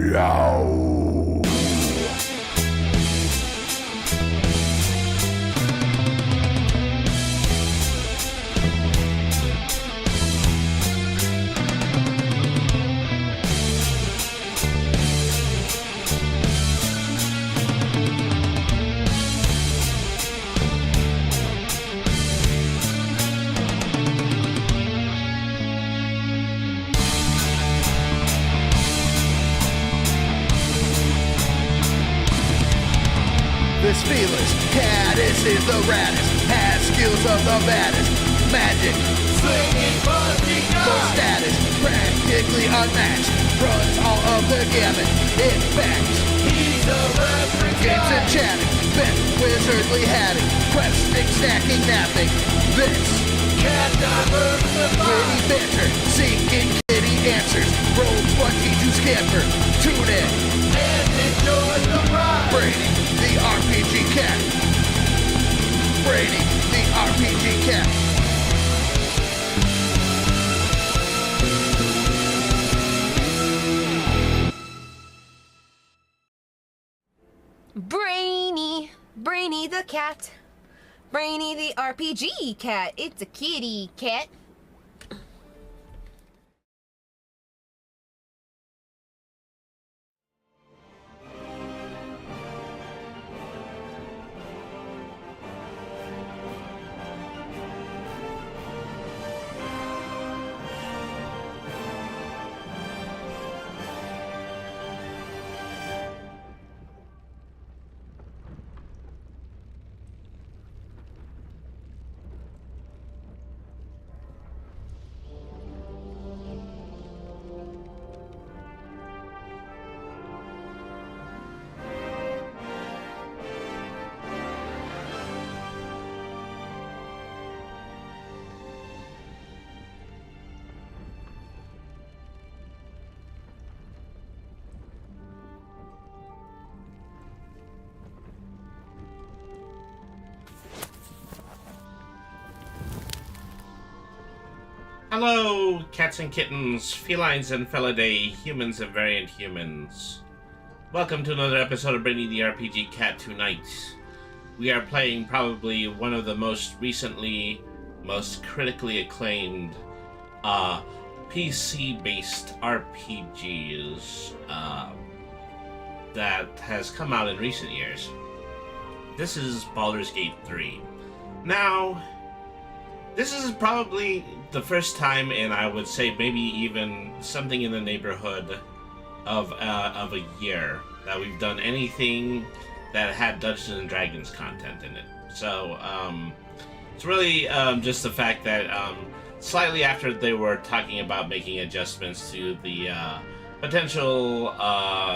Meow. This fearless caddis is the raddest, has skills of the baddest, magic, Slinging buzzing full status, practically unmatched, runs all of the gamut, in fact, He's a reference games guy. and chatting, bent wizardly hatting, questing, snacking, napping, this, Cat diversified. witty banter, seeking kitty answers, roll 20 to scamper, tune in, And enjoy the ride. Brady, the RPG cat. Brady, the RPG cat. Brainy the cat. Brainy the RPG cat. It's a kitty cat. Hello, cats and kittens, felines and felidae, humans and variant humans. Welcome to another episode of Brittany the RPG Cat. Tonight, we are playing probably one of the most critically acclaimed PC-based RPGs that has come out in recent years. This is Baldur's Gate 3. Now, this is probably the first time, and I would say maybe even something in the neighborhood of a year that we've done anything that had Dungeons and Dragons content in it. So it's really just the fact that slightly after they were talking about making adjustments to the potential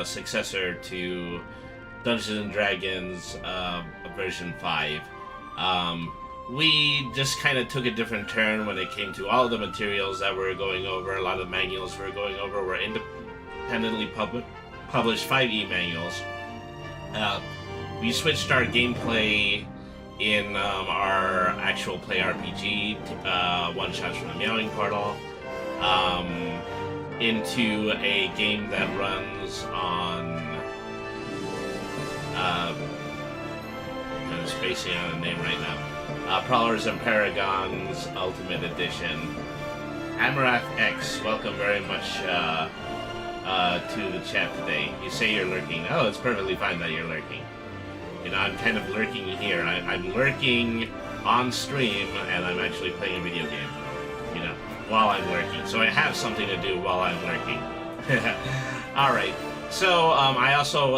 successor to Dungeons and Dragons version 5. We just kind of took a different turn when it came to all of the materials that we're going over. A lot of manuals we're going over were independently published 5e manuals. We switched our gameplay in our actual play RPG, One Shots from the Meowing Portal, into a game that runs on I'm spacing on a name right now. Prowlers and Paragons Ultimate Edition. Amarath X, welcome very much to the chat today. You say you're lurking. Oh, it's perfectly fine that you're lurking. You know, I'm kind of lurking here. I'm lurking on stream, and I'm actually playing a video game, you know, while I'm lurking. So I have something to do while I'm lurking. Alright. So, I also,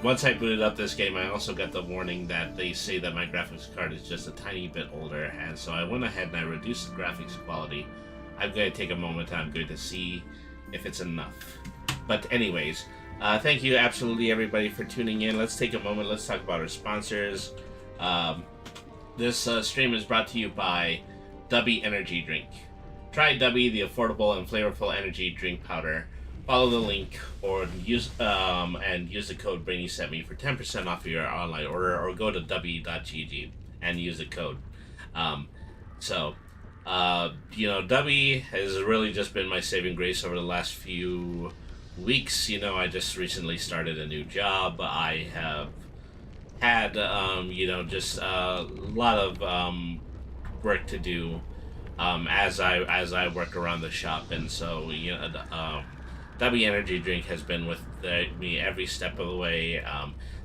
once I booted up this game, I also got the warning that they say that my graphics card is just a tiny bit older, and so I went ahead and I reduced the graphics quality. I'm going to take a moment and I'm going to see if it's enough. But anyways, thank you absolutely everybody for tuning in. Let's take a moment, let's talk about our sponsors. This stream is brought to you by Dubby Energy Drink. Try Dubby, the affordable and flavorful energy drink powder. Follow the link or use the code BrainySetMe for 10% off your online order, or go to w.gg and use the code. Dubby has really just been my saving grace over the last few weeks. You know, I just recently started a new job. I have had, just a lot of work to do as I work around the shop, and so W Energy Drink has been with me every step of the way.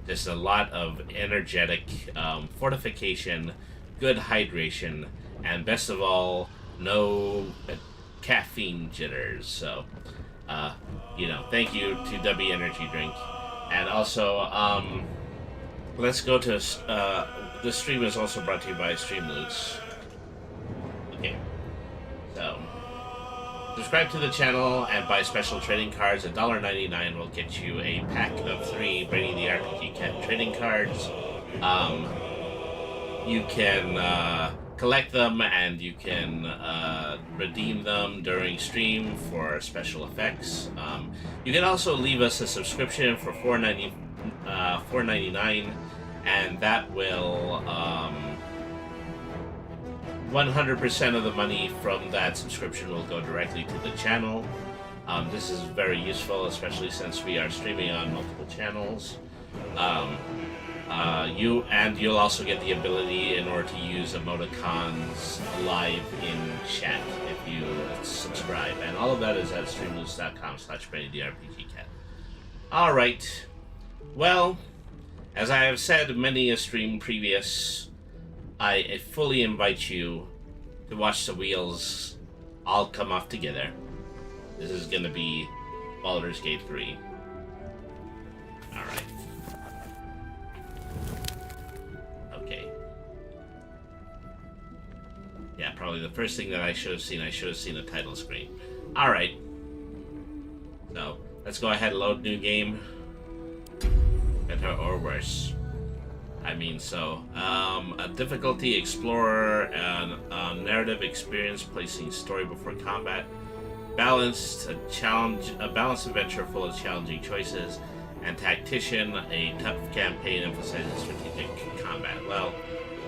Just a lot of energetic fortification, good hydration, and best of all, no caffeine jitters. So, thank you to W Energy Drink, and also let's go to the stream is also brought to you by Streamloots. Okay, so subscribe to the channel and buy special trading cards. $1.99 will get you a pack of 3 Brainy the RPG Cat trading cards. You can collect them and you can redeem them during stream for special effects. You can also leave us a subscription for $4.99, and that will 100% of the money from that subscription will go directly to the channel. This is very useful, especially since we are streaming on multiple channels. You'll also get the ability in order to use emoticons live in chat if you subscribe, and all of that is at streamloots.com/BrainyTheRPGCat. All right. Well, as I have said many a stream previous, I fully invite you to watch the wheels all come off together. This is going to be Baldur's Gate 3. Alright. Okay. Yeah, probably the first thing that I should have seen a title screen. Alright. So, let's go ahead and load new game. Better or worse. A difficulty explorer and narrative experience, placing story before combat. Balanced adventure full of challenging choices, and tactician, a tough campaign emphasizing strategic combat. Well,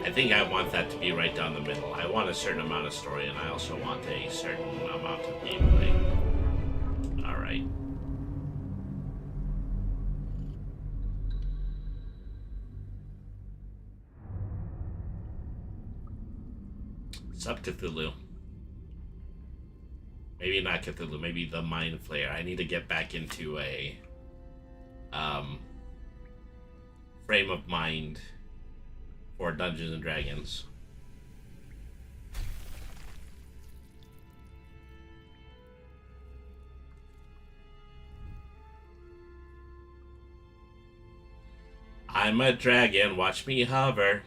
I think I want that to be right down the middle. I want a certain amount of story, and I also want a certain amount of gameplay. All right. Sup, Cthulhu. Maybe not Cthulhu, maybe the Mind Flayer. I need to get back into a frame of mind for Dungeons and Dragons. I'm a dragon, watch me hover.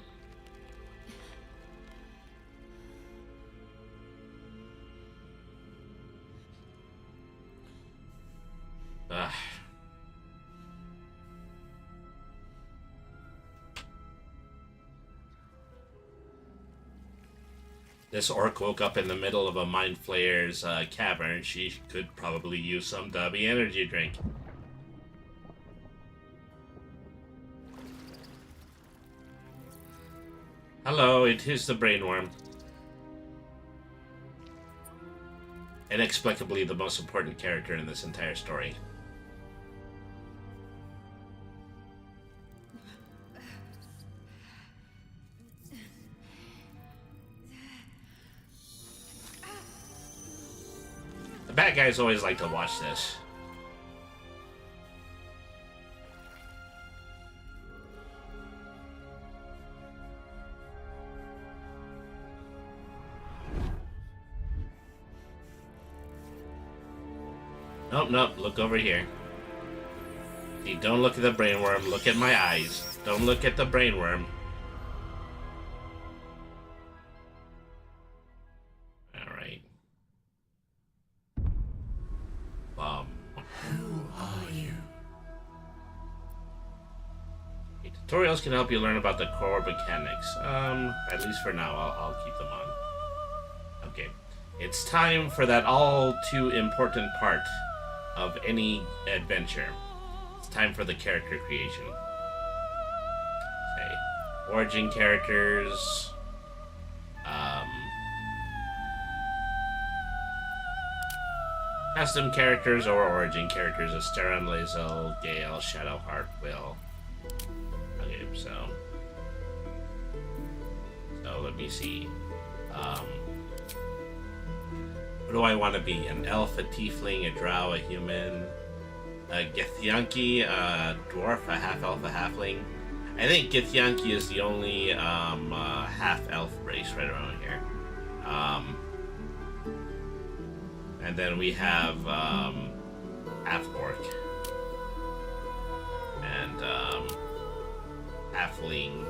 This orc woke up in the middle of a Mind Flayer's cavern. She could probably use some W energy drink. Hello, it is the Brainworm. Inexplicably the most important character in this entire story. The bad guys always like to watch this. Nope, nope, look over here. See, don't look at the brainworm, look at my eyes. Don't look at the brainworm. Alright. Who are you? Okay, tutorials can help you learn about the core mechanics. At least for now, I'll keep them on. Okay. It's time for that all too important part of any adventure. It's time for the character creation. Okay. Origin characters. Custom characters or origin characters: Asteron, Lae'zel, Gale, Shadowheart, Will. Okay, so let me see. What do I want to be? An elf, a tiefling, a drow, a human, a Githyanki, a dwarf, a half-elf, a halfling. I think Githyanki is the only half-elf race right around here. And then we have half-orc and halfling.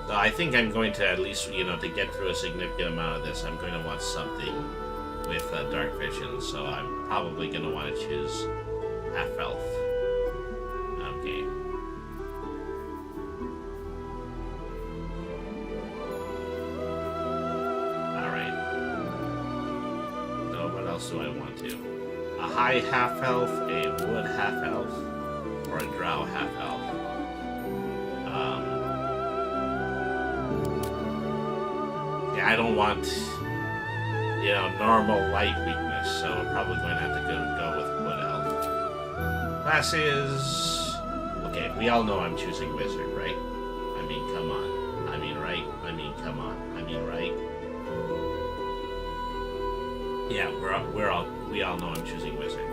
So I think I'm going to, at least, to get through a significant amount of this, I'm going to want something with dark vision. So I'm probably going to want to choose half-elf. Okay. Do I want to? A high half-elf, a wood half-elf, or a drow half-elf? Yeah, I don't want, normal light weakness, so I'm probably going to have to go with wood elf. Classes. Okay, we all know I'm choosing wizard, right? I mean, come on. I mean, right? I mean, come on. I mean, right? Yeah, we all know I'm choosing wizard.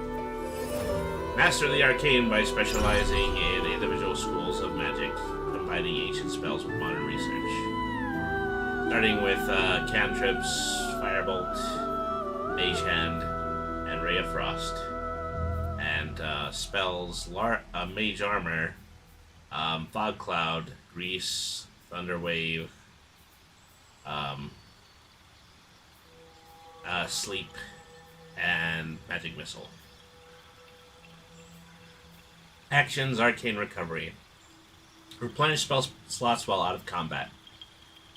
Master the arcane by specializing in individual schools of magic, combining ancient spells with modern research. Starting with cantrips, firebolt, mage hand, and ray of frost, and spells mage armor, fog cloud, grease, thunder wave, sleep, and magic missile. Actions: arcane recovery. Replenish spell slots while out of combat.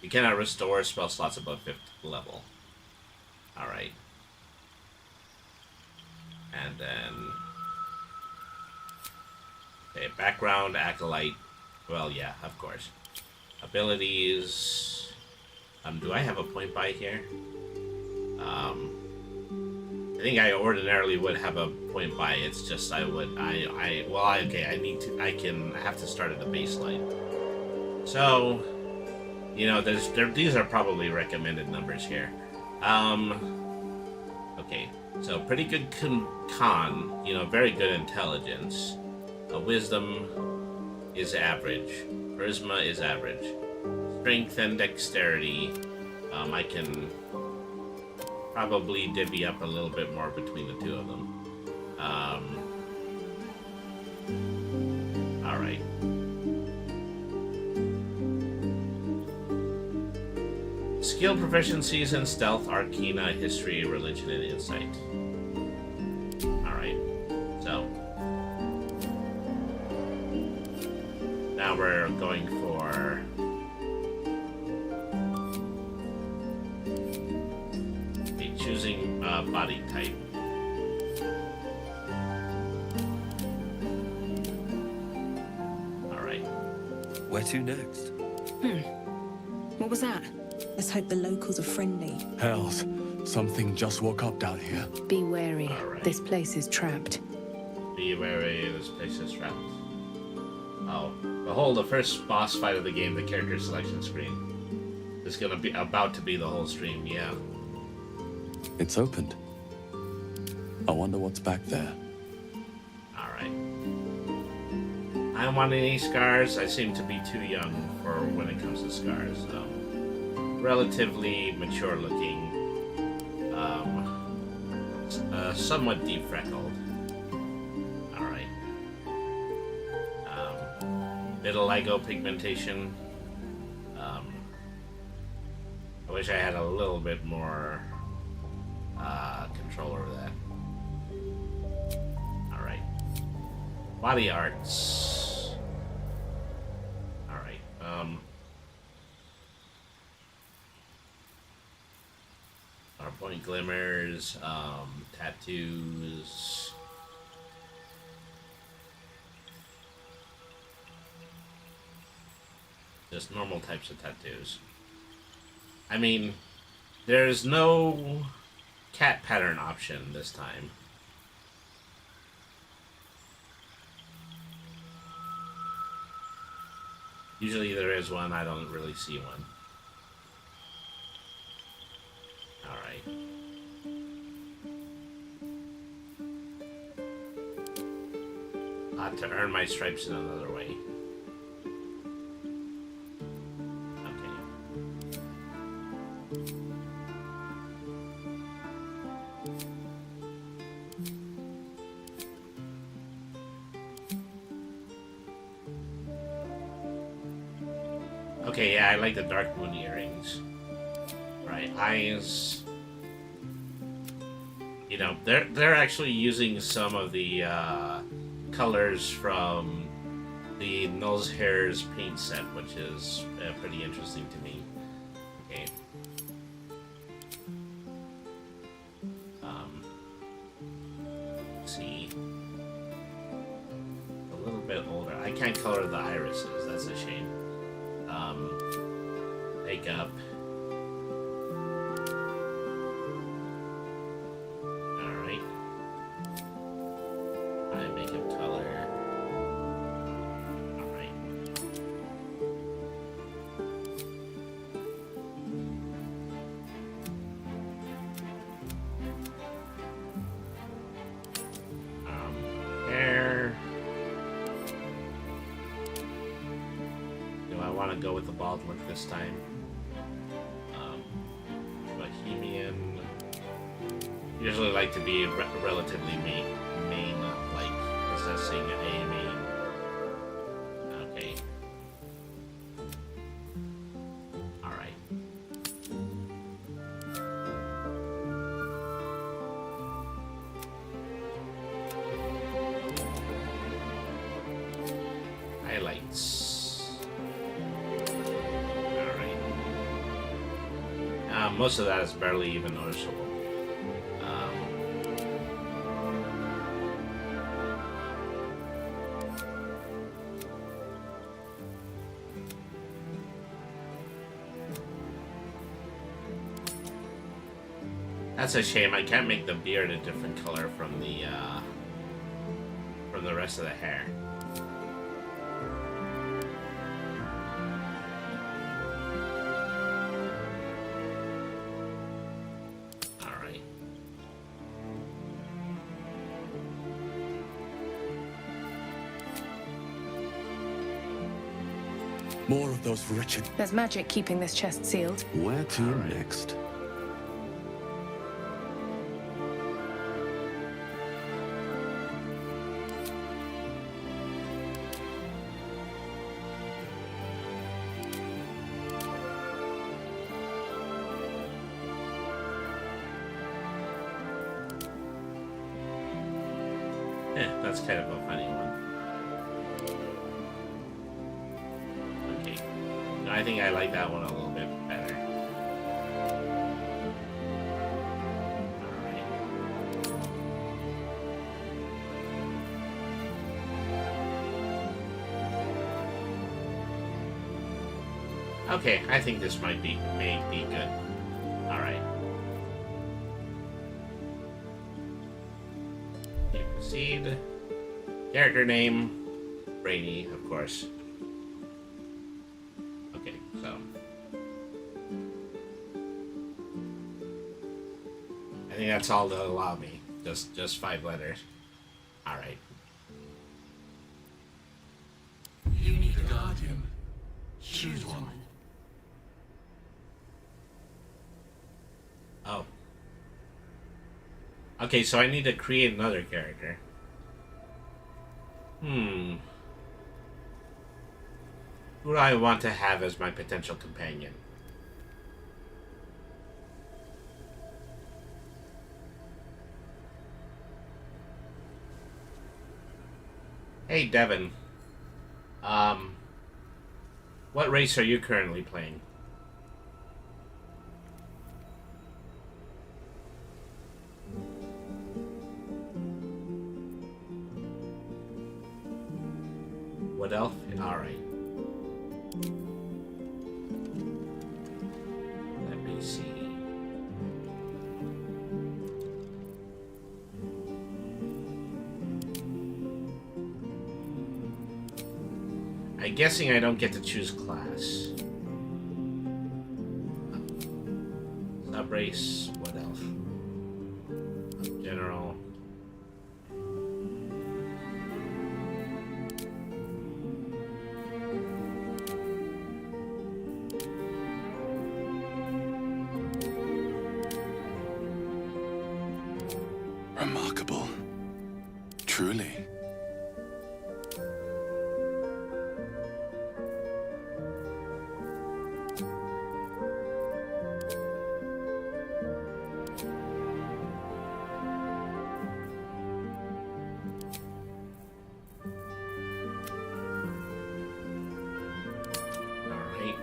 You cannot restore spell slots above 5th level. Alright. And then... okay, background, acolyte. Well, yeah, of course. Abilities... do I have a point buy here? I think I ordinarily would have a point buy. It's just I have to start at the baseline. So, these are probably recommended numbers here. Okay, so pretty good con, very good intelligence. Wisdom is average. Charisma is average. Strength and dexterity, I can probably divvy up a little bit more between the two of them. Alright. Skill proficiencies in stealth, arcana, history, religion, and insight. Alright. So. Now we're going for... choosing body type. Alright. Where to next? What was that? Let's hope the locals are friendly. Hells, something just woke up down here. Be wary. Alright. This place is trapped. Be wary, this place is trapped. Oh. Behold, the first boss fight of the game, the character selection screen. It's gonna be about to be the whole stream, yeah. It's opened. I wonder what's back there. Alright. I don't want any scars. I seem to be too young for when it comes to scars, so. Relatively mature looking. Somewhat deep freckled. Alright. Vitiligo pigmentation. I wish I had a little bit more control over that. Alright. Body arts. Alright. Our point glimmers, tattoos. Just normal types of tattoos. I mean, There's no cat pattern option this time. Usually there is one, I don't really see one. Alright. To earn my stripes in another way. Okay. Okay, yeah, I like the dark moon earrings. Right, eyes. You know, they're actually using some of the colors from the Null's Hair's paint set, which is pretty interesting to me. Okay. Let's see. A little bit older. I can't color the irises. That's a shame. Makeup. Alright. Eye makeup color. Alright. Hair. Do I want to go with the bald look this time? Bohemian. Usually like to be relatively main, like possessing a main. Okay. Alright. Highlights. Alright. Most of that is barely even noticeable. That's a shame. I can't make the beard a different color from the rest of the hair. All right. More of those wretched. There's magic keeping this chest sealed. Where to next? That's kind of a funny one. Okay. No, I think I like that one a little bit better. Alright. Okay, I think this may be good. Alright. Proceed. Character name, Brainy, of course. Okay, so I think that's all they'll allow me. Just 5 letters. All right. You need a guardian. Choose one. Oh. Okay, so I need to create another character. Who do I want to have as my potential companion? Hey, Devin. What race are you currently playing? What elf? Alright. Let me see. I'm guessing I don't get to choose class. Subrace, what else? General. Remarkable. Truly. Alright.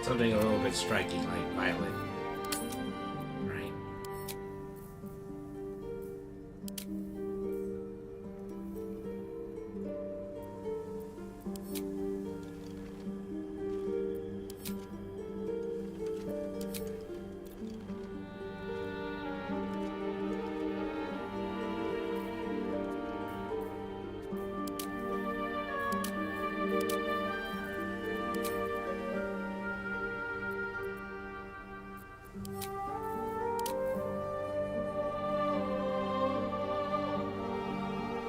Something a little bit striking, like violet. Right.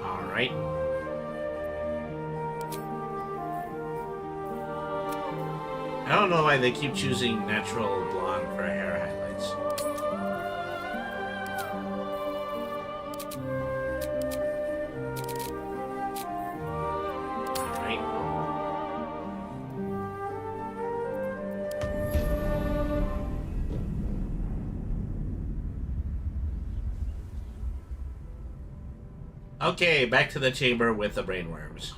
Alright. I don't know why they keep choosing natural blonde for hair highlights. Alright. Okay, back to the chamber with the brainworms.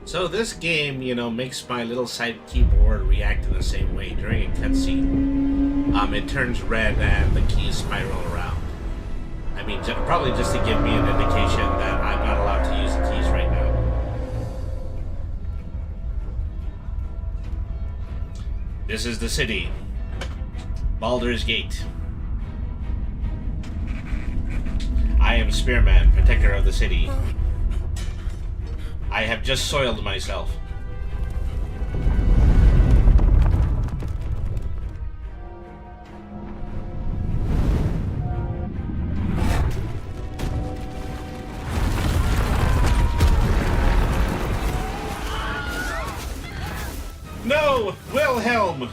So this game, you know, makes my little side keyboard react in the same way. During a cutscene, it turns red and the keys spiral around. I mean, probably just to give me an indication that I'm not allowed to use the keys right now. This is the city. Baldur's Gate. I am Spearman, protector of the city. I have just soiled myself. No! Wilhelm!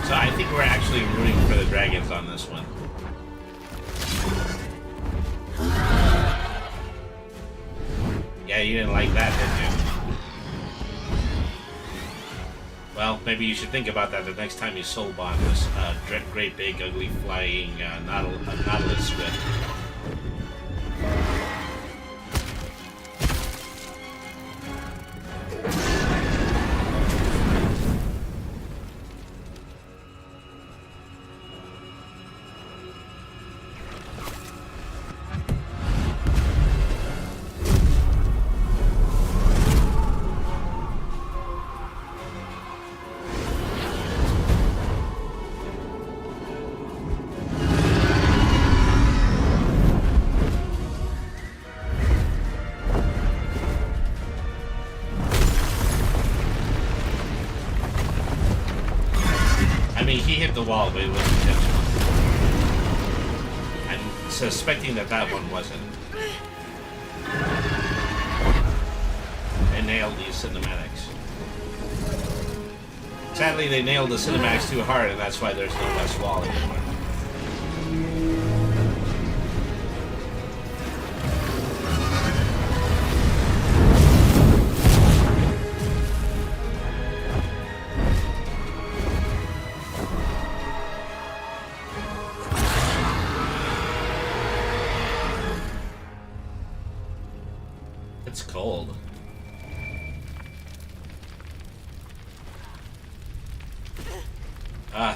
So I think we're actually rooting for the dragons on this one. Yeah, you didn't like that, did you? Well, maybe you should think about that the next time you soul bond this great big ugly flying nautilus squid. he hit the wall, but it wasn't intentional. I'm suspecting that that one wasn't. They nailed these cinematics. Sadly, they nailed the cinematics too hard, and that's why there's no west wall anymore. It's cold.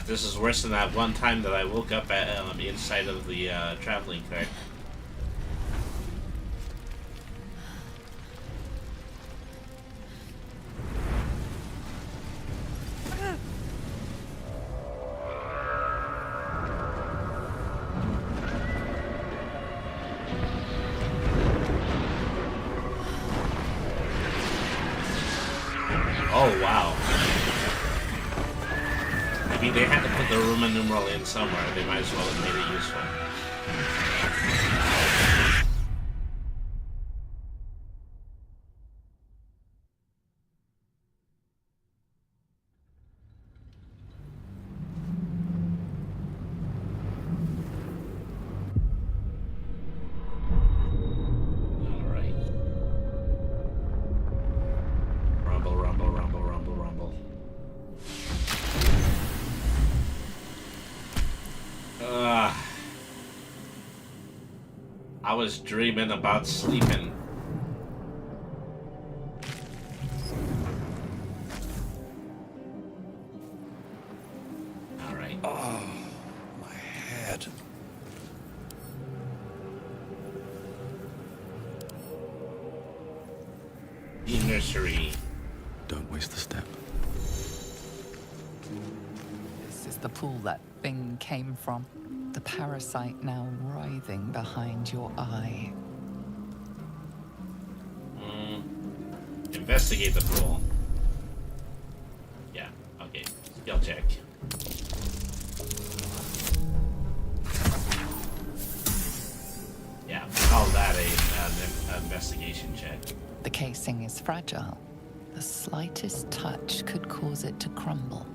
This is worse than that one time that I woke up on the inside of the traveling cart. Oh, wow. I mean, they had to put the Roman numeral in somewhere. They might as well have made it useful. I was dreaming about sleeping. All right. Oh, my head. The nursery. Don't waste the step. This is the pool that thing came from. The parasite now writhing behind your eye. Investigate the pool. Yeah, okay. Skill check. Yeah, call that an investigation check. The casing is fragile. The slightest touch could cause it to crumble.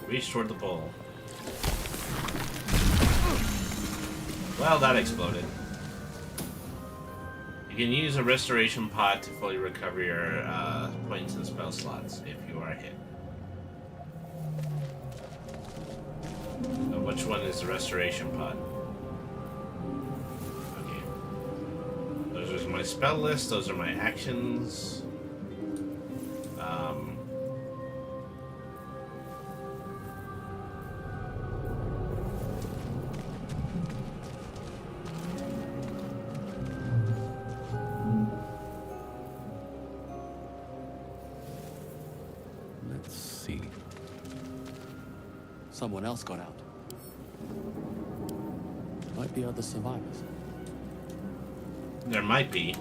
Reach toward the bowl. Well, that exploded. You can use a restoration pod to fully recover your points and spell slots if you are hit. So which one is the restoration pod? Okay. Those are my spell list, those are my actions. Someone else got out. Might be other survivors. There might be.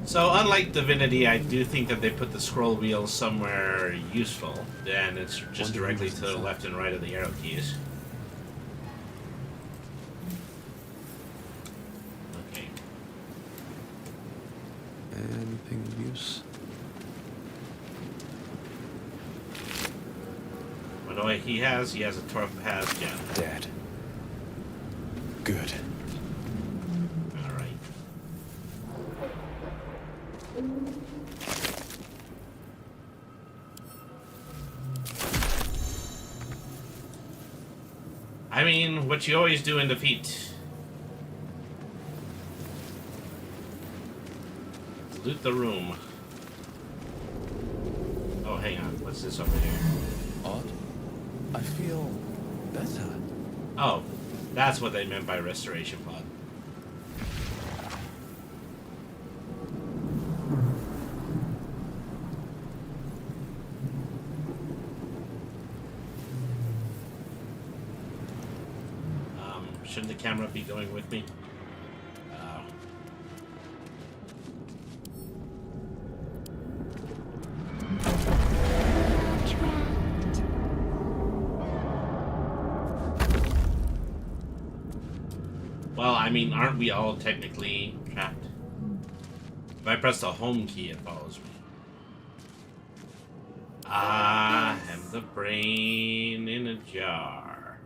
So, unlike Divinity, I do think that they put the scroll wheel somewhere useful, and it's just directly to the left and right of the arrow keys. Okay. Anything of use? What do he has? He has a topaz gem. Dead. Good. Alright. I mean, what you always do in defeat. Loot the room. Oh, hang on. What's this over here? Odd. I feel better. Oh, that's what they meant by restoration pod. Shouldn't the camera be going with me? I mean, aren't we all technically trapped? If I press the home key, it follows me. I have the brain in a jar.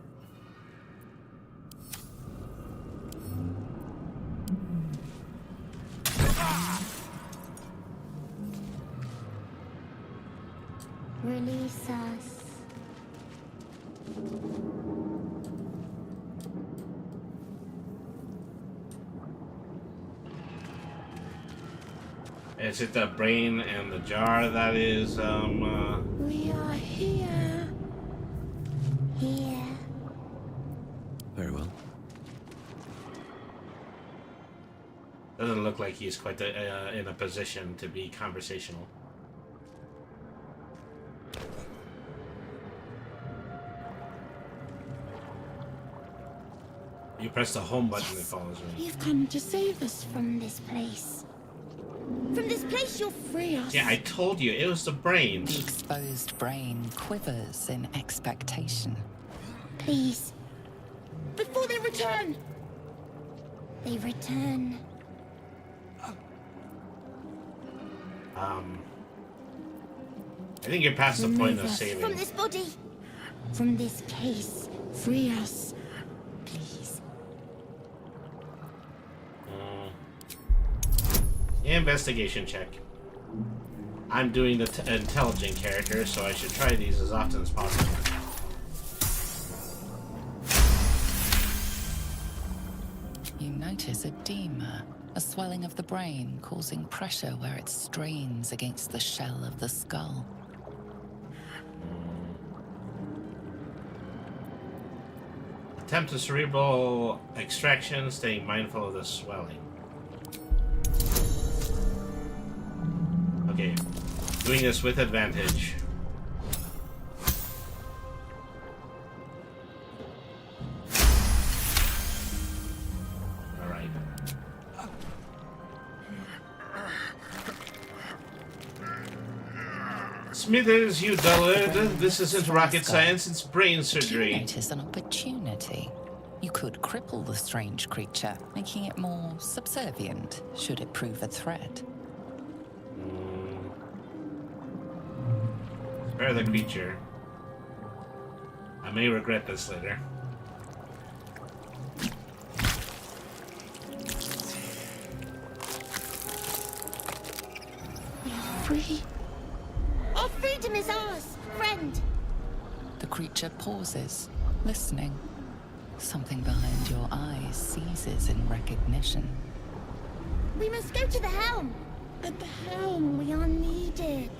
Release us. Is it the brain and the jar that is, We are here. Here. Very well. Doesn't look like he's quite in a position to be conversational. You press the home button, it follows me. You've come to save us from this place. From this place, you'll free us. Yeah, I told you, it was the The brains. exposed brain quivers in expectation. Please. Before they return. They return. I think you're past the point of Remove us saving. from this body. From this case. Free us. Please. Investigation check. I'm doing the intelligent character, so I should try these as often as possible. You notice edema, a swelling of the brain causing pressure where it strains against the shell of the skull. Attempt a cerebral extraction, staying mindful of the swelling. Okay, doing this with advantage. Alright. Smithers, you dullard. This isn't rocket science, it's brain You surgery. notice an opportunity. You could cripple the strange creature, making it more subservient, should it prove a threat. Spare the creature. I may regret this later. We are free. Our freedom is ours, friend. The creature pauses, listening. Something behind your eyes seizes in recognition. We must go to the helm. At the helm, we are needed.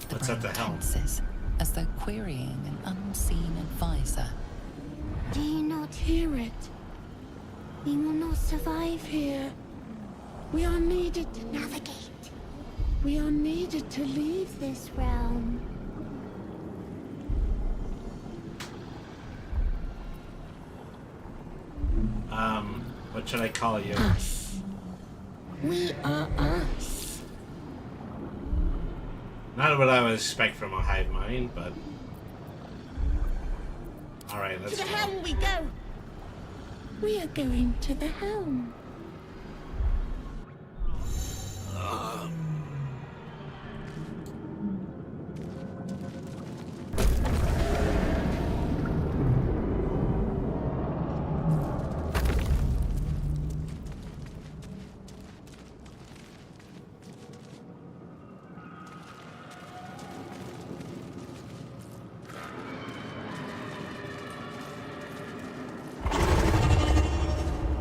The What's at brain the helm? tenses, as though querying an unseen advisor. Do you not hear it? We will not survive here. We are needed to navigate. We are needed to leave this realm. What should I call you? Us. We are us. Not what I would expect from a hive mind, but... Alright, To let's the go. helm we go. We are going to the helm.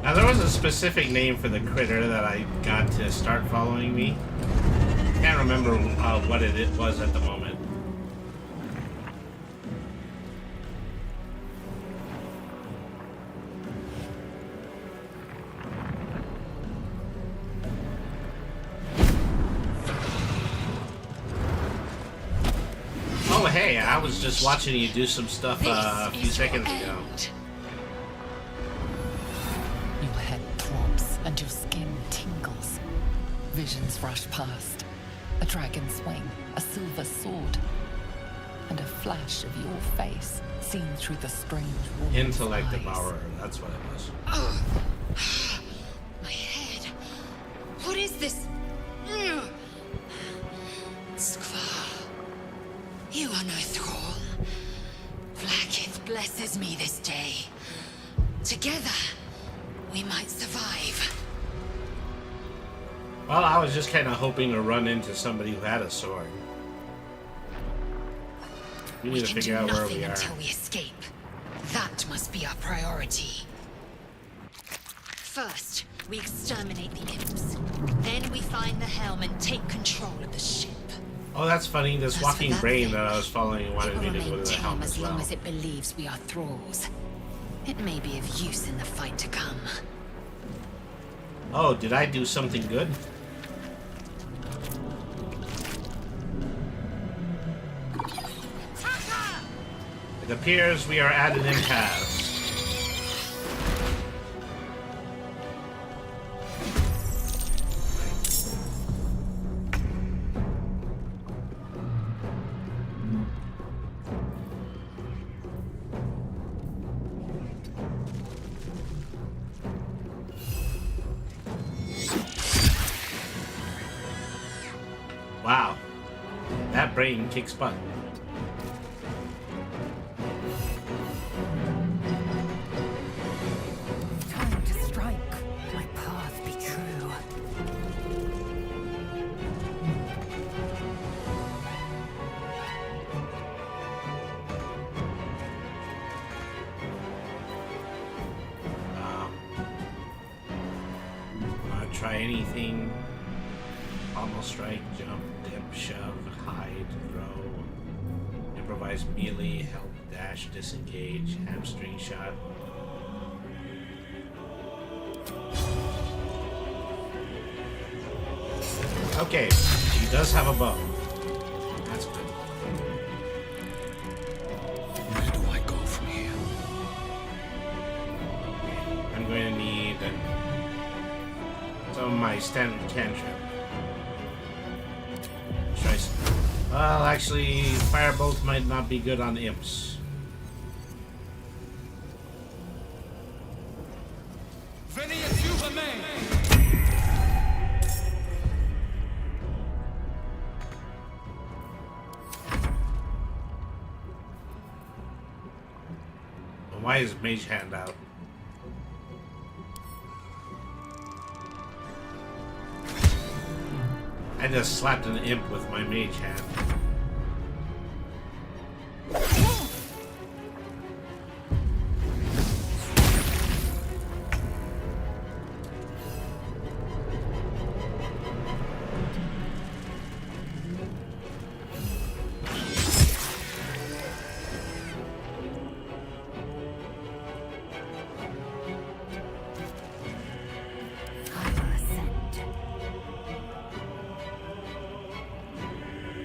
Now, there was a specific name for the critter that I got to start following me. Can't remember what it was at the moment. Oh, hey, I was just watching you do some stuff a few seconds ago. Your head throbs and your skin tingles. Visions rush past. A dragon's wing, a silver sword. and a flash of your face seen through the strange woman's Intellect eyes. devourer. That's what it was. My head. What is this? Skvar. You are no thrall. Blackith blesses me this day. Together, we might survive. Well, I was just kind of hoping to run into somebody who had a sword. We need to can figure do out where nothing we are. until we escape. That must be our priority. First, we exterminate the imps. Then we find the helm and take control of the ship. Oh, that's funny. This As for walking that brain thing, that I was following It wanted will me to go remain to the helm tame as as long well. as it believes we are thralls. It may be of use in the fight to come. Oh, did I do something good? It appears we are at an impasse. Wow, that brain kicks butt. Time to strike. My path be true. Wanna try anything? Almost strike, jump, dip, shove, hide, throw, improvise melee, help, dash, disengage, hamstring shot. Okay, she does have a bow. That's good. Where do I go from here? I'm going to need some of my standard cantrip. Try some. Well, actually, firebolt might not be good on imps. Why is Mage Hand out? I just slapped an imp with my Mage Hand.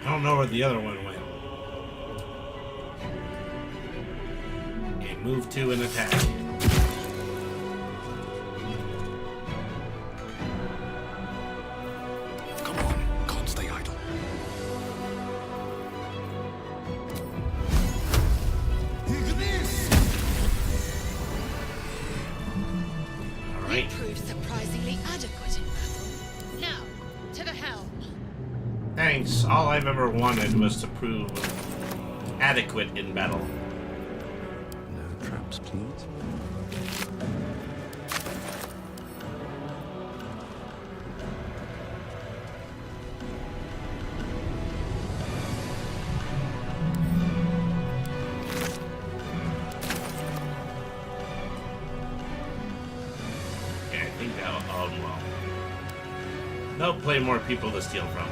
I don't know where the other one went. Okay, move to an attack. Come on, can't stay idle. Alright. It proved surprisingly adequate in battle. Now, to the helm. Thanks. All I've ever wanted was to prove adequate in battle. No traps, please. Okay, I think that'll all well. They'll play more people to steal from.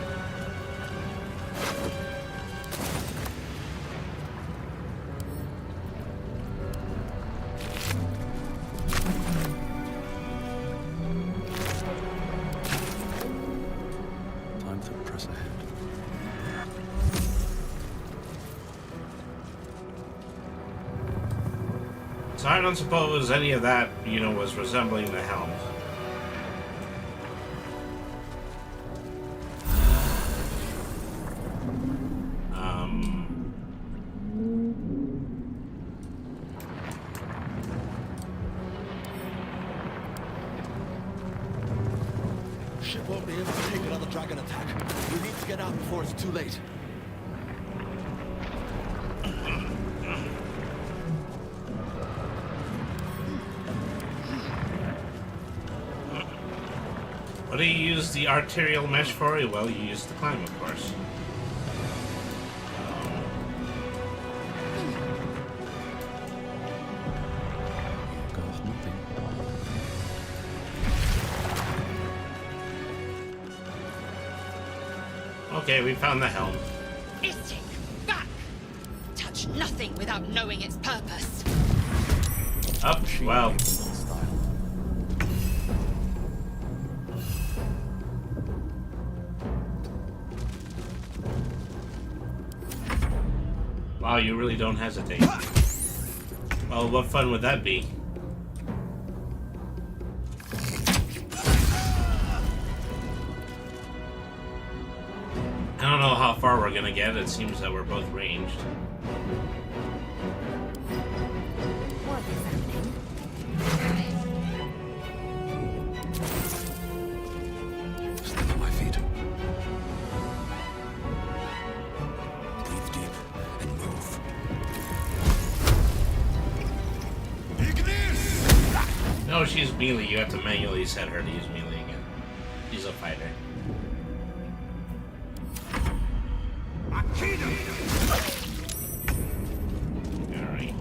Time to press ahead. So I don't suppose any of that, was resembling the helm. ship won't be able to take another dragon attack. We need to get out before it's too late. What do you use the arterial mesh for? Well, you use the climb, of course. Goes nothing. Okay, we found the helm. Istik, back! Touch nothing without knowing its purpose. Up, well. Style. Wow, you really don't hesitate. Well, what fun would that be? I don't know how far we're gonna get. It seems that we're both ranged. What is happening? Stand on my feet. Breathe deep and move. No, she's melee. You have to manually set her to use melee again. She's a fighter. Alright.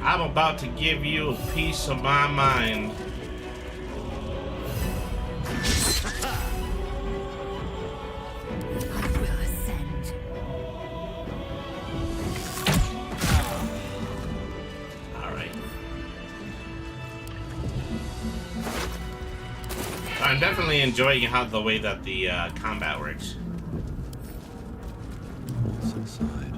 I'm about to give you a piece of my mind. I will ascend. Alright. I'm definitely enjoying how the way that the combat works. What's inside?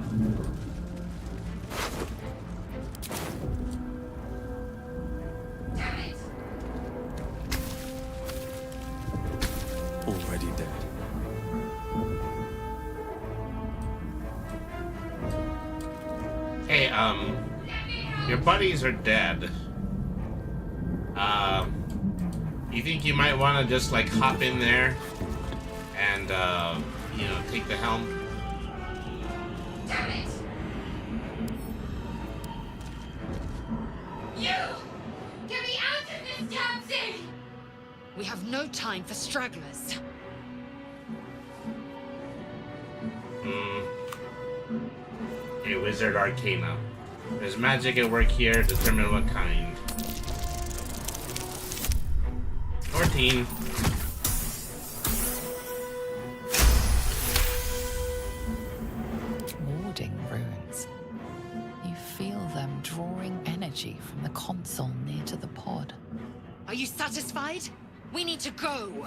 Already dead. Hey, your buddies are dead. You think you might want to just like hop in there and you know, take the helm? Damn it! You! Get me out of this damn thing! We have no time for stragglers. A wizard arcana. There's magic at work here. Determine what kind. 14. Warding runes. You feel them drawing energy from the console near to the pod. Are you satisfied? We need to go.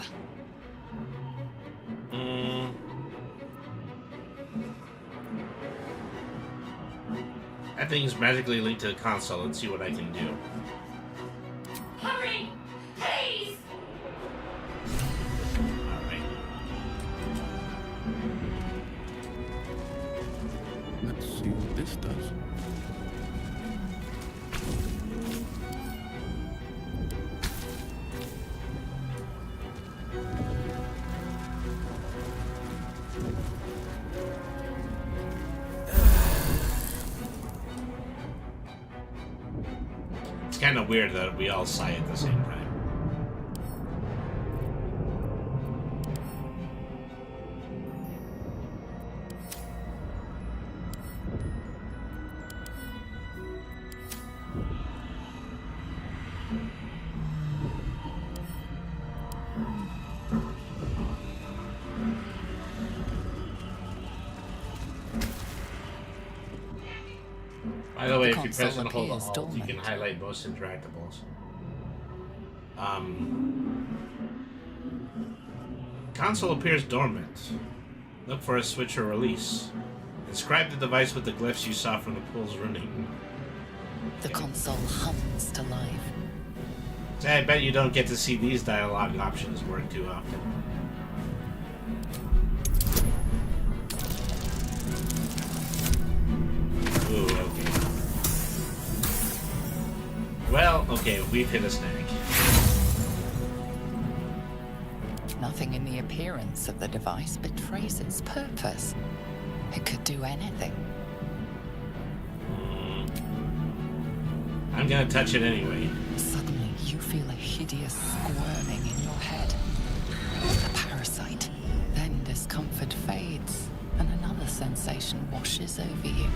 That thing's magically linked to the console. Let's see what I can do. Hurry! Please! Alright. Let's see what this does. It's kind of weird that we all sigh at the same time. By the way, if you press and hold Alt, you can highlight most interactables. Console appears dormant. Look for a switch or release. Inscribe the device with the glyphs you saw from the pool's running. The console hums to life. Say, I bet you don't get to see these dialogue options work too often. Ooh, okay. Well, okay, we've hit a snag. Nothing in the appearance of the device betrays its purpose. It could do anything. I'm gonna touch it anyway. Suddenly, you feel a hideous squirming in your head. The parasite. Then discomfort fades, and another sensation washes over you.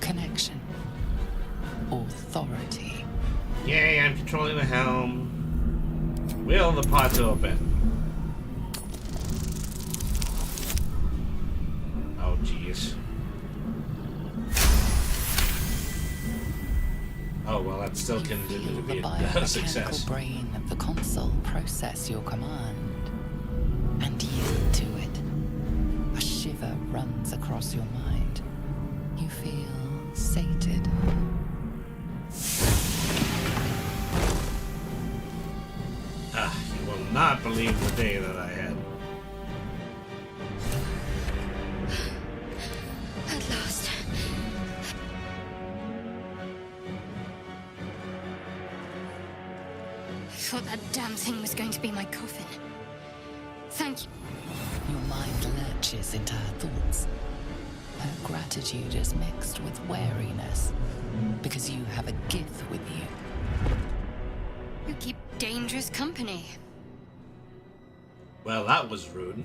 Connection. Authority. Yay, I'm controlling the helm. Will the pod open? Oh, jeez. Oh, well, that still continues to be a success. The brain of the console process your command and yield to it. A shiver runs across your mind. You feel sated. You will not believe the day that I had. At last. I thought that damn thing was going to be my coffin. Thank you. Your mind lurches into her thoughts. Her gratitude is mixed with wariness, because you have a gift with you. You keep dangerous company. Well, that was rude.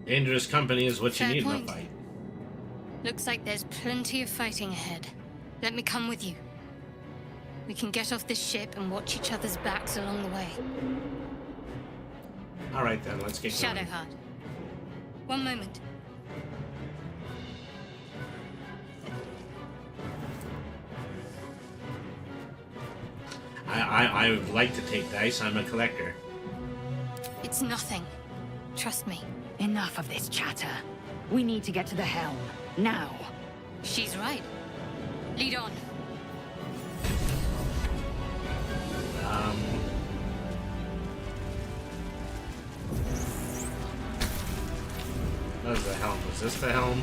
Dangerous company is what Fair you need point. in a fight. Looks like there's plenty of fighting ahead. Let me come with you. We can get off this ship and watch each other's backs along the way. Alright then, let's get going. Shadowheart. One moment. I would like to take dice. I'm a collector. It's nothing. Trust me. Enough of this chatter. We need to get to the helm. Now. She's right. Lead on. That was the helm. Was this the helm?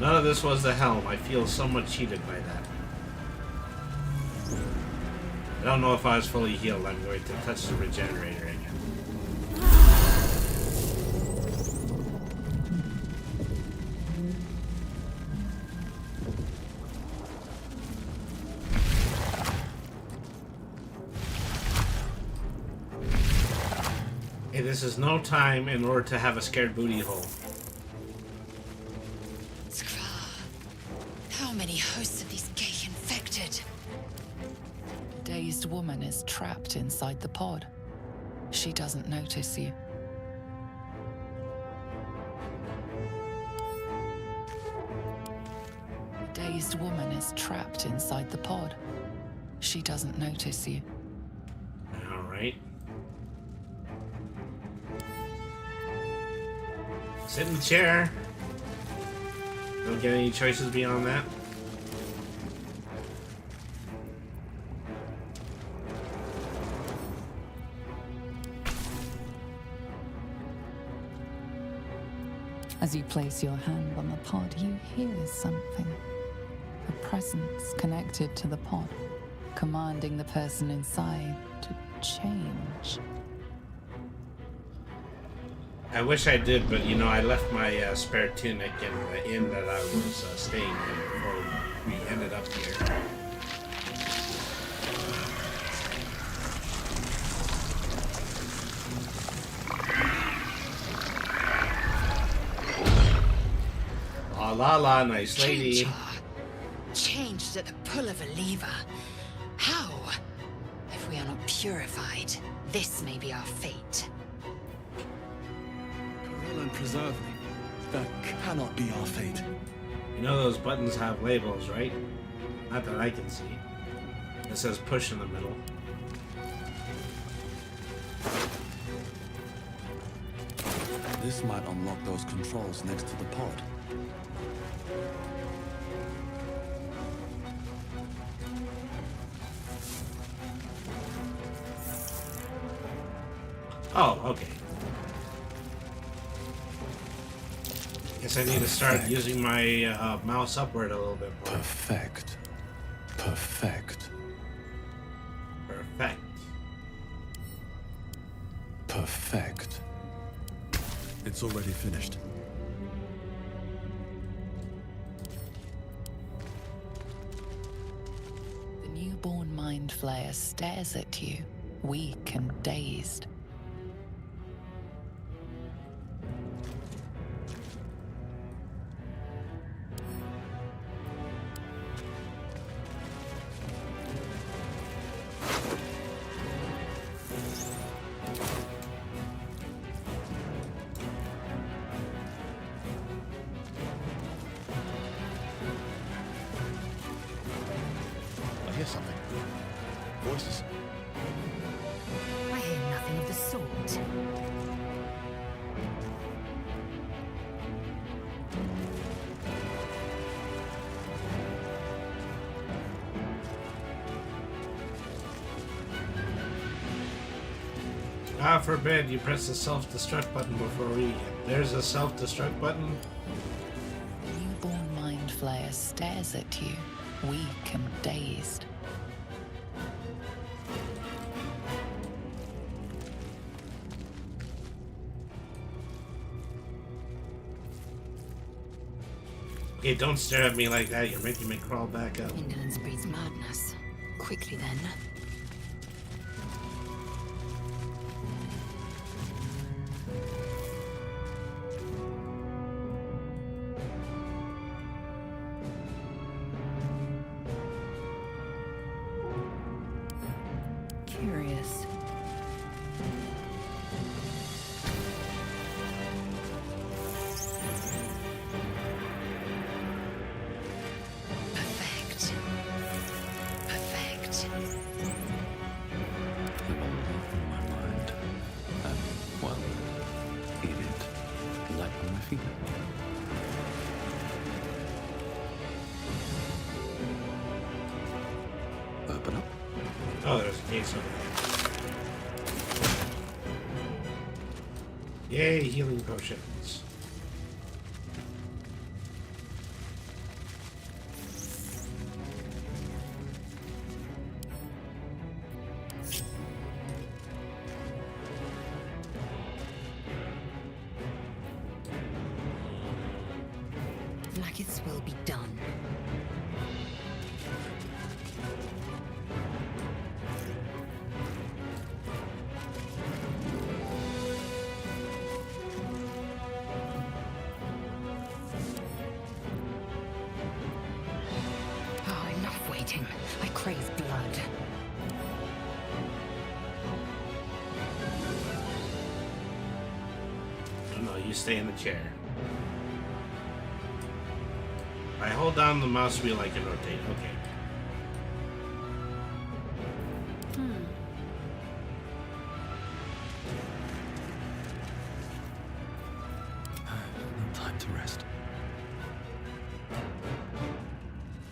None of this was the helm. I feel somewhat cheated by that. I don't know if I was fully healed. I'm going to touch the regenerator again. Hey, this is no time in order to have a scared booty hole. How many hosts of these gay infected? Dazed woman is trapped inside the pod. She doesn't notice you. Dazed woman is trapped inside the pod. She doesn't notice you. All right. Sit in the chair. Don't get any choices beyond that. As you place your hand on the pod, you hear something. A presence connected to the pod, commanding the person inside to change. I wish I did, but you know, I left my spare tunic in the inn that I was staying in before we ended up here. La la la, nice lady. Changed at the pull of a lever. How? If we are not purified, this may be our fate. And preserve me. That cannot be our fate. You know those buttons have labels, right? Not that I can see. It says push in the middle. This might unlock those controls next to the pod. Oh, okay. Guess I need to start using my mouse upward a little bit more. Perfect. It's already finished. The newborn mind flayer stares at you, weak and dazed. I hear something. Voices. I hear nothing of the sort. God forbid you press the self-destruct button before we... There's a self-destruct button? The newborn mind flayer stares at you, weak and dazed. Okay, don't stare at me like that. You're making me crawl back up. Indolence breeds madness. Quickly then. Curious. Perfect. Perfect. Evolve in my mind. And, well, in it, like on my feet. Open up. Oh, there's a case over there. Yay, healing potions. Like its will be done. Oh, enough waiting. I crave blood. No, you stay in the chair. I hold down the mouse wheel, I can rotate. Okay. No time to rest.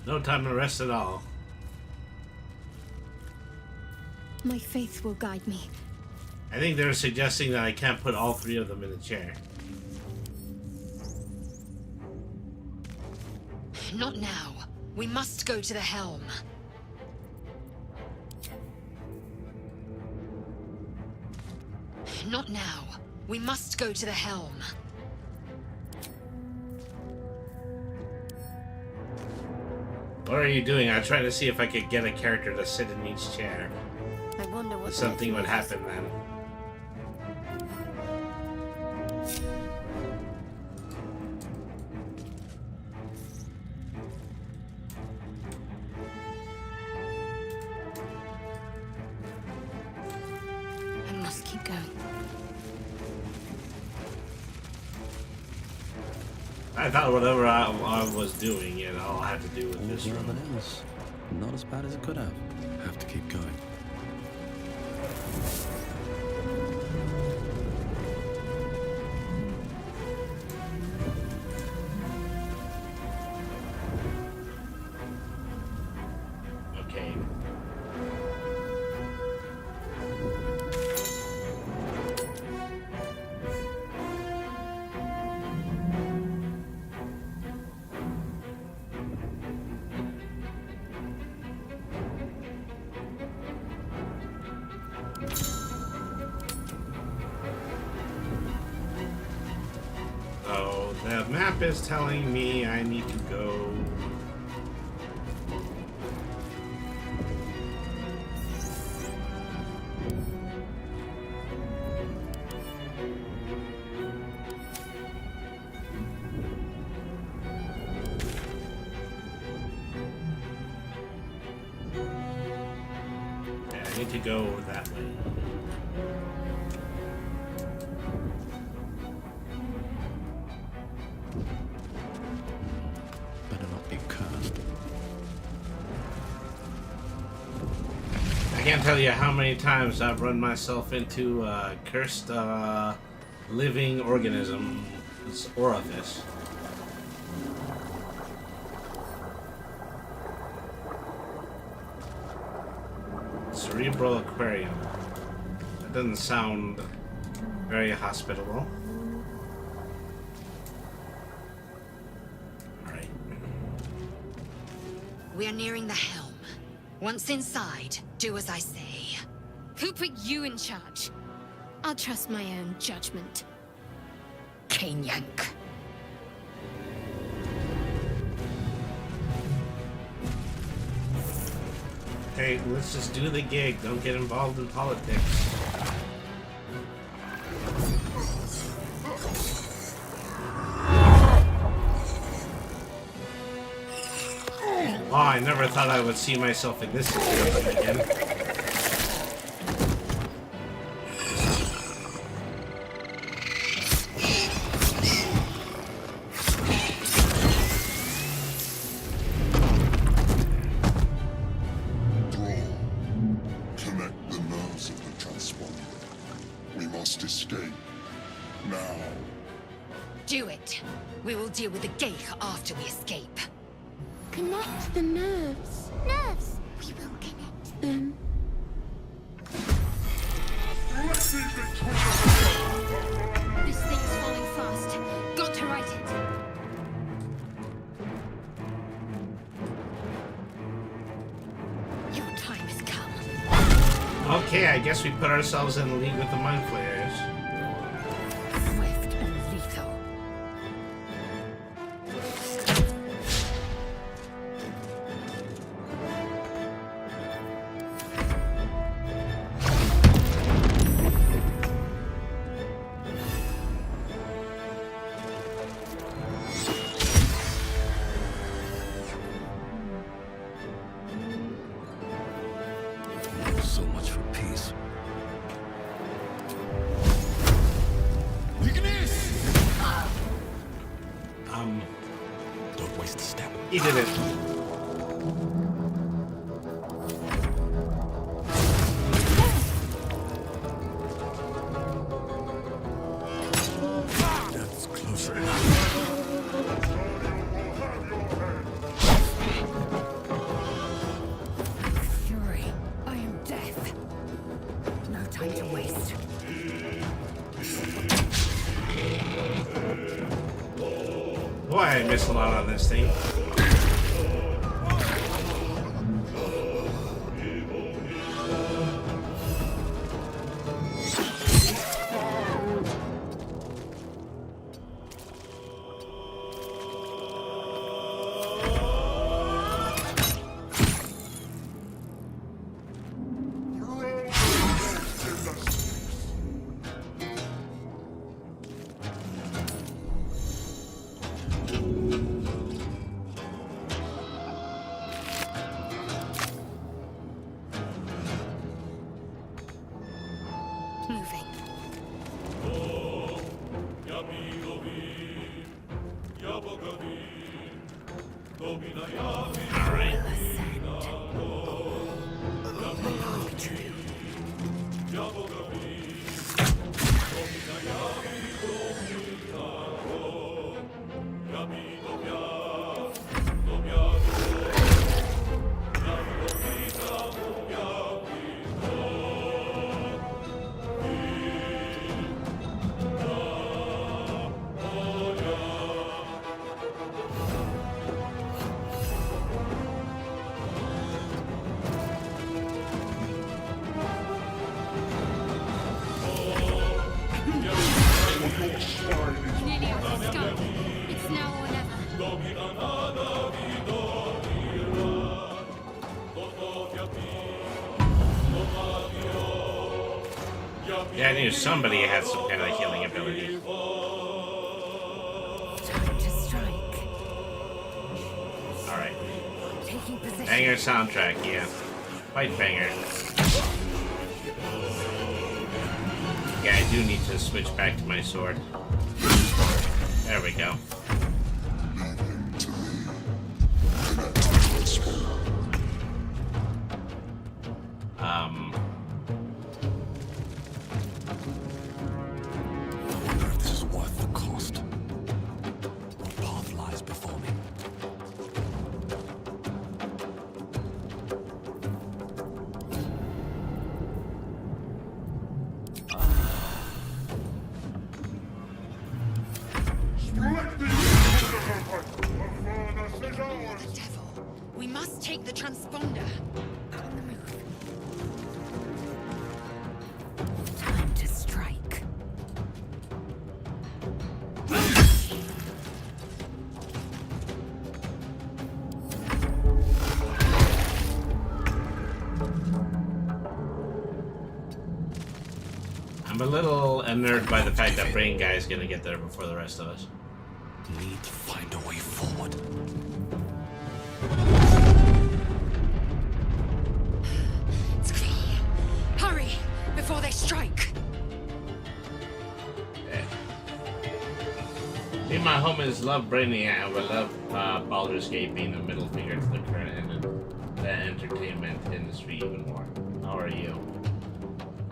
No time to rest at all. My faith will guide me. I think they're suggesting that I can't put all three of them in the chair. Not now. We must go to the helm. Not now. We must go to the helm. What are you doing? I tried to see if I could get a character to sit in each chair. I wonder what Something would happen then. I must keep going. I thought whatever I was doing, it all had to do with this All's well room. that ends. Not as bad as it could have. Have to keep going. Okay. The map is telling me I need to go. Yeah, I need to go that way. Better not be cursed. I can't tell you how many times I've run myself into a cursed living organism's orifice. Cerebral aquarium. That doesn't sound very hospitable. Alright. We are nearing the helm. Once inside, do as I say. Who put you in charge? I'll trust my own judgment. Cane Yank. Hey, let's just do the gig. Don't get involved in politics. Oh, I never thought I would see myself in this situation again. Connect the nerves of the transponder. We must escape. Now. Do it. We will deal with the gate after we escape. Connect the nerves. Nerves! We will connect them. This thing's falling fast. Got to right it. Your time has come. Okay, I guess we put ourselves in league with the mind flayers. Swift and lethal. So much for peace. Don't waste a step. He did it. Death's closer. Fury, I am death. No time to waste. Boy, I missed a lot on this thing. Moving. Alright. Yeah, I knew somebody had some kind of healing ability. Time to strike. Alright. Taking position. Banger soundtrack, yeah. Quite banger. Yeah, I do need to switch back to my sword. There we go. I wonder if this is worth the cost. What path lies before me? The devil. We must take the transponder. On the move. Time to strike. I'm a little unnerved by the fact that Brain Guy is gonna get there before the rest of us. Need to find a way forward. Scree, hurry before they strike. Me and my homies love Brainiac. We love Baldur's Gate being a middle finger to the current and the entertainment industry even more. How are you?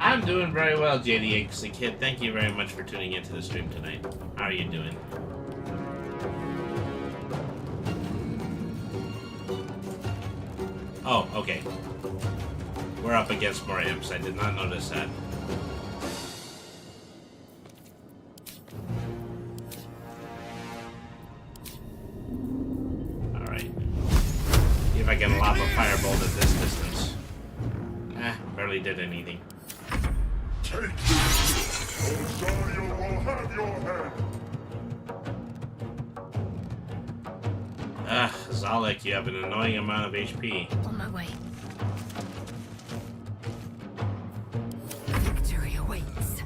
I'm doing very well, JDX the Kid. Thank you very much for tuning into the stream tonight. How are you doing? Oh, okay. We're up against more imps. I did not notice that. Alright. See if I can lob a firebolt at this distance. Barely did anything. Take this, or Zarya will have your head. Zalek, you have an annoying amount of HP. On my way. Victory awaits.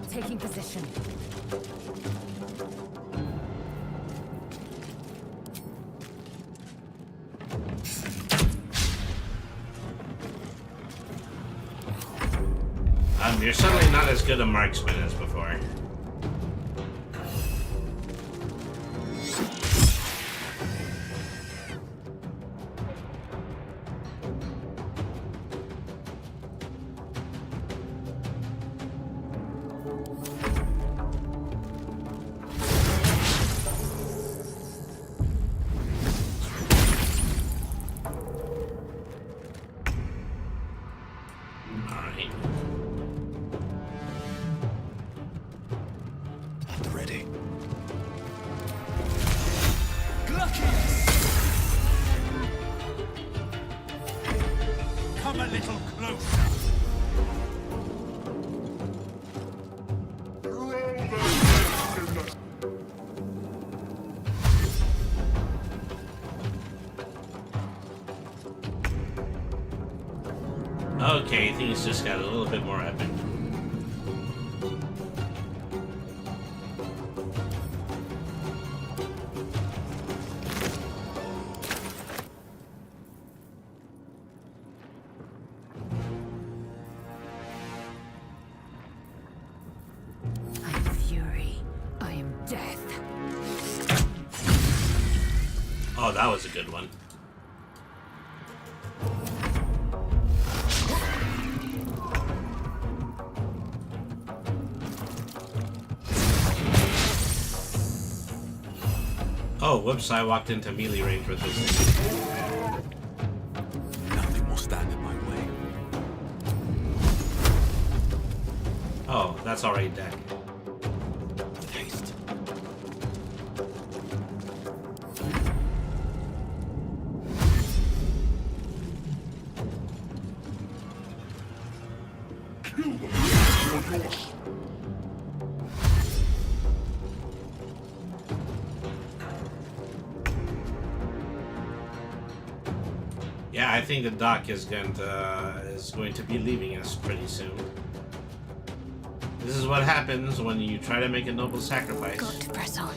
Taking position. You're suddenly not as good a marksman as before. Okay, things just got a little bit more epic. I am fury. I am death. Oh, that was a good one. Oh, whoops, I walked into melee range with this thing. Nothing will stand in my way. Oh, that's already dead. Haste. Kill them. You're yours. Yeah, I think the doc is going to be leaving us pretty soon. This is what happens when you try to make a noble sacrifice. Got to press on.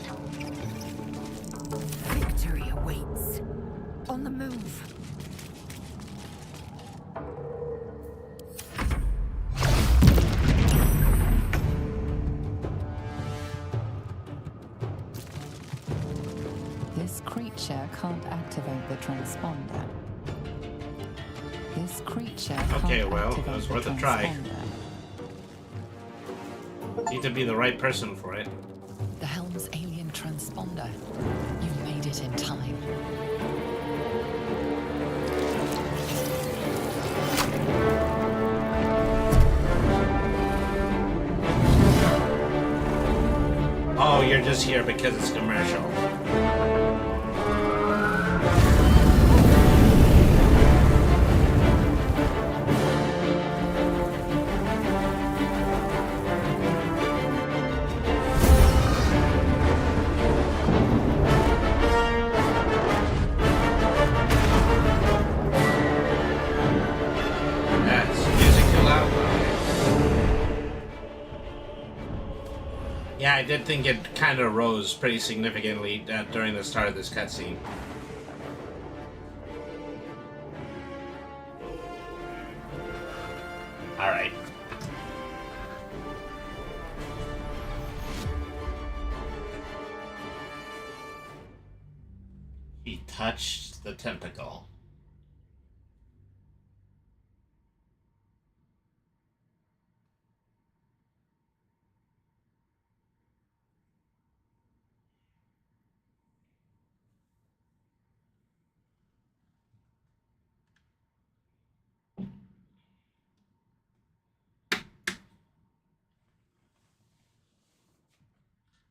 Victory awaits. On the move. This creature can't activate the transponder. This creature can't Okay, well, activate it was the worth a try. transponder. Need to be the right person for it. The Helm's alien transponder. You made it in time. Oh, you're just here because it's commercial. Yeah, I did think it kind of rose pretty significantly during the start of this cutscene. Alright. He touched the tentacle.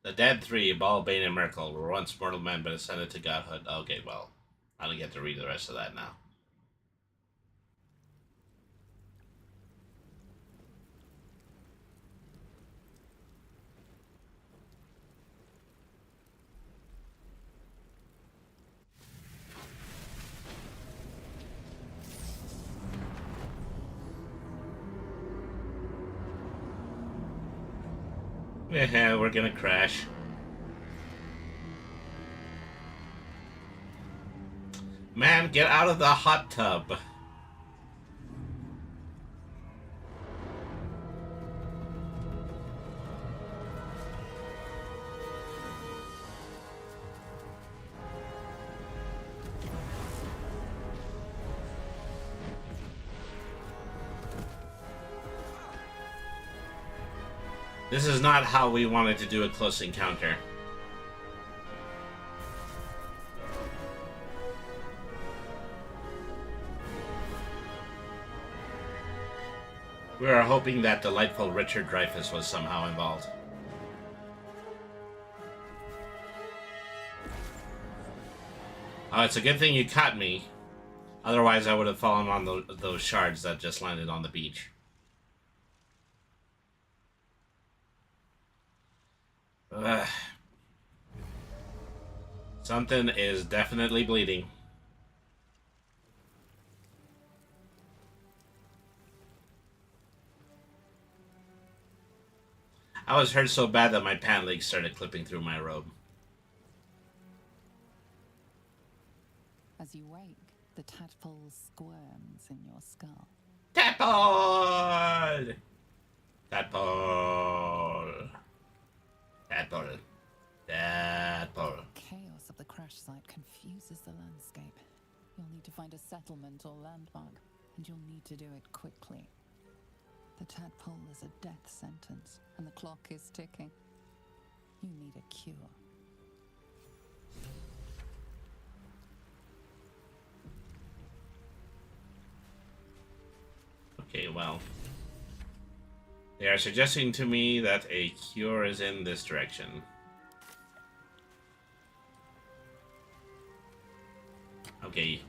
The dead three, Ball, Bane, and Merkel, were once mortal men but ascended to godhood. Okay, well, I don't get to read the rest of that now. Yeah, we're gonna crash. Man, get out of the hot tub. This is not how we wanted to do a close encounter. We were hoping that delightful Richard Dreyfuss was somehow involved. Oh, it's a good thing you caught me. Otherwise, I would have fallen on those shards that just landed on the beach. Ugh. Something is definitely bleeding. I was hurt so bad that my pant legs started clipping through my robe. As you wake, the tadpole squirms in your skull. Tadpole! Tadpole! Tadpole. Tadpole. Chaos of the crash site confuses the landscape. You'll need to find a settlement or landmark, and you'll need to do it quickly. The tadpole is a death sentence, and the clock is ticking. You need a cure. Okay, well. They are suggesting to me that a cure is in this direction. Okay.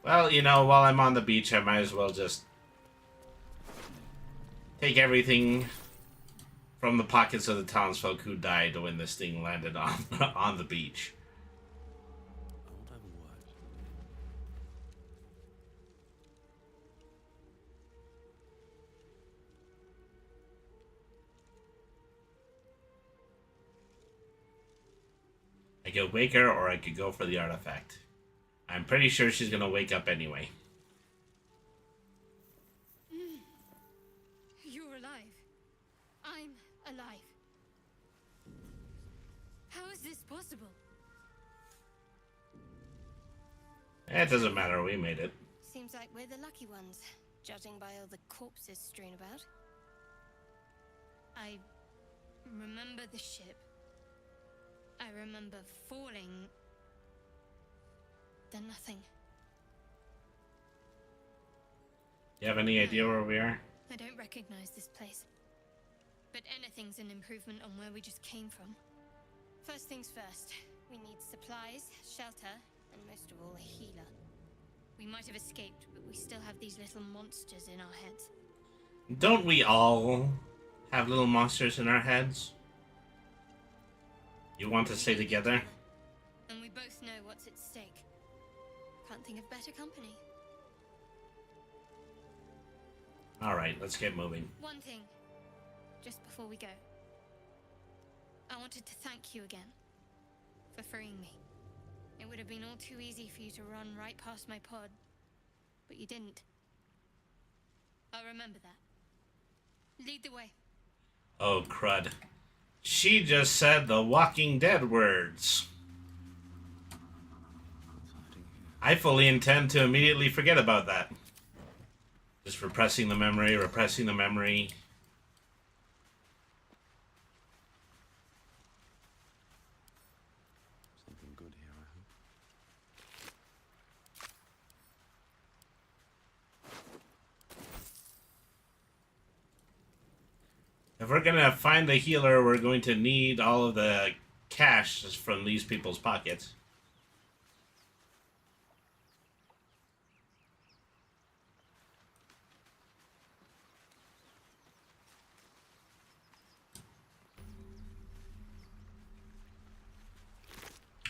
Well, you know, while I'm on the beach, I might as well just take everything from the pockets of the townsfolk who died when this thing landed on on the beach. I could wake her, or I could go for the artifact. I'm pretty sure she's gonna wake up anyway. You're alive. I'm alive. How is this possible? It doesn't matter, we made it. Seems like we're the lucky ones, judging by all the corpses strewn about. I remember the ship. I remember falling. Then nothing. You have any idea where we are? I don't recognize this place. But anything's an improvement on where we just came from. First things first, we need supplies, shelter, and most of all, a healer. We might have escaped, but we still have these little monsters in our heads. Don't we all have little monsters in our heads? You want to stay together? And we both know what's at stake. Can't think of better company. Alright, let's get moving. One thing, just before we go. I wanted to thank you again for freeing me. It would have been all too easy for you to run right past my pod, but you didn't. I'll remember that. Lead the way. Oh, crud. She just said the Walking Dead words. I fully intend to immediately forget about that. Just repressing the memory, repressing the memory. Something good here, I hope. If we're gonna find the healer, we're going to need all of the cash from these people's pockets.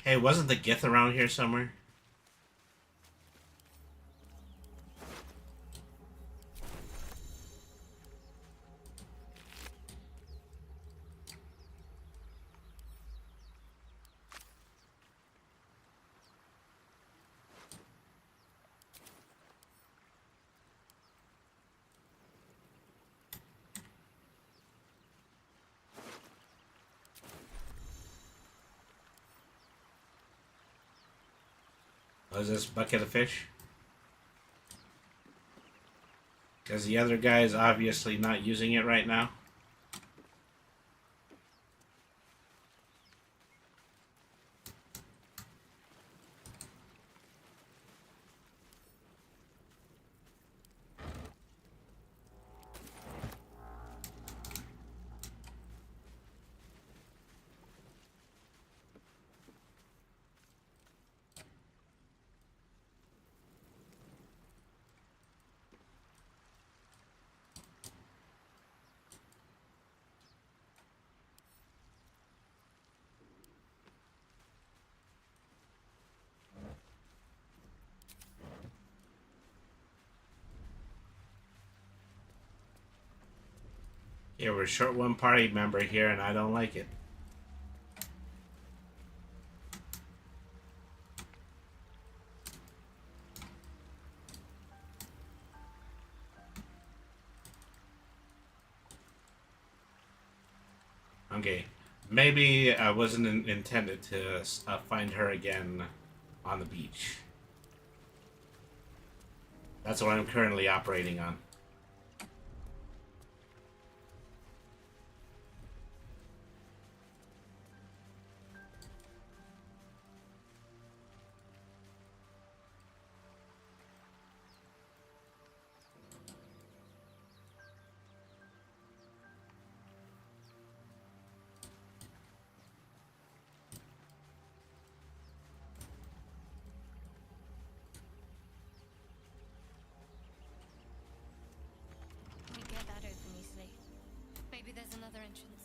Hey, wasn't the Gith around here somewhere? Was this bucket of fish? Because the other guy is obviously not using it right now. Yeah, we're short one party member here, and I don't like it. Okay, maybe I wasn't intended to find her again on the beach. That's what I'm currently operating on. There's another entrance.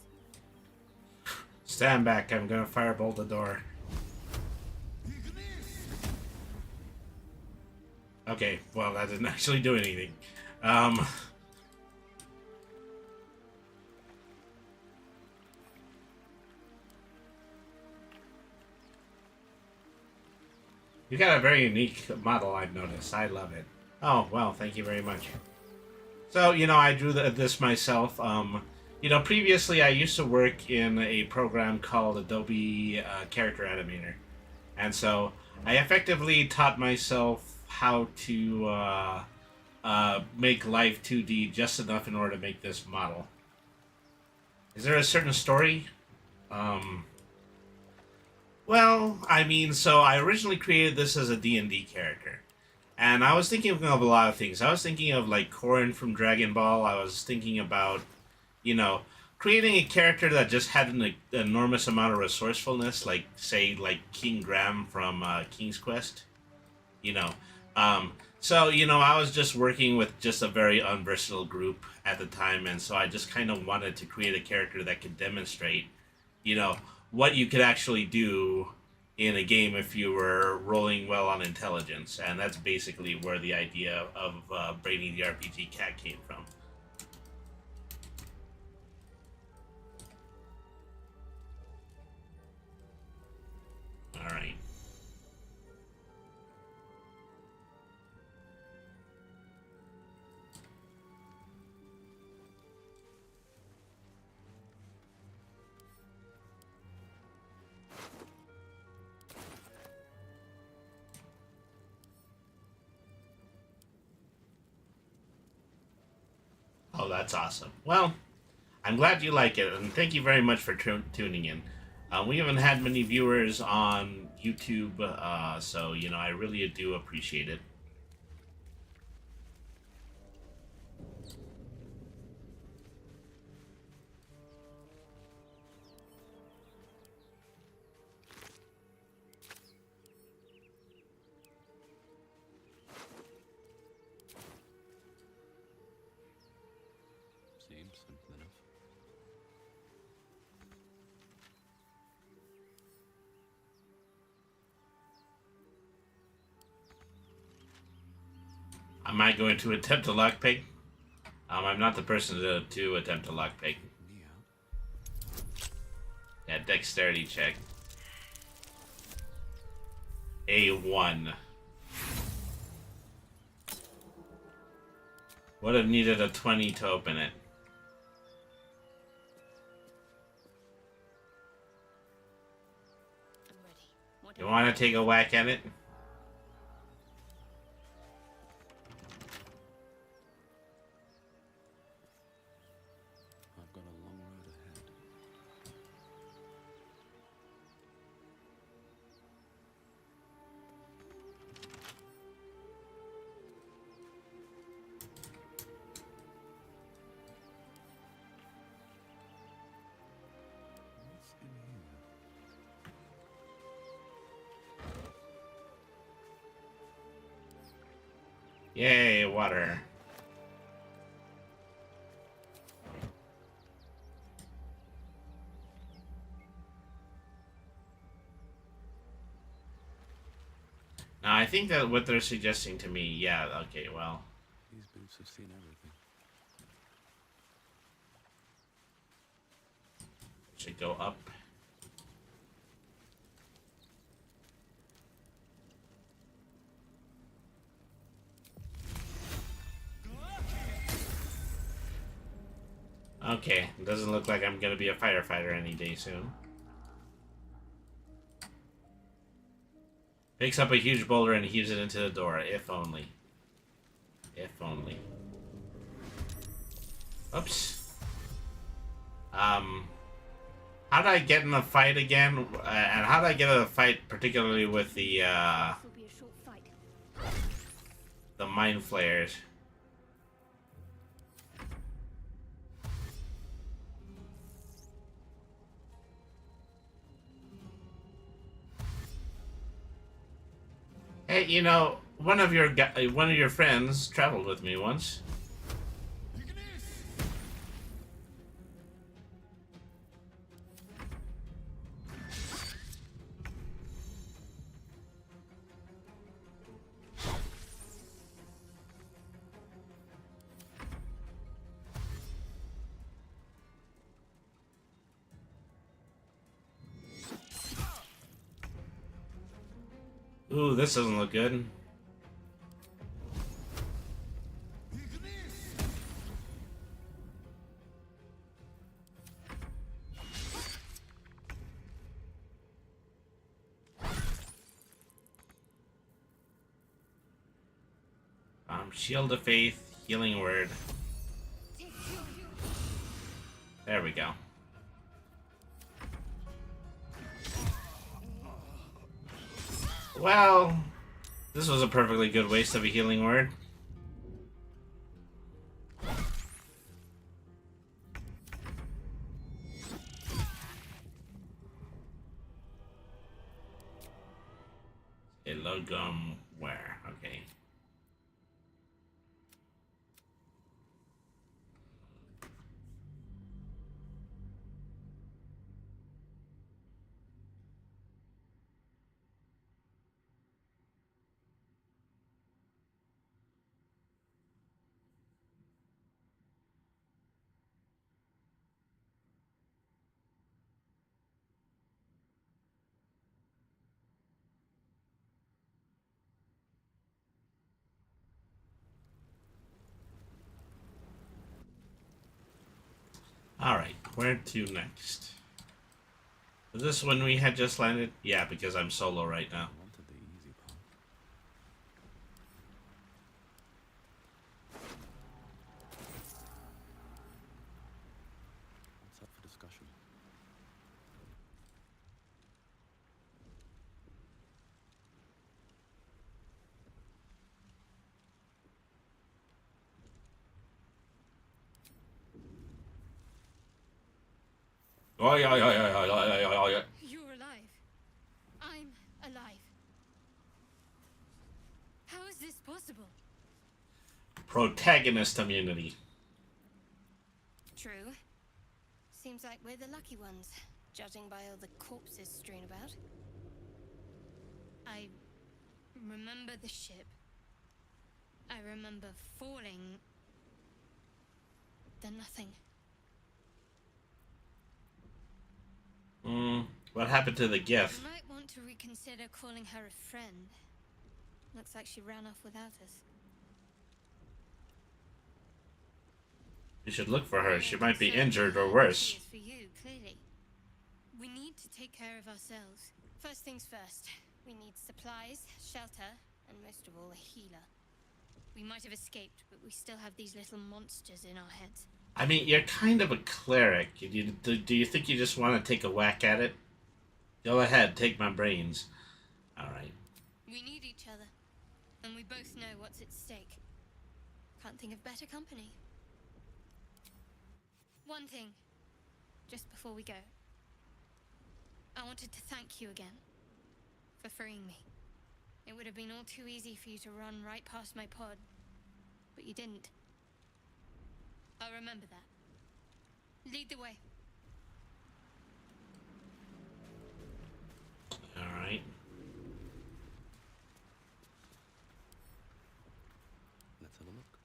Stand back, I'm gonna firebolt the door. Okay, well that didn't actually do anything. You got a very unique model, I've noticed. I love it. Oh, well, thank you very much. So, you know, I drew this myself. You know, previously I used to work in a program called Adobe Character Animator. And so I effectively taught myself how to make Life 2D just enough in order to make this model. Is there a certain story? Well, I mean, so I originally created this as a D&D character. And I was thinking of a lot of things. I was thinking of, like, Corrin from Dragon Ball. I was thinking about, you know, creating a character that just had an enormous amount of resourcefulness, like, say, like King Graham from King's Quest. You know, so, you know, I was just working with just a very unversatile group at the time, and so I just kind of wanted to create a character that could demonstrate, you know, what you could actually do in a game if you were rolling well on intelligence, and that's basically where the idea of Brainy the RPG Cat came from. Alright. Oh, that's awesome. Well, I'm glad you like it, and thank you very much for tuning in. We haven't had many viewers on YouTube, so, you know, I really do appreciate it. Seems simple enough. Am I going to attempt a lockpick? I'm not the person to attempt a lockpick. Yeah, dexterity check. A1. Would have needed a 20 to open it. You want to take a whack at it? I've got a long road ahead. What's in here? Yay, water. Now, I think that what they're suggesting to me, yeah, okay, well. These boots have seen everything. Should go up. Okay, it doesn't look like I'm gonna be a firefighter any day soon. Picks up a huge boulder and heaves it into the door. If only. If only. Oops. How did I get in a fight again? And how did I get in a fight, particularly with the mind flayers? Hey, you know, one of your friends traveled with me once. Ooh, this doesn't look good. Shield of Faith, Healing Word. There we go. Well, this was a perfectly good waste of a Healing Word. A logum where? Okay. Alright, where to next? Is this when we had just landed? Yeah, because I'm solo right now. What's up for discussion? Oh yeah, yeah. You're alive. I'm alive. How is this possible? Protagonist immunity. True. Seems like we're the lucky ones, judging by all the corpses strewn about. I remember the ship. I remember falling. Then nothing. What happened to the gift? You might want to reconsider calling her a friend. Looks like she ran off without us. You should look for her. She might be injured or worse. For you, clearly. We need to take care of ourselves. First things first. We need supplies, shelter, and most of all, a healer. We might have escaped, but we still have these little monsters in our heads. I mean, you're kind of a cleric. Do you think you just want to take a whack at it? Go ahead, take my brains. Alright. We need each other, and we both know what's at stake. Can't think of better company. One thing, just before we go. I wanted to thank you again for freeing me. It would have been all too easy for you to run right past my pod, but you didn't. I'll remember that. Lead the way. Alright. Let's have a look.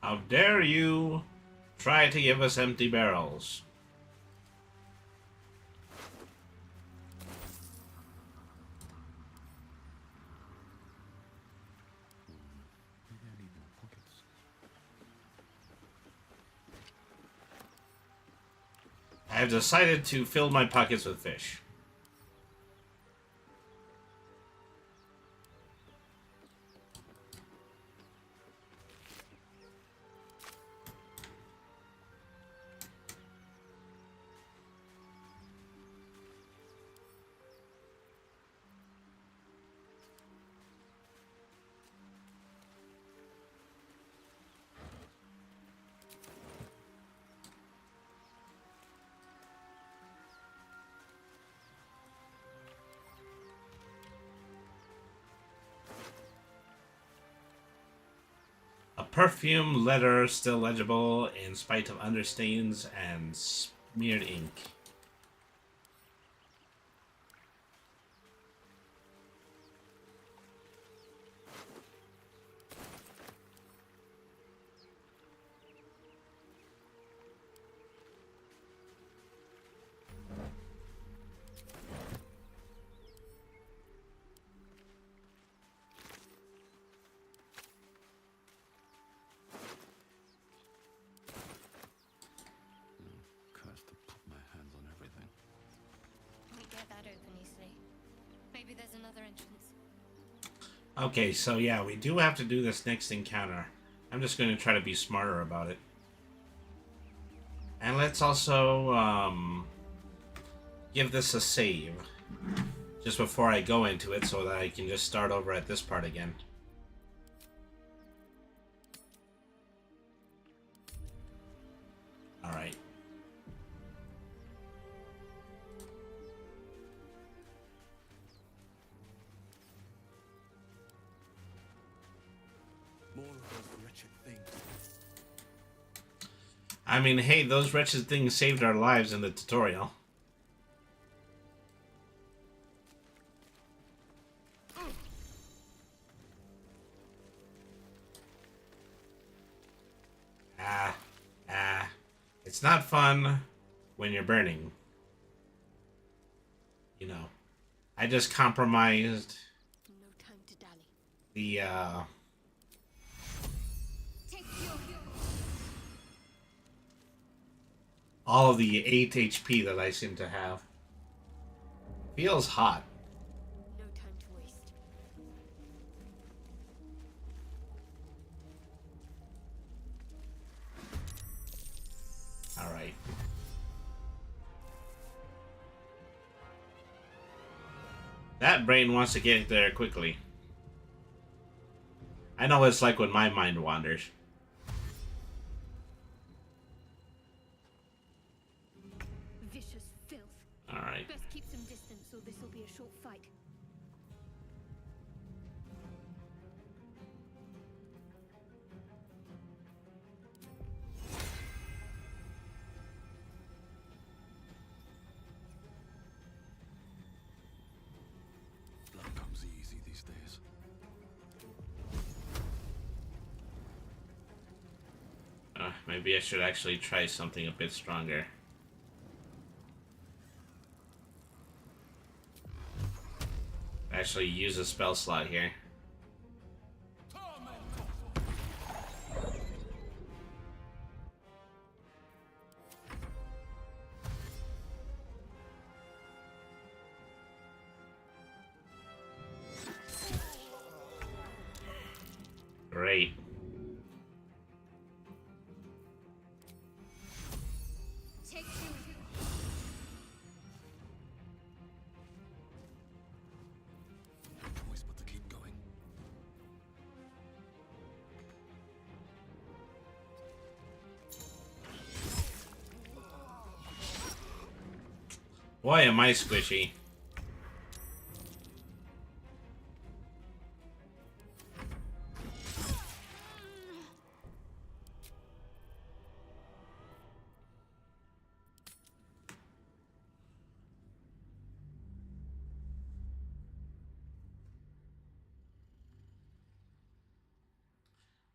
How dare you try to give us empty barrels? I have decided to fill my pockets with fish. A perfume letter still legible in spite of understains and smeared ink. Okay, so yeah, we do have to do this next encounter. I'm just going to try to be smarter about it. And let's also give this a save just before I go into it so that I can just start over at this part again. Alright. More of those wretched things. I mean, hey, those wretched things saved our lives in the tutorial. It's not fun when you're burning. You know, I just compromised the, all of the 8 HP that I seem to have. Feels hot. No time to waste. Alright. That brain wants to get there quickly. I know what it's like when my mind wanders. Vicious filth. Alright. Best keep some distance or this will be a short fight. Blood comes easy these days. Maybe I should actually try something a bit stronger. Actually use a spell slot here. Great. Choice but to keep going. Boy, am I squishy.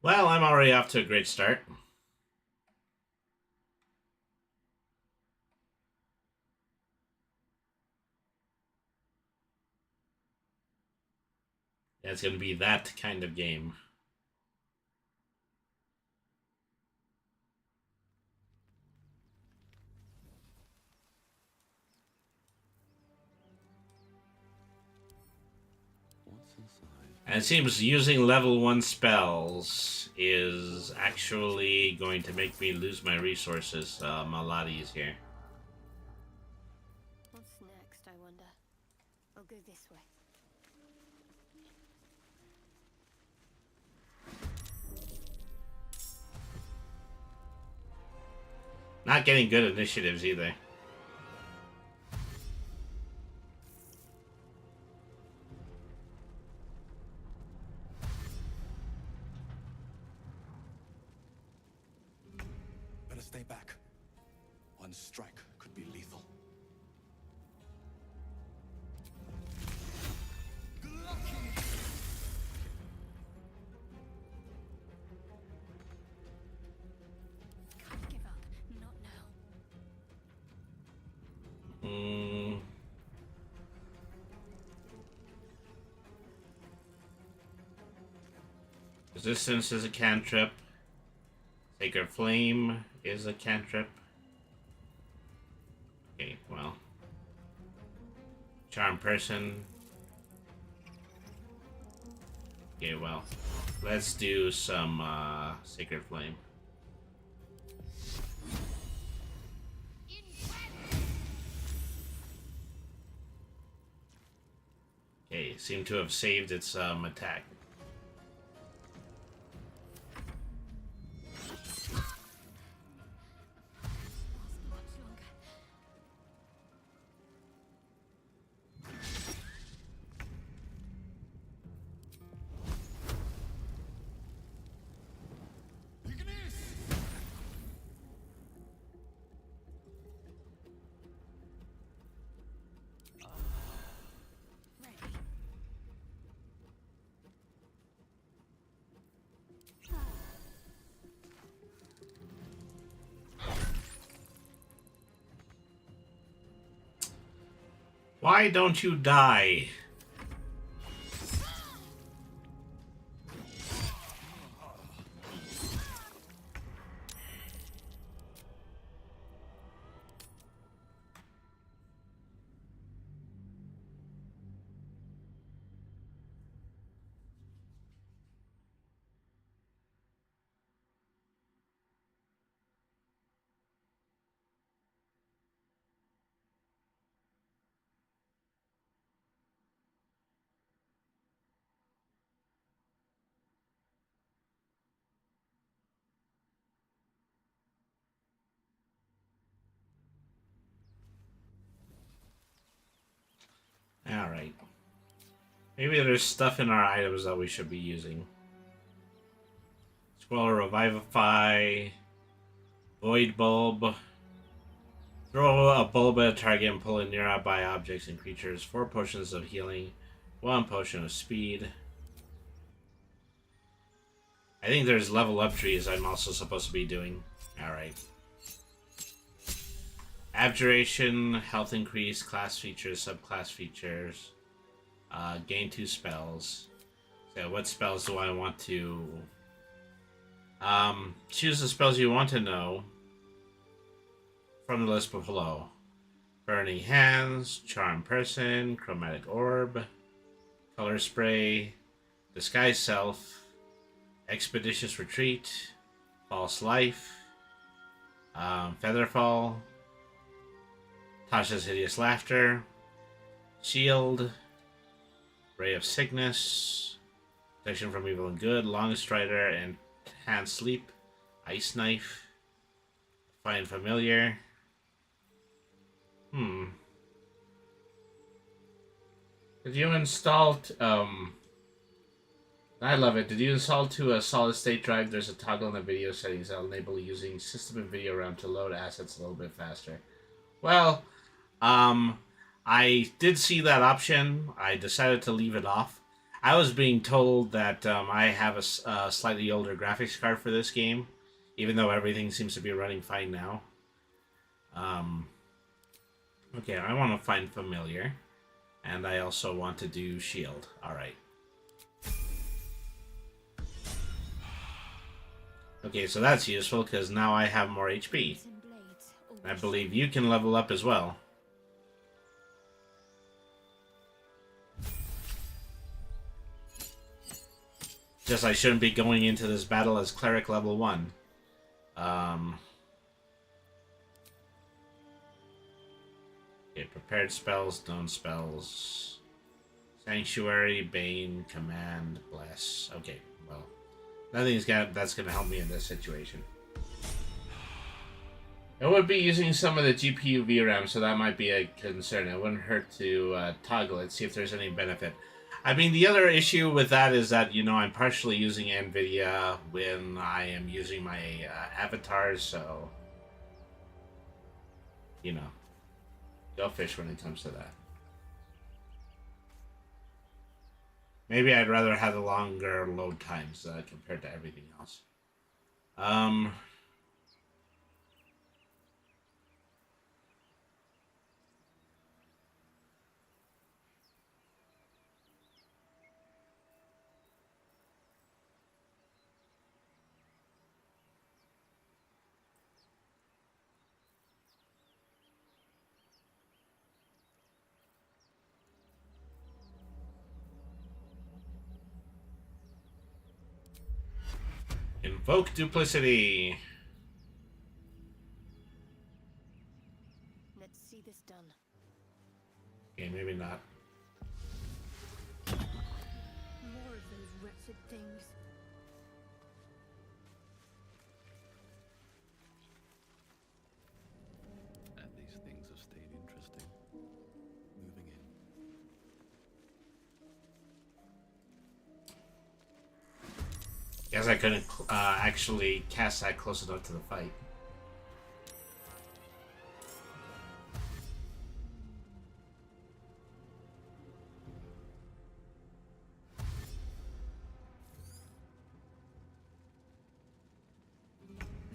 Well, I'm already off to a great start. Yeah, it's going to be that kind of game. And it seems using level 1 spells is actually going to make me lose my resources a lot easier. What's next, I wonder? I'll go this way. Not getting good initiatives either. Better stay back. One strike could be lethal. Can't give up. Not now. Resistance is a cantrip. Sacred Flame is a cantrip. Okay, well. Charm Person. Okay, well, let's do some Sacred Flame. Okay, seem to have saved its attack. Why don't you die? Alright. Maybe there's stuff in our items that we should be using. Scroll Revivify. Void Bulb. Throw a bulb at a target and pull in nearby objects and creatures. 4 potions of healing. 1 potion of speed. I think there's level up trees I'm also supposed to be doing. Alright. Abjuration, health increase, class features, subclass features. Gain 2 spells. So what spells do I want to... choose the spells you want to know from the list below. Burning Hands, Charm Person, Chromatic Orb, Color Spray, Disguise Self, Expeditious Retreat, False Life, Featherfall, Tasha's Hideous Laughter, Shield, Ray of Sickness, Protection from Evil and Good, Long Strider, and Hand Sleep, Ice Knife, Find Familiar. Did you install... I love it. Did you install to a solid state drive? There's a toggle in the video settings that will enable using system and video RAM to load assets a little bit faster. Well, I did see that option. I decided to leave it off. I was being told that I have a slightly older graphics card for this game, even though everything seems to be running fine now. Okay, I want to find Familiar, and I also want to do Shield. Alright. Okay, so that's useful, because now I have more HP. I believe you can level up as well. Just I shouldn't be going into this battle as Cleric level 1. Okay, prepared spells, known spells. Sanctuary, Bane, Command, Bless. Okay, well. Nothing's that's gonna help me in this situation. I would be using some of the GPU VRAM, so that might be a concern. It wouldn't hurt to toggle it, see if there's any benefit. I mean, the other issue with that is that, you know, I'm partially using NVIDIA when I am using my avatars, so... You know. Go fish when it comes to that. Maybe I'd rather have the longer load times compared to everything else. Invoke duplicity. Let's see this done. Okay, maybe not. More of those wretched things. And these things have stayed interesting. Moving in. Guess I couldn't actually cast that close enough to the fight.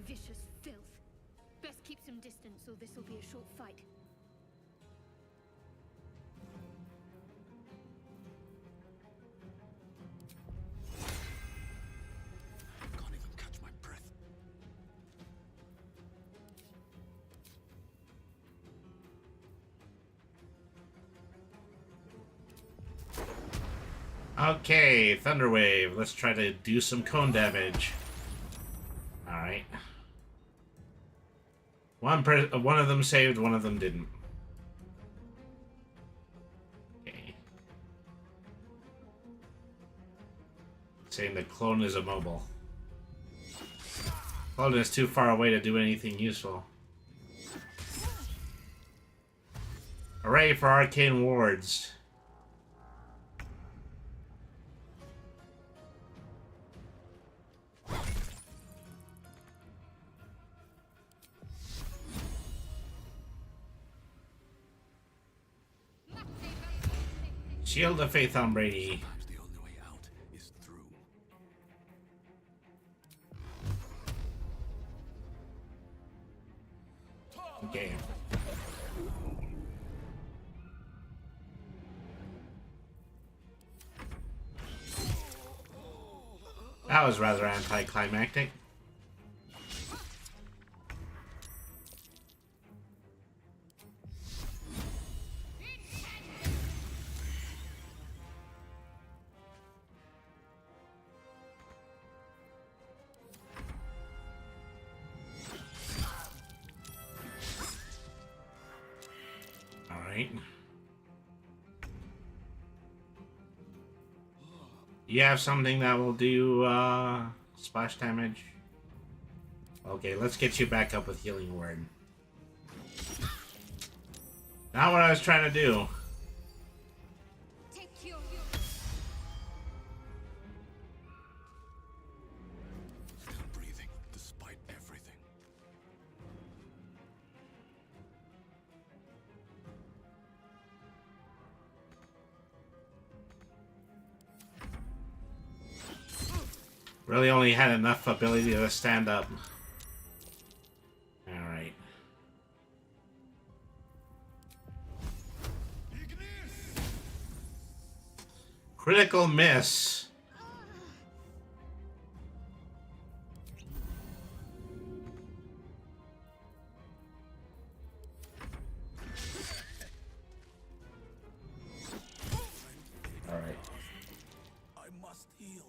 Vicious filth. Best keep some distance or this'll be a short fight. Can't even catch my breath. Okay, Thunderwave. Let's try to do some cone damage. Alright. One of them saved, one of them didn't. Okay. Saying the clone is immobile. Clone is too far away to do anything useful. Hooray for arcane wards. Shield of Faith on Brady. Sometimes the only way out is through. Okay. That was rather anticlimactic. Alright. You have something that will do splash damage? Okay, let's get you back up with Healing Word. Not what I was trying to do. Take your... Still breathing, despite everything. Really only had enough ability to stand up. Alright. Critical miss. Alright. I must heal.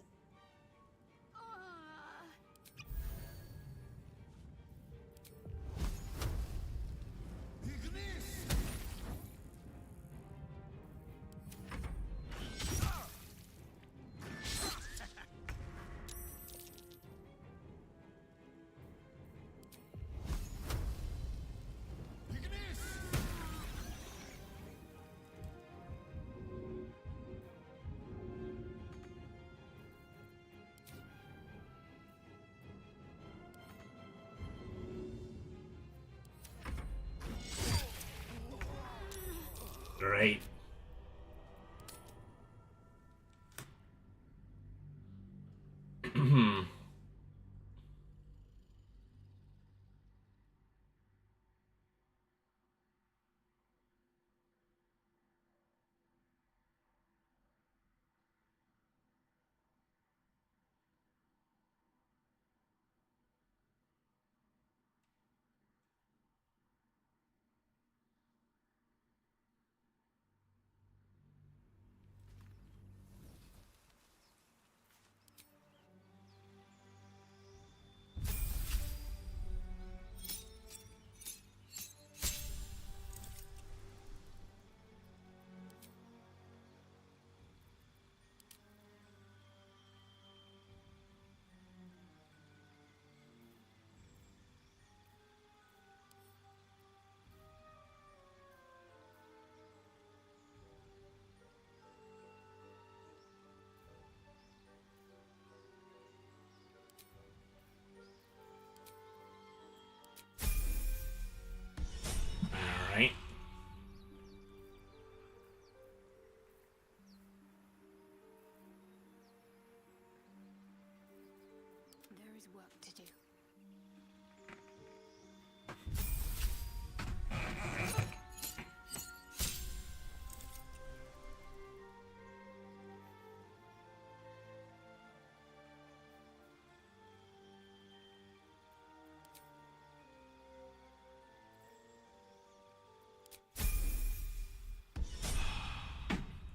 Great. is work to do.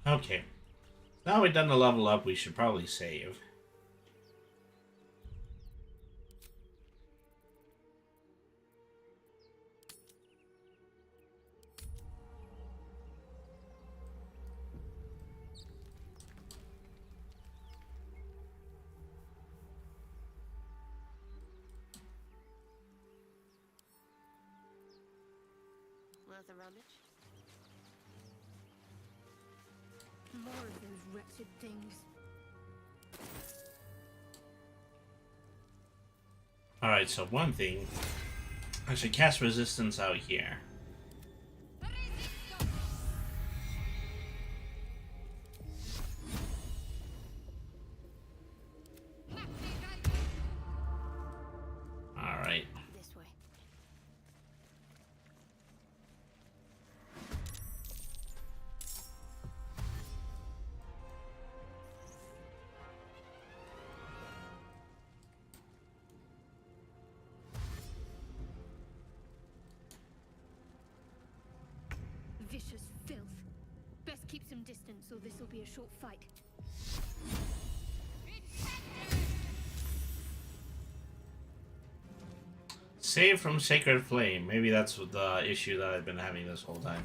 Okay. Now we've done the level up, we should probably save. Worth a rummage? More of those wretched things. Alright, so one thing. I should cast resistance out here. Alright. This way. Vicious filth. Best keep some distance, or this'll be a short fight. Save from Sacred Flame. Maybe that's the issue that I've been having this whole time.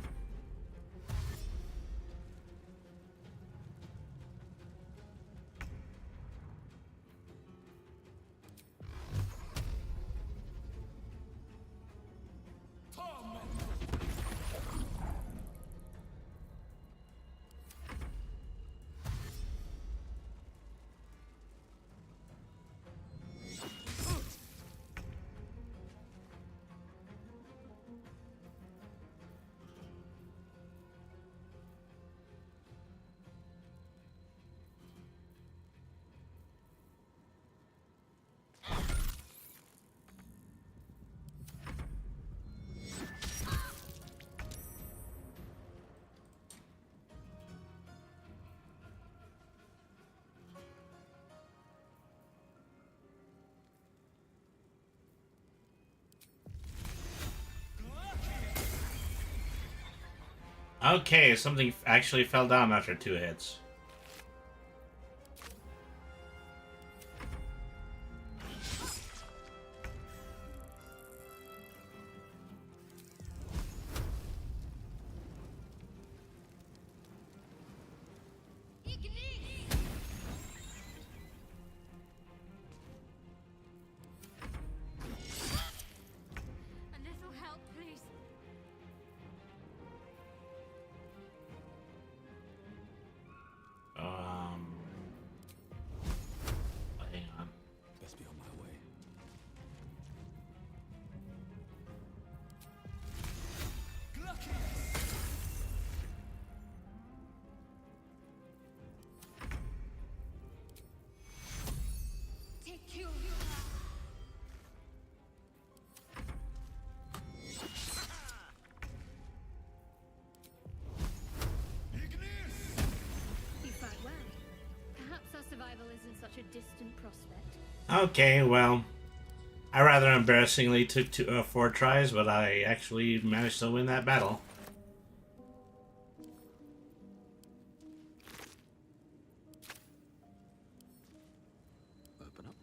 Okay, something actually fell down after 2 hits. A little help, please. Hang on. Best be on my way. Take you. You fight well. Perhaps our survival isn't such a distant prospect. Okay, well, I rather embarrassingly took 4 tries, but I actually managed to win that battle. Open up.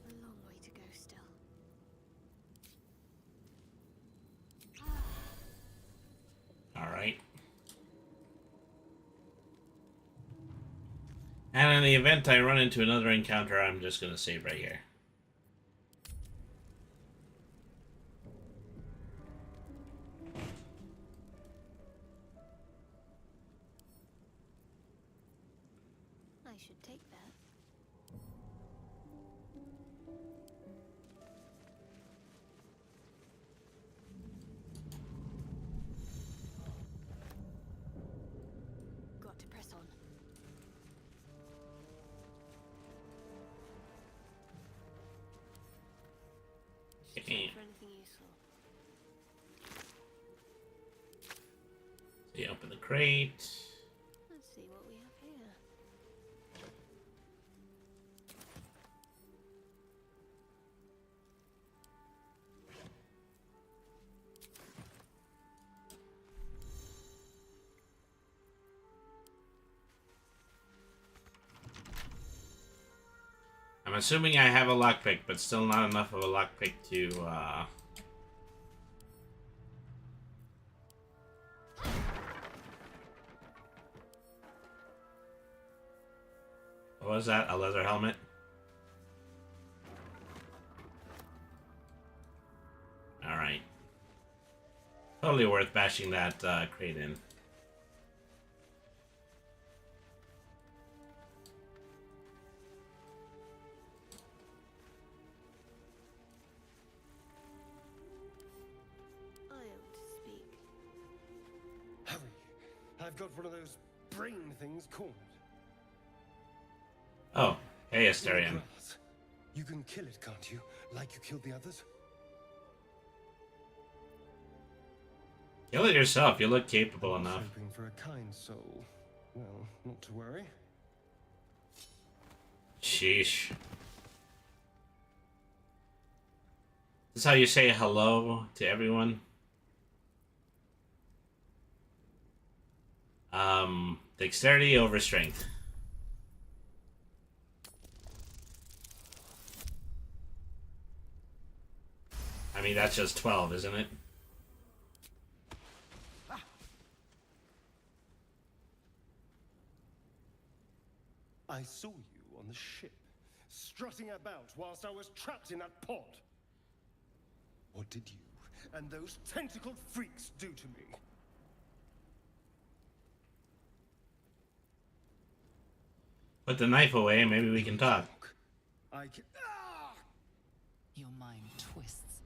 A long way to go still. Alright. And in the event I run into another encounter, I'm just going to save right here. I should take that. Okay. For anything useful. So you open the crate. Let's see what we have here. I'm assuming I have a lockpick, but still not enough of a lockpick to, What was that? A leather helmet? Alright. Totally worth bashing that, crate in. I've got one of those brain things cornered. Oh, hey, Asterion. You can kill it, can't you? Like you killed the others? Kill it yourself. You look capable enough. Hoping for a kind soul. Well, not to worry. Sheesh. This is how you say hello to everyone? Dexterity over strength. I mean, that's just 12, isn't it? I saw you on the ship, strutting about whilst I was trapped in that pod. What did you and those tentacled freaks do to me? Put the knife away and maybe we can talk. Your mind twists.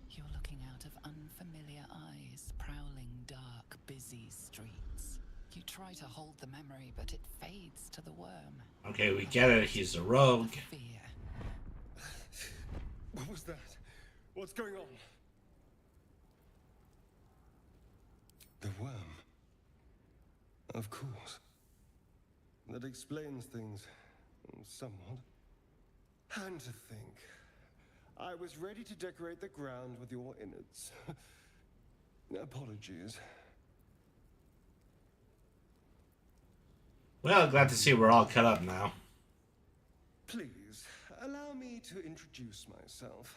You're looking out of unfamiliar eyes, prowling dark, busy streets. You try to hold the memory, but it fades to the worm. Okay, we get it. He's a rogue. What was that? What's going on? The worm. Of course. That explains things somewhat. And to think, I was ready to decorate the ground with your innards. Apologies. Well, glad to see we're all cut up now. Please, allow me to introduce myself.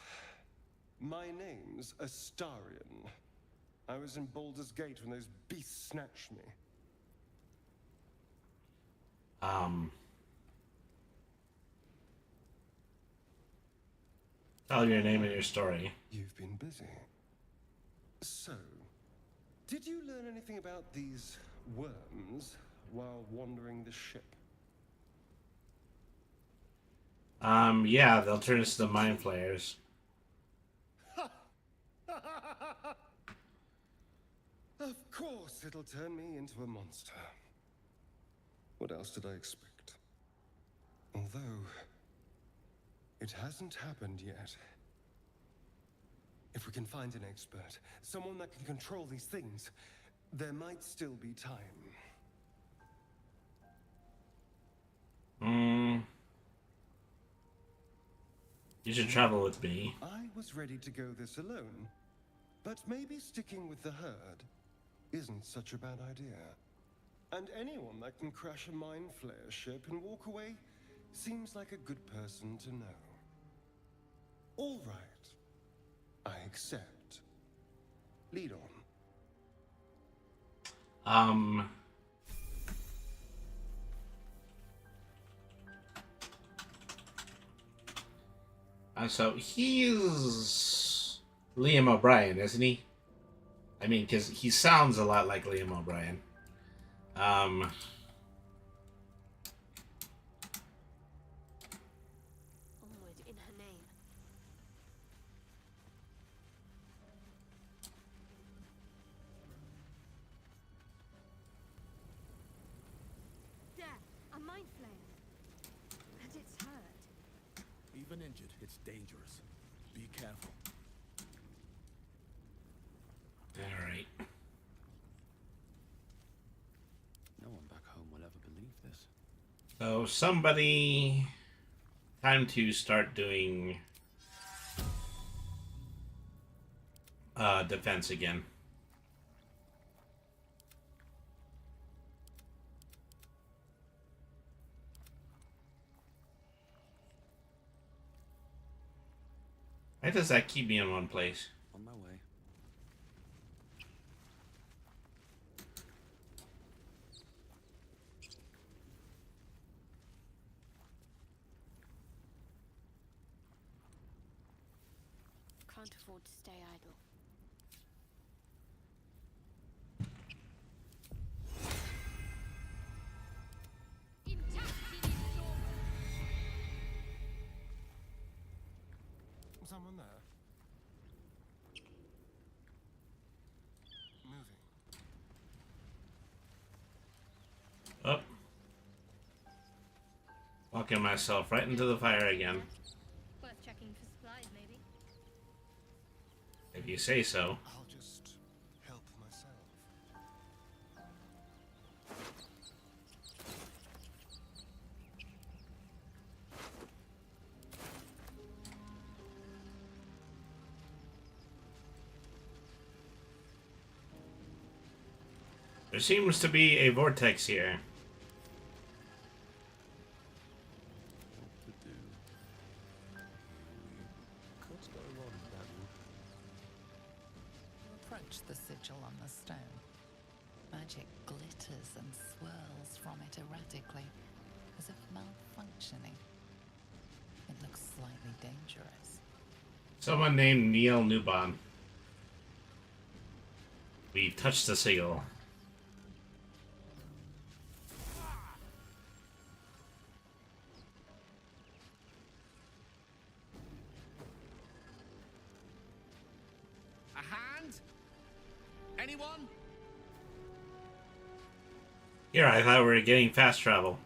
My name's Astarion. I was in Baldur's Gate when those beasts snatched me. Tell your name and your story. You've been busy. So, did you learn anything about these worms while wandering the ship? Yeah, they'll turn us to mind flayers. Of course it'll turn me into a monster. What else did I expect? Although, it hasn't happened yet. If we can find an expert, someone that can control these things, there might still be time. You should travel with me. I was ready to go this alone, but maybe sticking with the herd isn't such a bad idea. And anyone that can crash a mind flayer ship and walk away seems like a good person to know. All right. I accept. Lead on. So he's Liam O'Brien, isn't he? I mean, because he sounds a lot like Liam O'Brien. Onward in her name. There, a mind flayer. And it's hurt. Even injured, it's dangerous. Be careful. So somebody, time to start doing defense again. Why does that keep me in one place? On my way. Can't afford to stay idle. Someone there? Moving. Oh. Walking myself right into the fire again. Worth checking for supplies, maybe. If you say so. I'll just help myself. There seems to be a vortex here. What to do? What's going on, Baldur? You approach the sigil on the stone. Magic glitters and swirls from it erratically, as if malfunctioning. It looks slightly dangerous. Someone named Neil Newbon. We touched the sigil. Anyone? Here, I thought we were getting fast travel.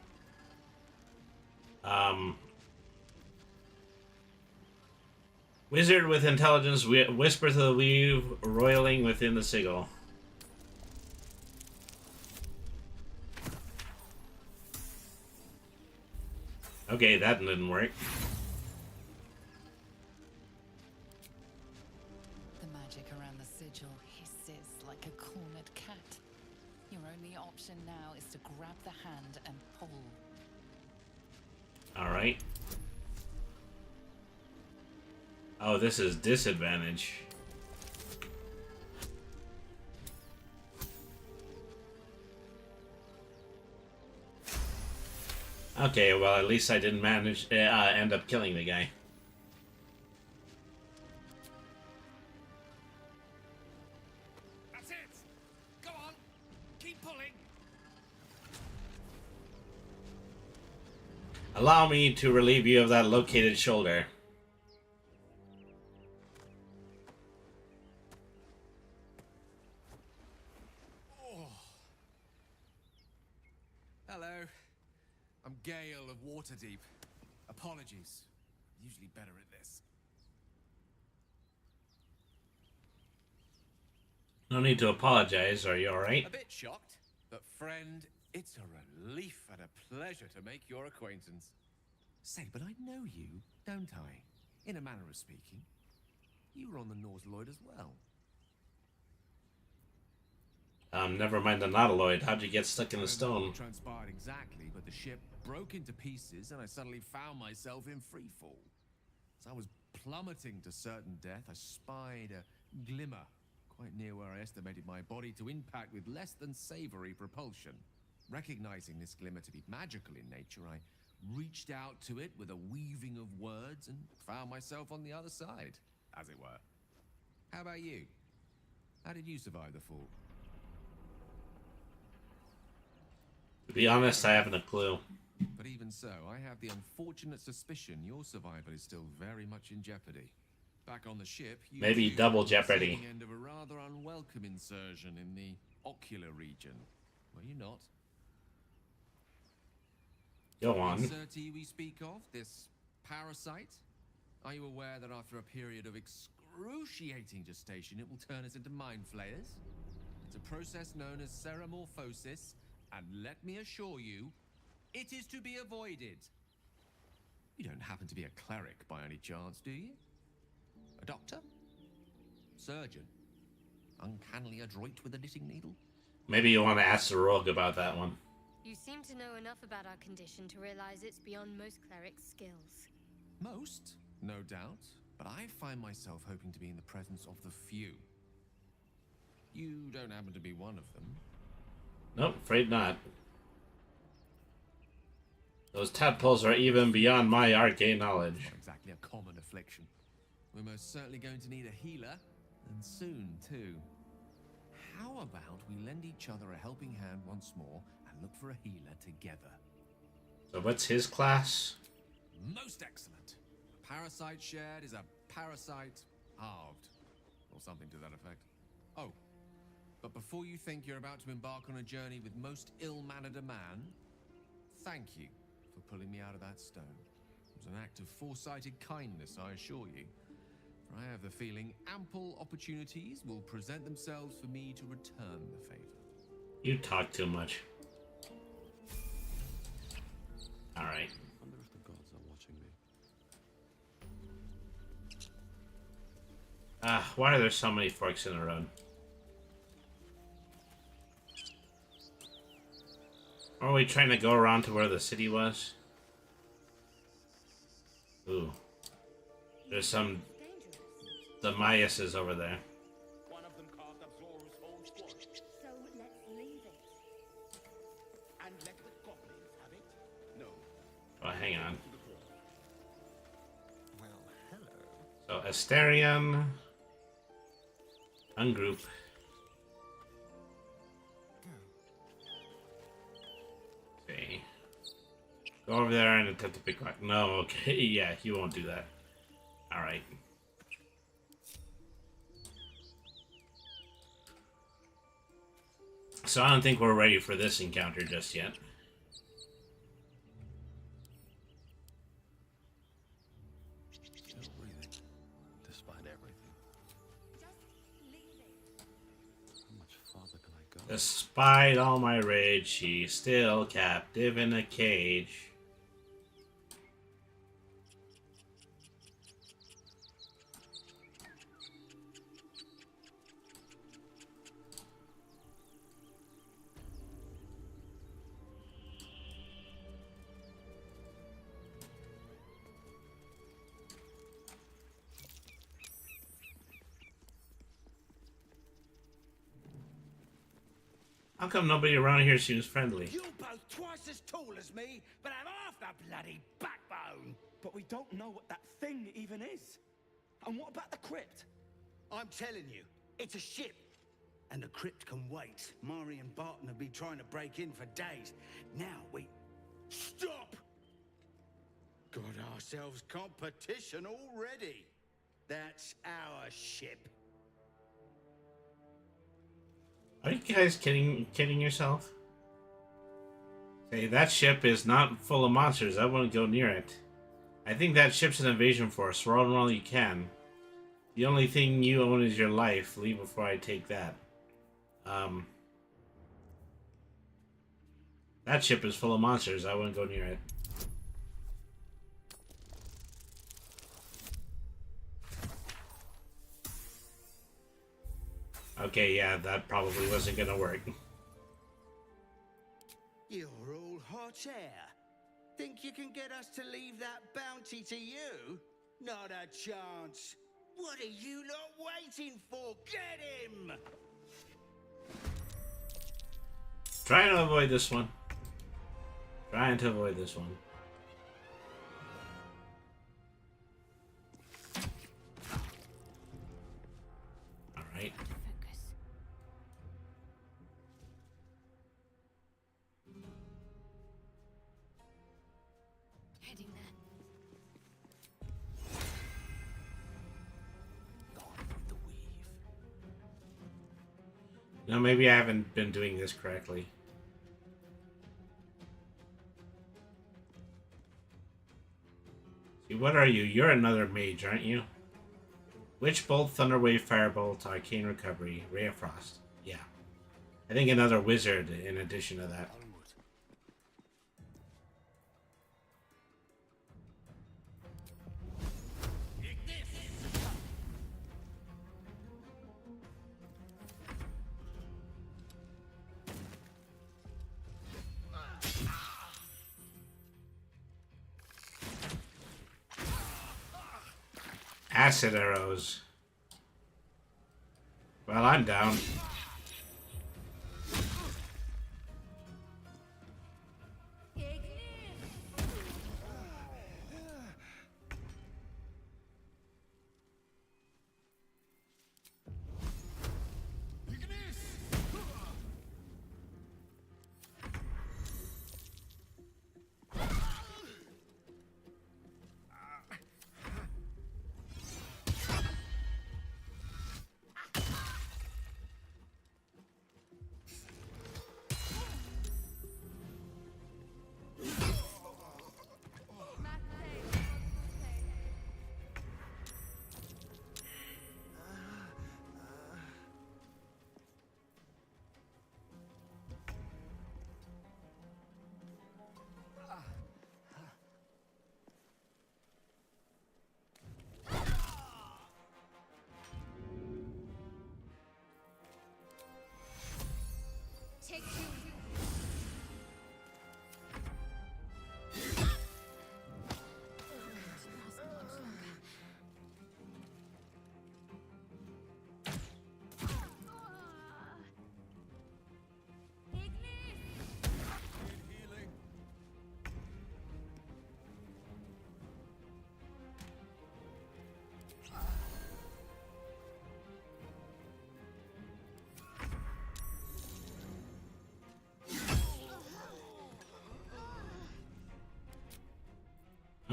Wizard with intelligence, whisper to the weave, roiling within the sigil. Okay, that didn't work. The magic around the sigil hisses like a cornered cat. Your only option now is to grab the hand and pull. Alright. Oh, this is disadvantage. Okay, well, at least I didn't manage end up killing the guy. That's it! Go on! Keep pulling! Allow me to relieve you of that located shoulder. Hello. I'm Gale of Waterdeep. Apologies. Usually better at this. No need to apologize. Are you alright? A bit shocked, but friend, it's a relief and a pleasure to make your acquaintance. Say, but I know you, don't I? In a manner of speaking. You were on the Norse Lloyd as well. Never mind the nautiloid. How'd you get stuck in the stone? I don't know what transpired exactly, but the ship broke into pieces and I suddenly found myself in freefall. As I was plummeting to certain death, I spied a glimmer quite near where I estimated my body to impact with less than savory propulsion. Recognizing this glimmer to be magical in nature, I reached out to it with a weaving of words and found myself on the other side, as it were. How about you? How did you survive the fall? To be honest, I haven't a clue. But even so, I have the unfortunate suspicion your survival is still very much in jeopardy. Back on the ship, you maybe double jeopardy. End of a rather unwelcome insertion in the ocular region, were you not? Go on. The entity we speak of, this parasite. Are you aware that after a period of excruciating gestation, it will turn us into mind flayers? It's a process known as ceramorphosis, and let me assure you, It is to be avoided. You don't happen to be a cleric by any chance, do you? A doctor? Surgeon? Uncannily adroit with a knitting needle? Maybe you want to ask the rogue about that one. You seem to know enough about our condition to realize it's beyond most clerics' skills. Most, no doubt, but I find myself hoping to be in the presence of the few. You don't happen to be one of them. Nope, afraid not. Those tadpoles are even beyond my arcane knowledge. Not exactly a common affliction. We're most certainly going to need a healer, and soon, too. How about we lend each other a helping hand once more and look for a healer together? So what's his class? Most excellent. A parasite shared is a parasite halved. Or something to that effect. Oh, but before you think you're about to embark on a journey with most ill-mannered a man, thank you for pulling me out of that stone. It was an act of foresighted kindness, I assure you. For I have the feeling ample opportunities will present themselves for me to return the favor. You talk too much. Alright. I wonder if the gods are watching me. Why are there so many forks in the road? Are we trying to go around to where the city was? Ooh. There's some... The Maiases over there. One of them carved up Zor's whole squad. So let's leave it. And let the goblins have it? No. Oh, hang on. Well, hello. So, Asterion... Ungroup. Okay. Go over there and attempt to pick lock. No, okay, yeah, you won't do that. Alright. So I don't think we're ready for this encounter just yet. Still breathing, despite everything. Just leave it. How much farther can I go? Despite all my rage, she's still captive in a cage. How come nobody around here seems friendly? You're both twice as tall as me, but have half the bloody backbone. But we don't know what that thing even is. And what about the crypt? I'm telling you, it's a ship. And the crypt can wait. Mari and Barton have been trying to break in for days. Now we... Stop! Got ourselves competition already. That's our ship. Are you guys kidding yourself? Say, that ship is not full of monsters. I wouldn't go near it. I think that ship's an invasion force. Roll all you can. The only thing you own is your life. Leave before I take that. That ship is full of monsters. I wouldn't go near it. Okay, yeah, that probably wasn't gonna work. You're all hot air. Think you can get us to leave that bounty to you? Not a chance. What are you lot waiting for? Get him! Trying to avoid this one. Trying to avoid this one. Alright. Heading there. No, maybe I haven't been doing this correctly. See, what are you? You're another mage, aren't you? Witch Bolt, Thunderwave, Firebolt, Arcane Recovery, Ray of Frost. Yeah. I think another wizard in addition to that. Acid arrows. Well, I'm down.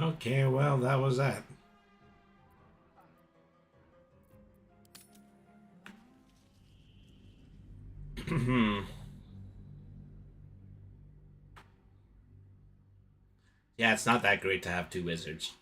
Okay, well, that was that. Yeah, it's not that great to have two wizards.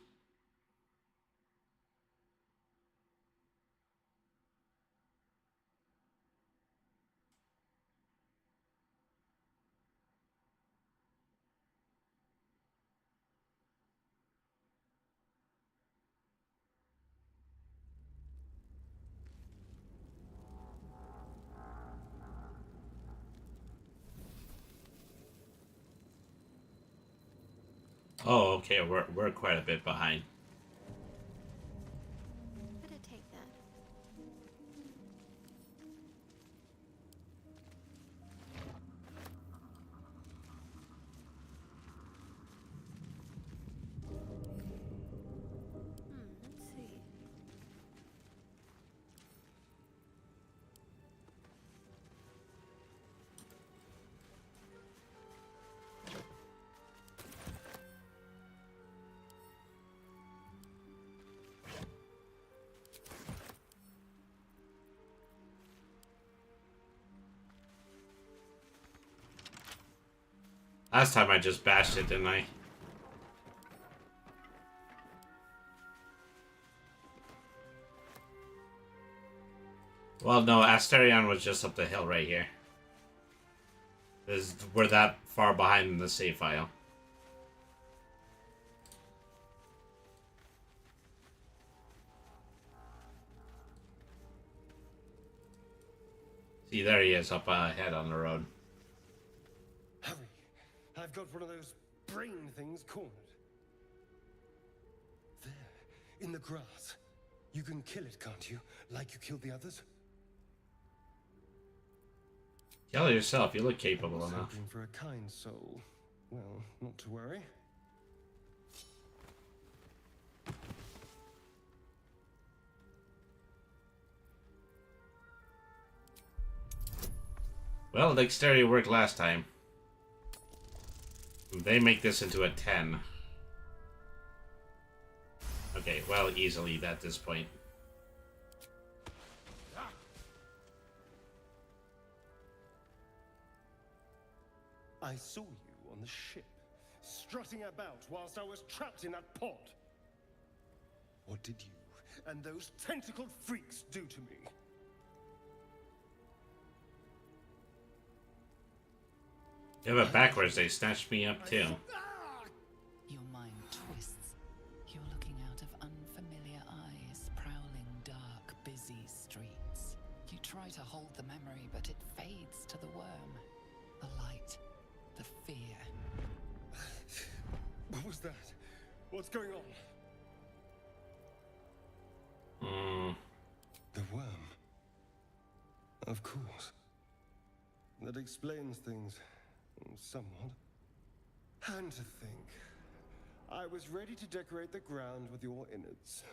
Oh, okay, we're quite a bit behind. Better take that. Let's see. Last time I just bashed it, didn't I? Well, no, Asterion was just up the hill right here. We're that far behind in the save file. See, there he is up ahead on the road. Hurry! I've got one of those brain things cornered. There, in the grass. You can kill it, can't you? Like you killed the others? Kill it yourself, you look capable enough. Hoping for a kind soul. Well, not to worry. Well, dexterity worked last time. They make this into a 10. Okay, well, easily at this point. I saw you on the ship, strutting about whilst I was trapped in that pod. What did you and those tentacled freaks do to me? Yeah, but backwards, they snatched me up too. Your mind twists. You're looking out of unfamiliar eyes, prowling dark, busy streets. You try to hold the memory, but it fades to the worm. The light. The fear. What was that? What's going on? Of course. That explains things somewhat. And to think, I was ready to decorate the ground with your innards.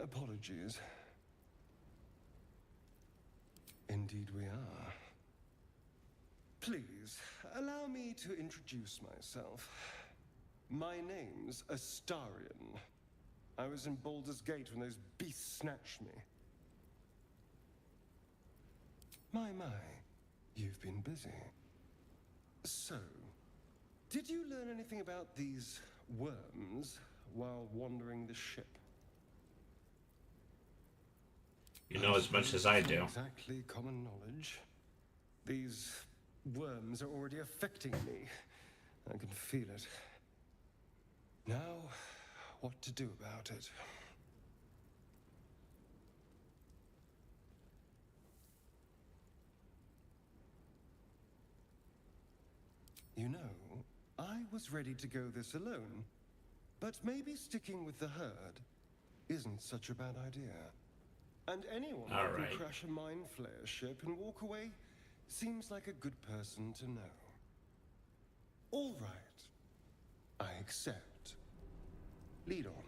Apologies. Indeed we are. Please, allow me to introduce myself. My name's Astarion. I was in Baldur's Gate when those beasts snatched me. My, you've been busy. So, did you learn anything about these worms while wandering the ship? You know as much as I do. Exactly common knowledge. These worms are already affecting me. I can feel it. Now, what to do about it? You know, I was ready to go this alone, but maybe sticking with the herd isn't such a bad idea. And anyone who can crash a mind flayer ship and walk away seems like a good person to know. All right. I accept. Lead on.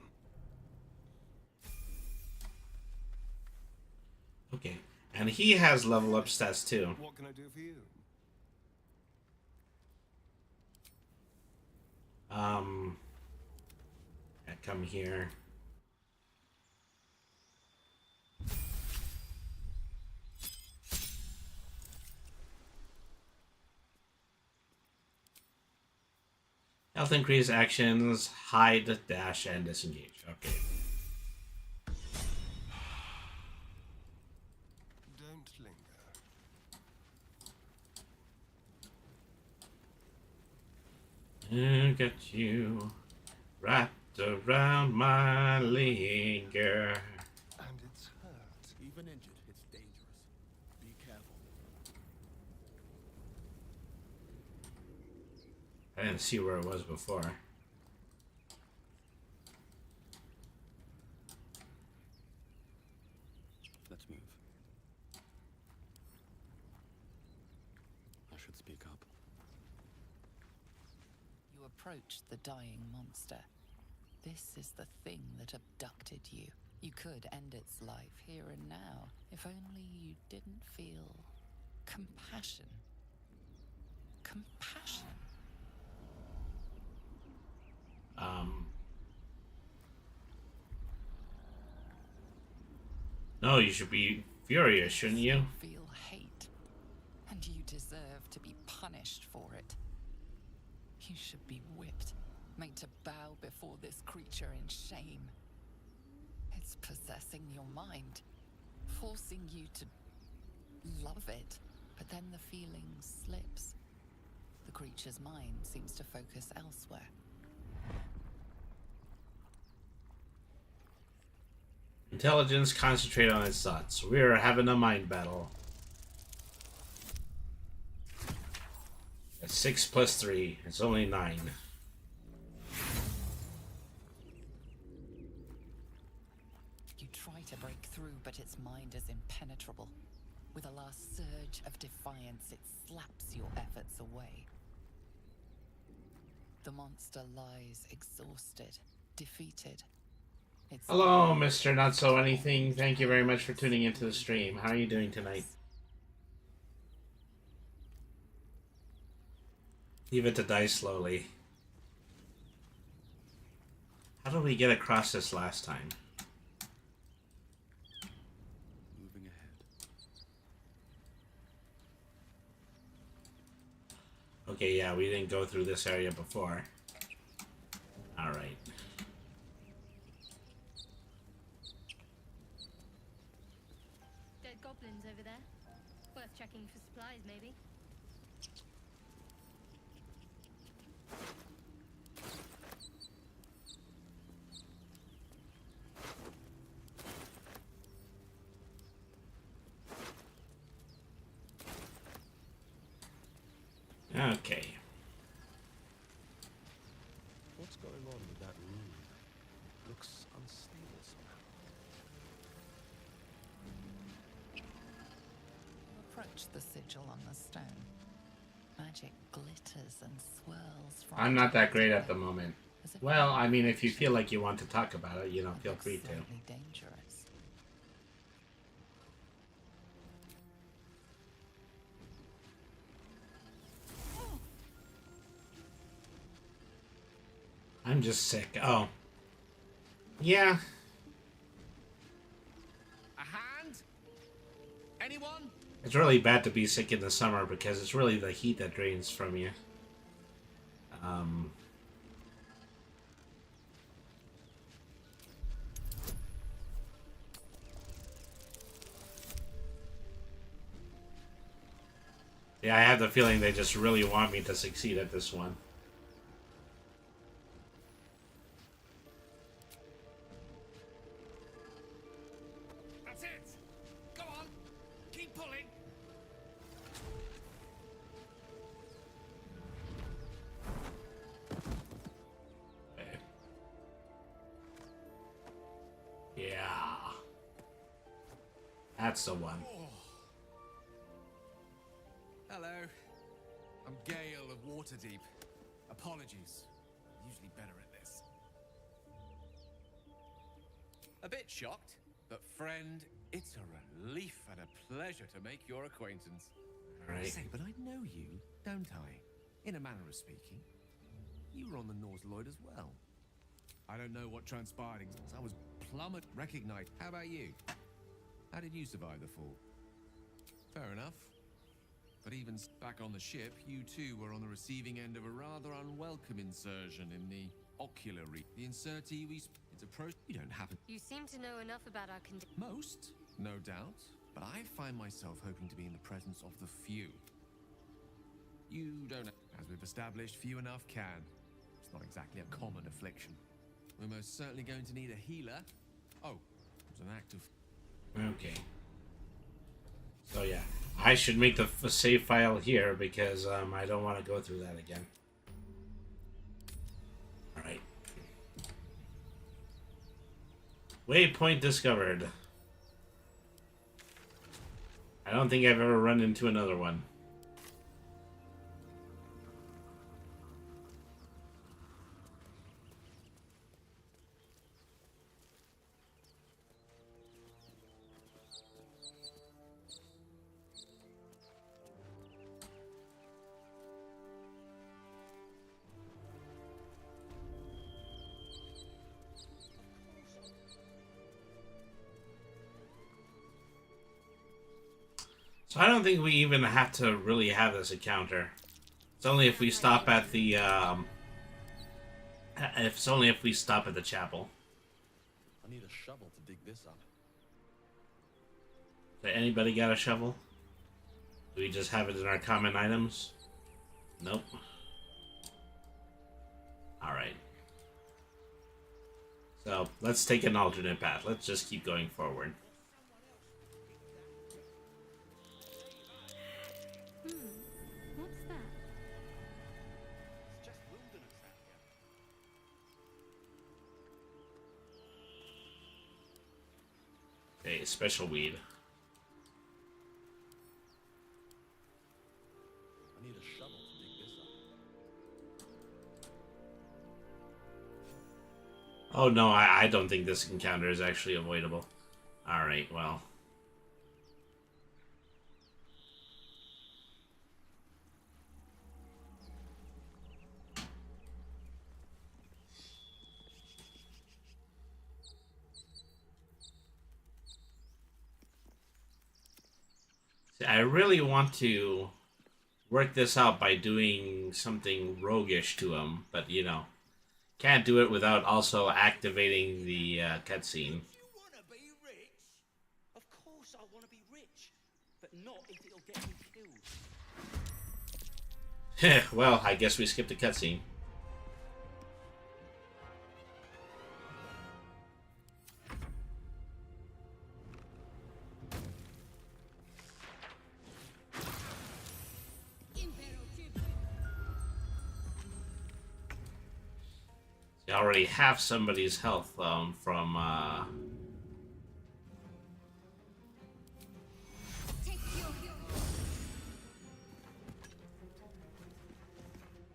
Okay. And he has level up stats too. What can I do for you? I come here. Health increase actions, hide, dash, and disengage. Okay. Don't I linger. got you wrapped around my linger. And it's hurt. Even injured, it's dangerous. Be careful. I didn't see where it was before. Let's move. I should speak up. You approach the dying monster. This is the thing that abducted you. You could end its life here and now, if only you didn't feel compassion. Compassion. No, you should be furious, shouldn't you? Feel hate, and you deserve to be punished for it. You should be whipped, made to bow before this creature in shame. It's possessing your mind, forcing you to love it, but then the feeling slips. The creature's mind seems to focus elsewhere. Intelligence, concentrate on its thoughts. We're having a mind battle. That's 6 plus 3. It's only 9. You try to break through, but its mind is impenetrable. With a last surge of defiance, it slaps your efforts away. The monster lies exhausted, defeated. Hello, Mr. Not So Anything. Thank you very much for tuning into the stream. How are you doing tonight? Leave it to die slowly. How did we get across this last time? Moving ahead. Okay, yeah, we didn't go through this area before. Alright. Dead goblins over there. Worth checking for supplies, maybe. Okay. What's going on with that room? Looks unstable touch the sigil on the stone. Magic glitters and swirls from I'm not that great at the moment. Well, I mean, if you feel like you want to talk about it, you know, feel free to. dangerous. I'm just sick. Oh. Yeah. A hand? Anyone? It's really bad to be sick in the summer because it's really the heat that drains from you. Yeah, I have the feeling they just really want me to succeed at this one. That's it! Go on! Keep pulling! Yeah. That's the one. Hello. I'm Gale of Waterdeep. Apologies. Usually better at this. A bit shocked, but friend, it's a relief and a pleasure to make your acquaintance. All right. Say, but I know you, don't I? In a manner of speaking. You were on the North Lloyd as well. I don't know what transpired. I was plummet recognized. How about you? How did you survive the fall? Fair enough. But even back on the ship, you too were on the receiving end of a rather unwelcome insertion in the oculary. The insertee it's approached. You don't happen. You seem to know enough about our condition. Most, no doubt. But I find myself hoping to be in the presence of the few. You don't, as we've established, few enough can. It's not exactly a common affliction. We're most certainly going to need a healer. Oh, it was an act of... Okay. So yeah, I should make the save file here because I don't want to go through that again. All right. Waypoint discovered. I don't think I've ever run into another one. So I don't think we even have to really have this encounter. It's only if we stop at the it's only if we stop at the chapel. I need a shovel to dig this up. Did anybody got a shovel? Do we just have it in our common items? Nope. Alright. So let's take an alternate path. Let's just keep going forward. What's that? It's just wilderness out here. Okay, special weed. I need a shovel to dig this up. Oh no, I don't think this encounter is actually avoidable. Alright, well. I really want to work this out by doing something roguish to him, but you know, can't do it without also activating the cutscene. You want to be rich? Of course I want to be rich, but not if it'll get me killed. Well, I guess we skipped a cutscene. You already have somebody's health from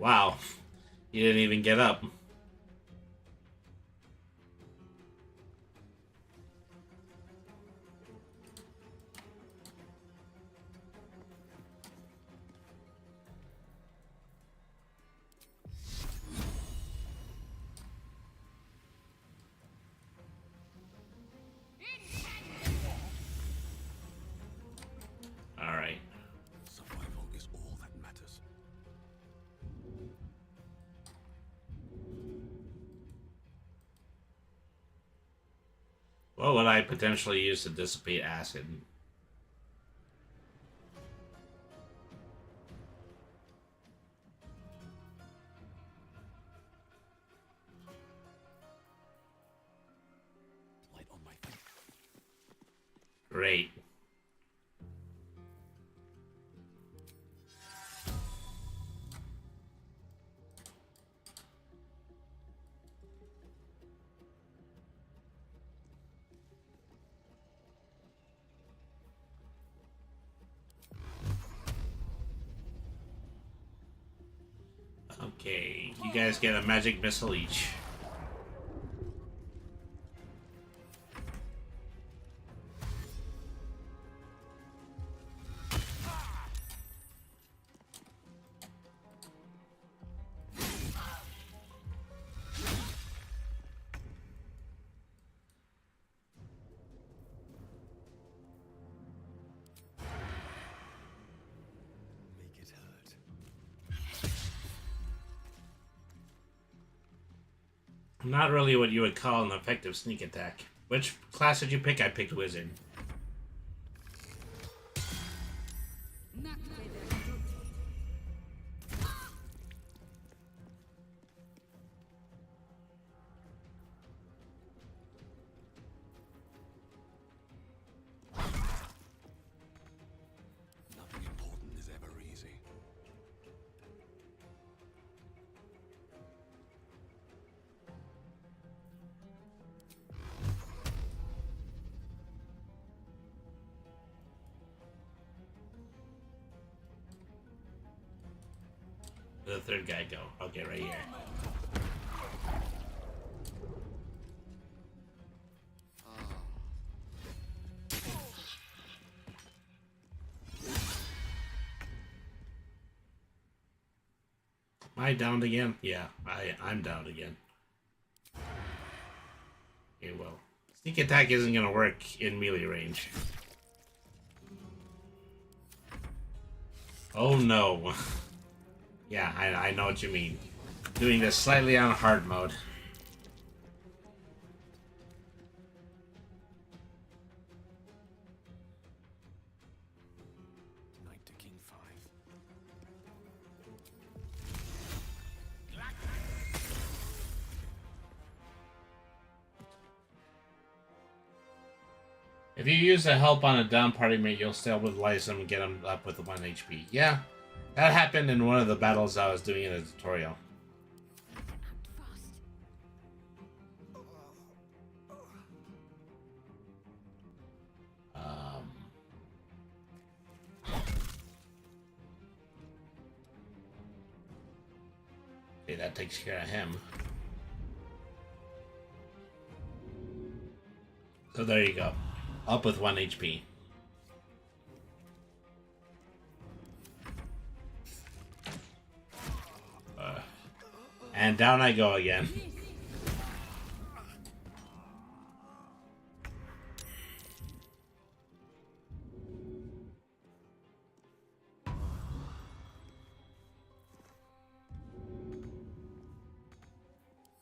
Wow. You didn't even get up. Alright. Survival is all that matters. What would I potentially use to dissipate acid? Light on my face. Great. Okay, you guys get a magic missile each. Make it hurt. Not really what you would call an effective sneak attack. Which class did you pick? I picked Wizard. Nothing important is ever easy. Where'd the third guy go? Okay, right here. Am I downed again? Yeah, I'm downed again. Okay, well. Sneak attack isn't gonna work in melee range. Oh no. Yeah, I know what you mean. Doing this slightly on hard mode. Knight to King 5. If you use a help on a down party mate, you'll stabilize them and get them up with 1 HP. Yeah, that happened in one of the battles I was doing in a tutorial. Okay, that takes care of him. So there you go. Up with 1 HP. And down I go again.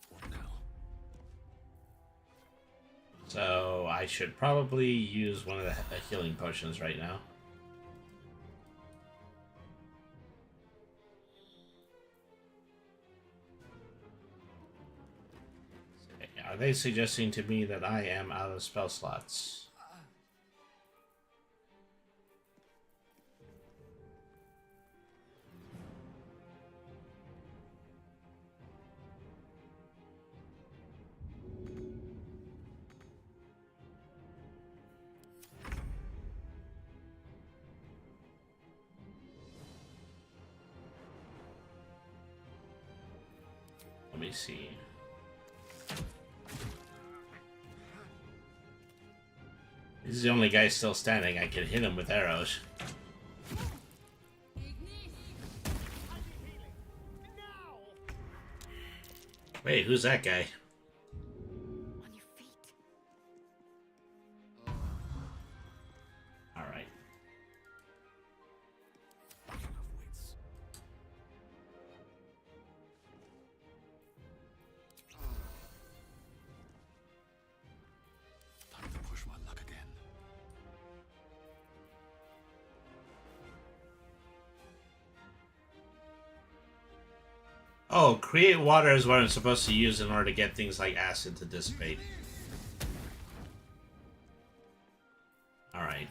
What now? So I should probably use one of the healing potions right now. Are they suggesting to me that I am out of spell slots? see. This is the only guy still standing. I can hit him with arrows. Wait, who's that guy? Alright. Time to push my luck again. Oh, create water is what I'm supposed to use in order to get things like acid to dissipate. Alright.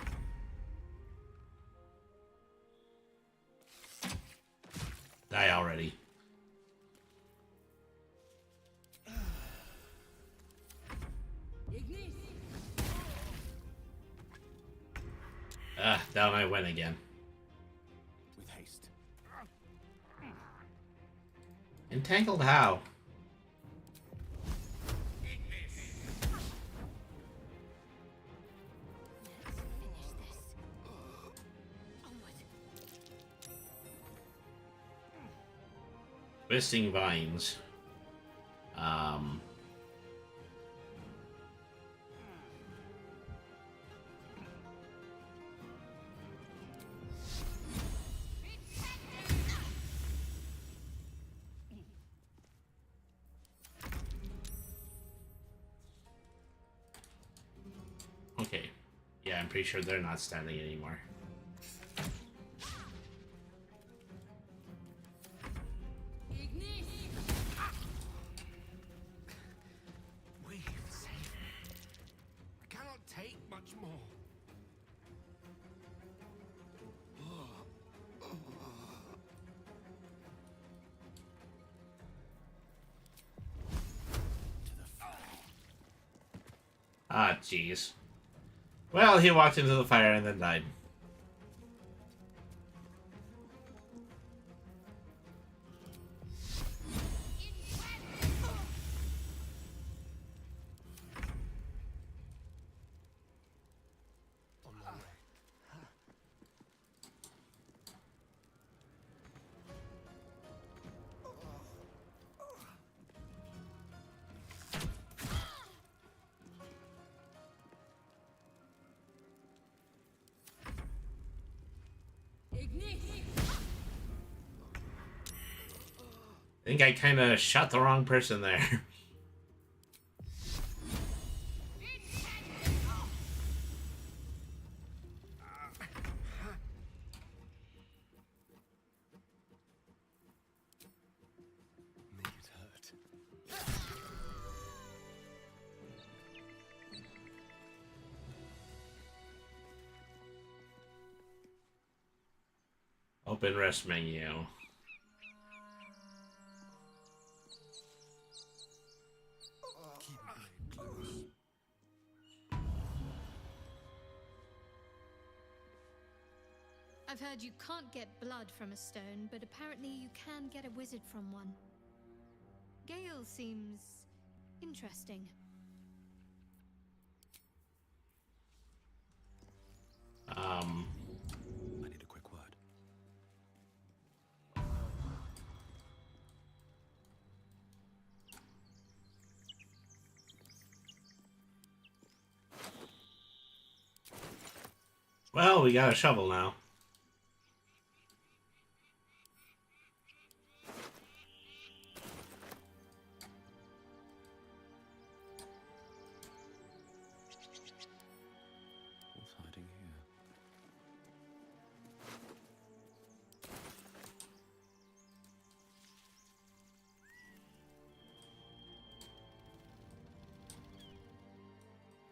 Die already. Ah, down I went again. With haste. Entangled how? Twisting vines. Okay. Yeah, I'm pretty sure they're not standing anymore. Ah, jeez. Well, he walked into the fire and then died. I think I kind of shot the wrong person there. Make it hurt. Open rest menu. I've heard you can't get blood from a stone, but apparently you can get a wizard from one. Gale seems interesting. I need a quick word. Well, we got a shovel now. What's hiding here?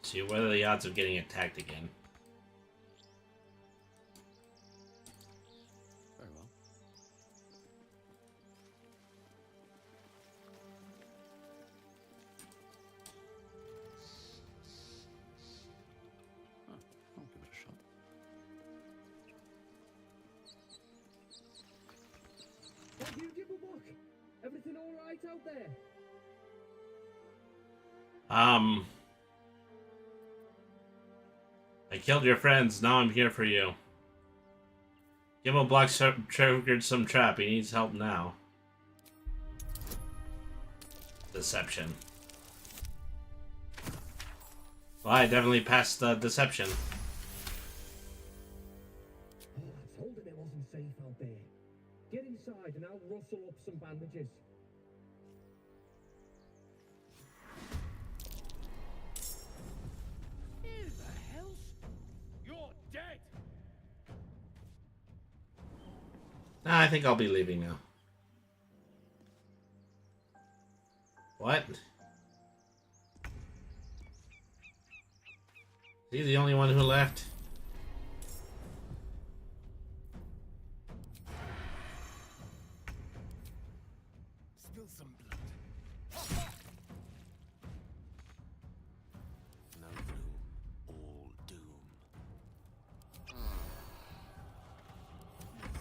See, what are the odds of getting attacked again? Very well. I'll give it a shot. What do you give a walk? Everything all right out there? I killed your friends. Now I'm here for you. Gimel Black triggered some trap. He needs help now. Deception. Well, I definitely passed deception. Oh, I told him it wasn't safe out there. Get inside and I'll rustle up some bandages. Who the hell's... You're dead! Nah, I think I'll be leaving now. What? Is he the only one who left? Spill some blood. No blue, all doom.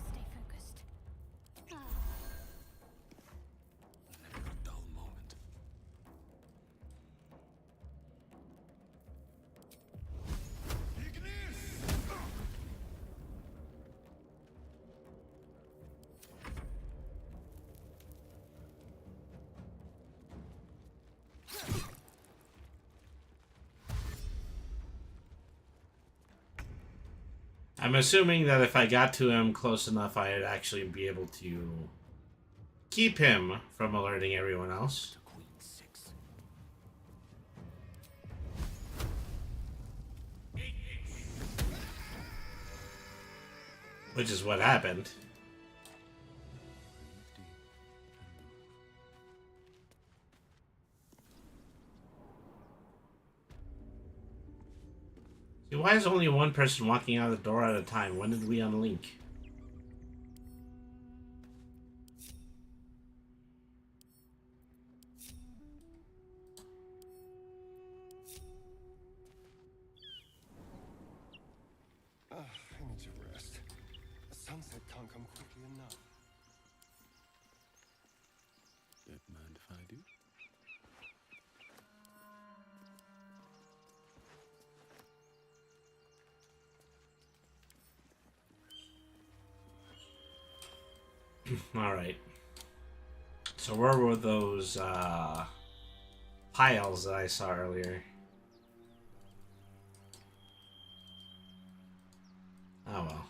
Stay focused. Never a dull moment. I'm assuming that if I got to him close enough, I'd actually be able to keep him from alerting everyone else. Which is what happened. See, why is only one person walking out of the door at a time? When did we unlink? I need to rest. The sunset can't come quickly enough. Don't mind if I do. Alright. So where were those piles that I saw earlier? Oh well.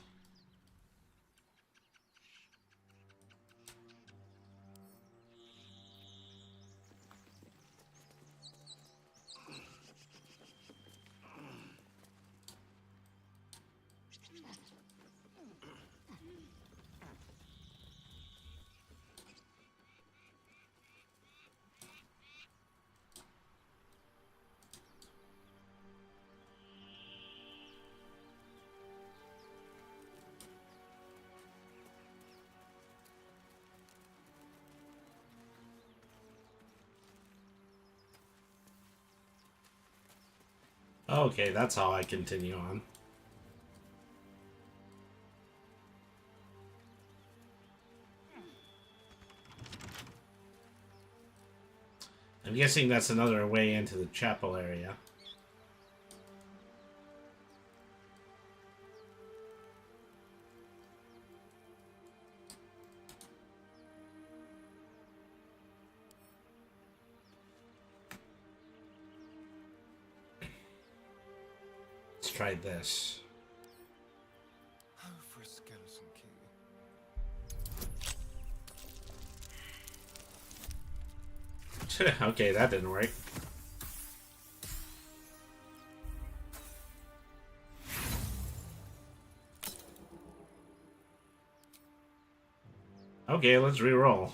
Okay, that's how I continue on. I'm guessing that's another way into the chapel area. Let's try this. Oh, for a skeleton key. Okay, that didn't work. Okay, let's re-roll.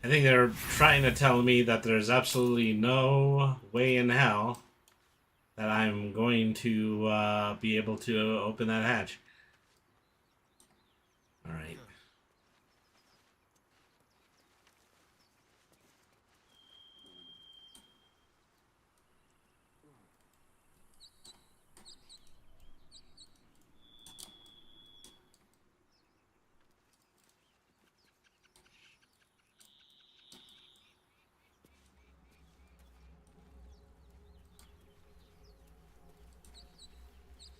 I think they're trying to tell me that there's absolutely no way in hell that I'm going to be able to open that hatch. Alright.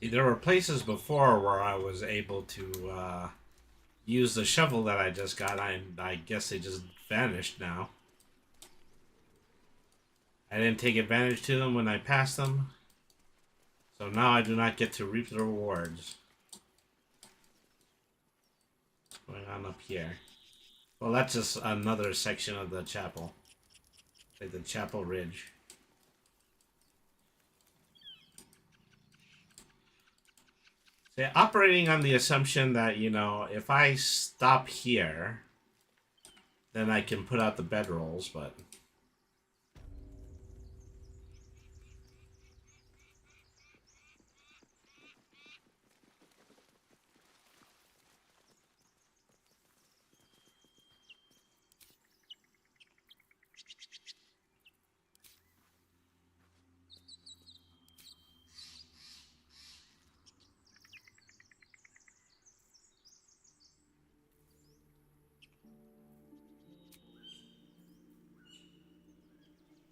There were places before where I was able to use the shovel that I just got. I guess they just vanished now. I didn't take advantage to them when I passed them. So now I do not get to reap the rewards. What's going on up here? Well, that's just another section of the chapel. Like the chapel ridge. So operating on the assumption that, you know, if I stop here, then I can put out the bedrolls, but...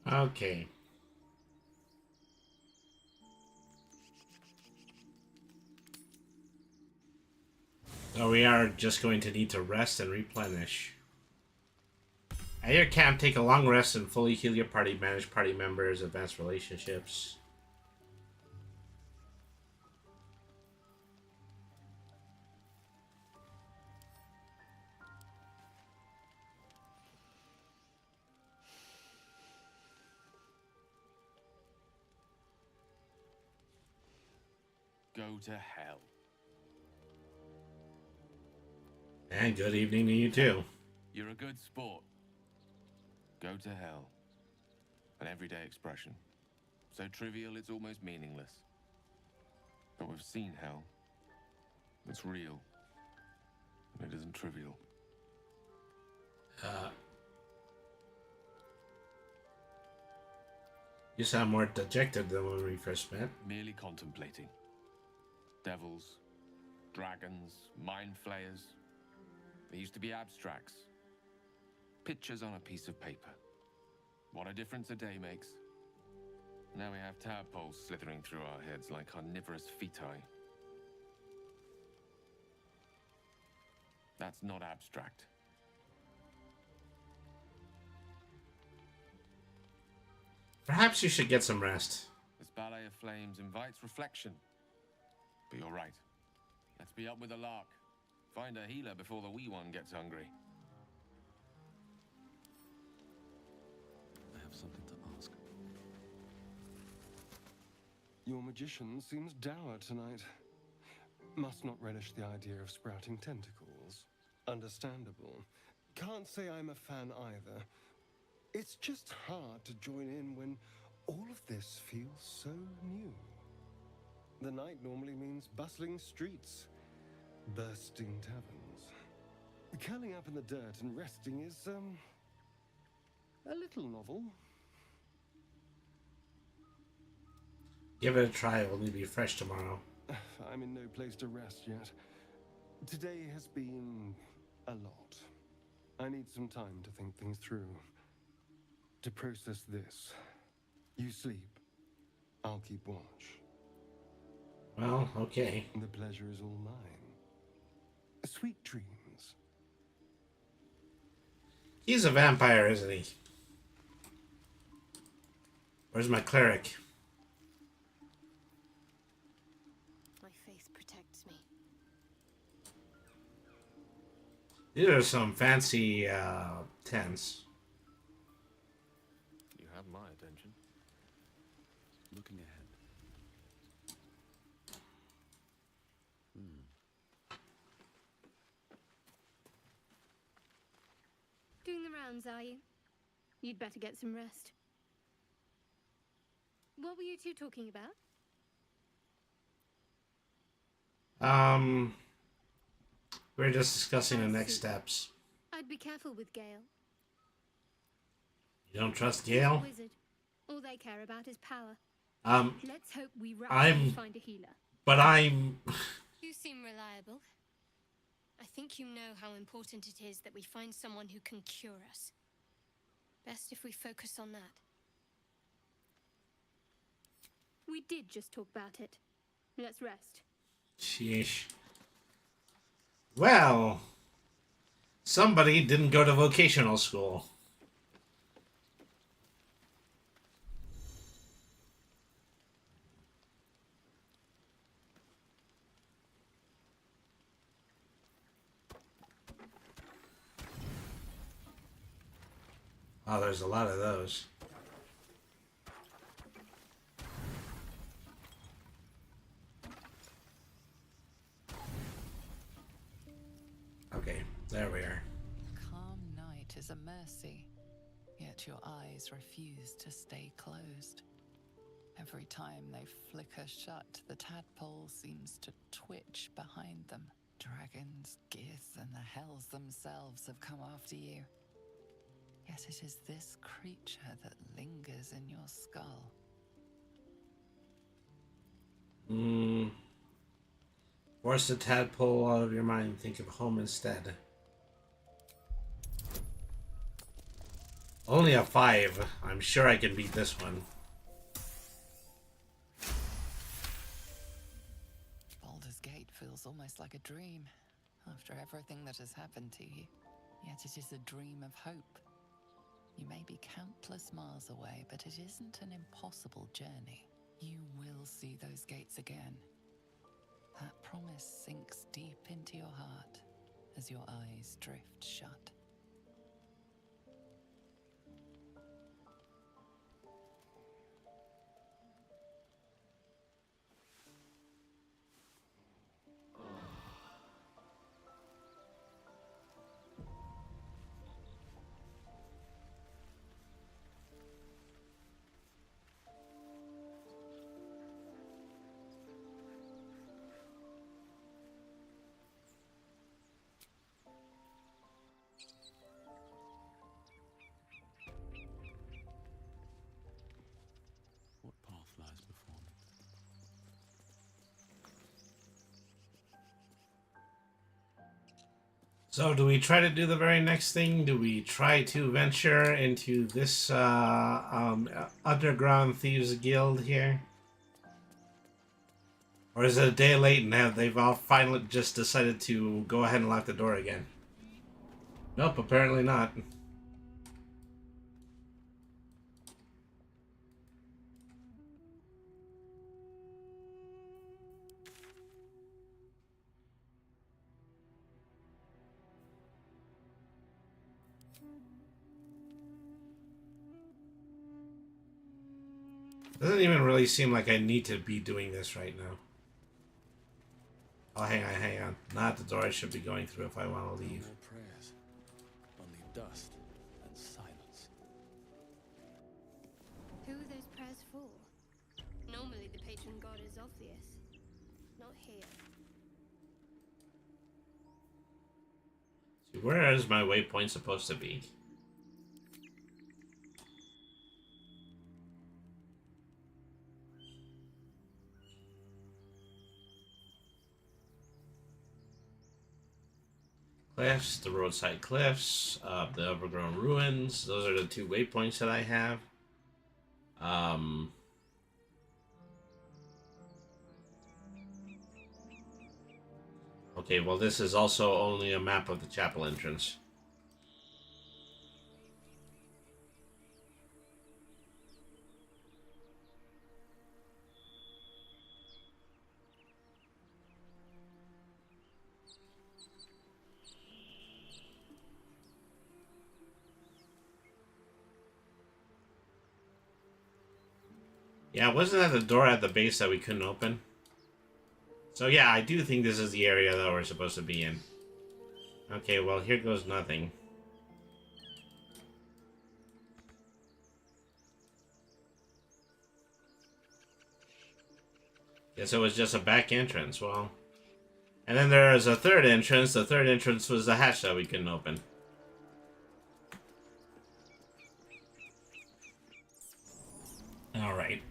Okay. So we are just going to need to rest and replenish. At your camp, take a long rest and fully heal your party, manage party members, advance relationships. Go to hell. And good evening to you too. You're a good sport. Go to hell. An everyday expression. So trivial it's almost meaningless. But we've seen hell. It's real. And it isn't trivial. You sound more dejected than when we first met. Merely contemplating. Devils, dragons, mind flayers. They used to be abstracts. Pictures on a piece of paper. What a difference a day makes. Now we have tadpoles slithering through our heads like carnivorous feti. That's not abstract. Perhaps you should get some rest. This ballet of flames invites reflection. But you're right. Let's be up with the lark. Find a healer before the wee one gets hungry. I have something to ask. Your magician seems dour tonight. Must not relish the idea of sprouting tentacles. Understandable. Can't say I'm a fan either. It's just hard to join in when all of this feels so new. The night normally means bustling streets, bursting taverns. Curling up in the dirt and resting is, a little novel. Give it a try, it will be fresh tomorrow. I'm in no place to rest yet. Today has been a lot. I need some time to think things through. To process this. You sleep. I'll keep watch. Well, okay. The pleasure is all mine. Sweet dreams. He's a vampire, isn't he? Where's my cleric? My faith protects me. These are some fancy tents. You have my attention. Looking ahead. Doing the rounds, are you? You'd better get some rest. What were you two talking about? We're just discussing the next steps. I'd be careful with Gale. You don't trust Gale? Wizard. All they care about is power. Let's hope we rapidly find a healer. But I'm... You seem reliable. I think you know how important it is that we find someone who can cure us. Best if we focus on that. We did just talk about it. Let's rest. Sheesh. Well, somebody didn't go to vocational school. Oh, there's a lot of those. Okay, there we are. Calm night is a mercy, yet your eyes refuse to stay closed. Every time they flicker shut, the tadpole seems to twitch behind them. Dragons, Gith, and the hells themselves have come after you. Yet it is this creature that lingers in your skull. Force the tadpole out of your mind and think of home instead. Only a 5. I'm sure I can beat this one. Baldur's Gate feels almost like a dream, after everything that has happened to you. Yet it is a dream of hope. You may be countless miles away, but it isn't an impossible journey. You will see those gates again. That promise sinks deep into your heart as your eyes drift shut. What path lies before me? So do we try to do the very next thing? Do we try to venture into this underground thieves guild here? Or is it a day late and they've all finally just decided to go ahead and lock the door again? Nope, apparently not. Doesn't even really seem like I need to be doing this right now. Oh, hang on. Not the door I should be going through if I want to leave. No more prayers, only dust and silence. Who are those prayers for? Normally the patron god is obvious. Not here. Where is my waypoint supposed to be? Cliffs, the roadside cliffs, the overgrown ruins. Those are the 2 waypoints that I have. Okay, well this is also only a map of the chapel entrance. Yeah, wasn't that the door at the base that we couldn't open? So yeah, I do think this is the area that we're supposed to be in. Okay, well here goes nothing. Guess it was just a back entrance, well. And then there is a 3rd entrance. The 3rd entrance was the hatch that we couldn't open. Alright.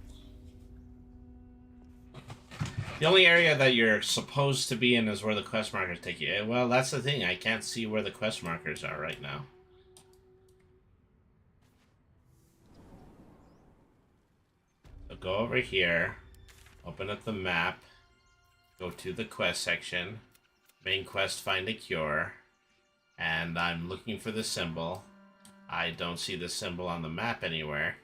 The only area that you're supposed to be in is where the quest markers take you. Well, that's the thing. I can't see where the quest markers are right now. So go over here. Open up the map. Go to the quest section. Main quest, find a cure. And I'm looking for the symbol. I don't see the symbol on the map anywhere.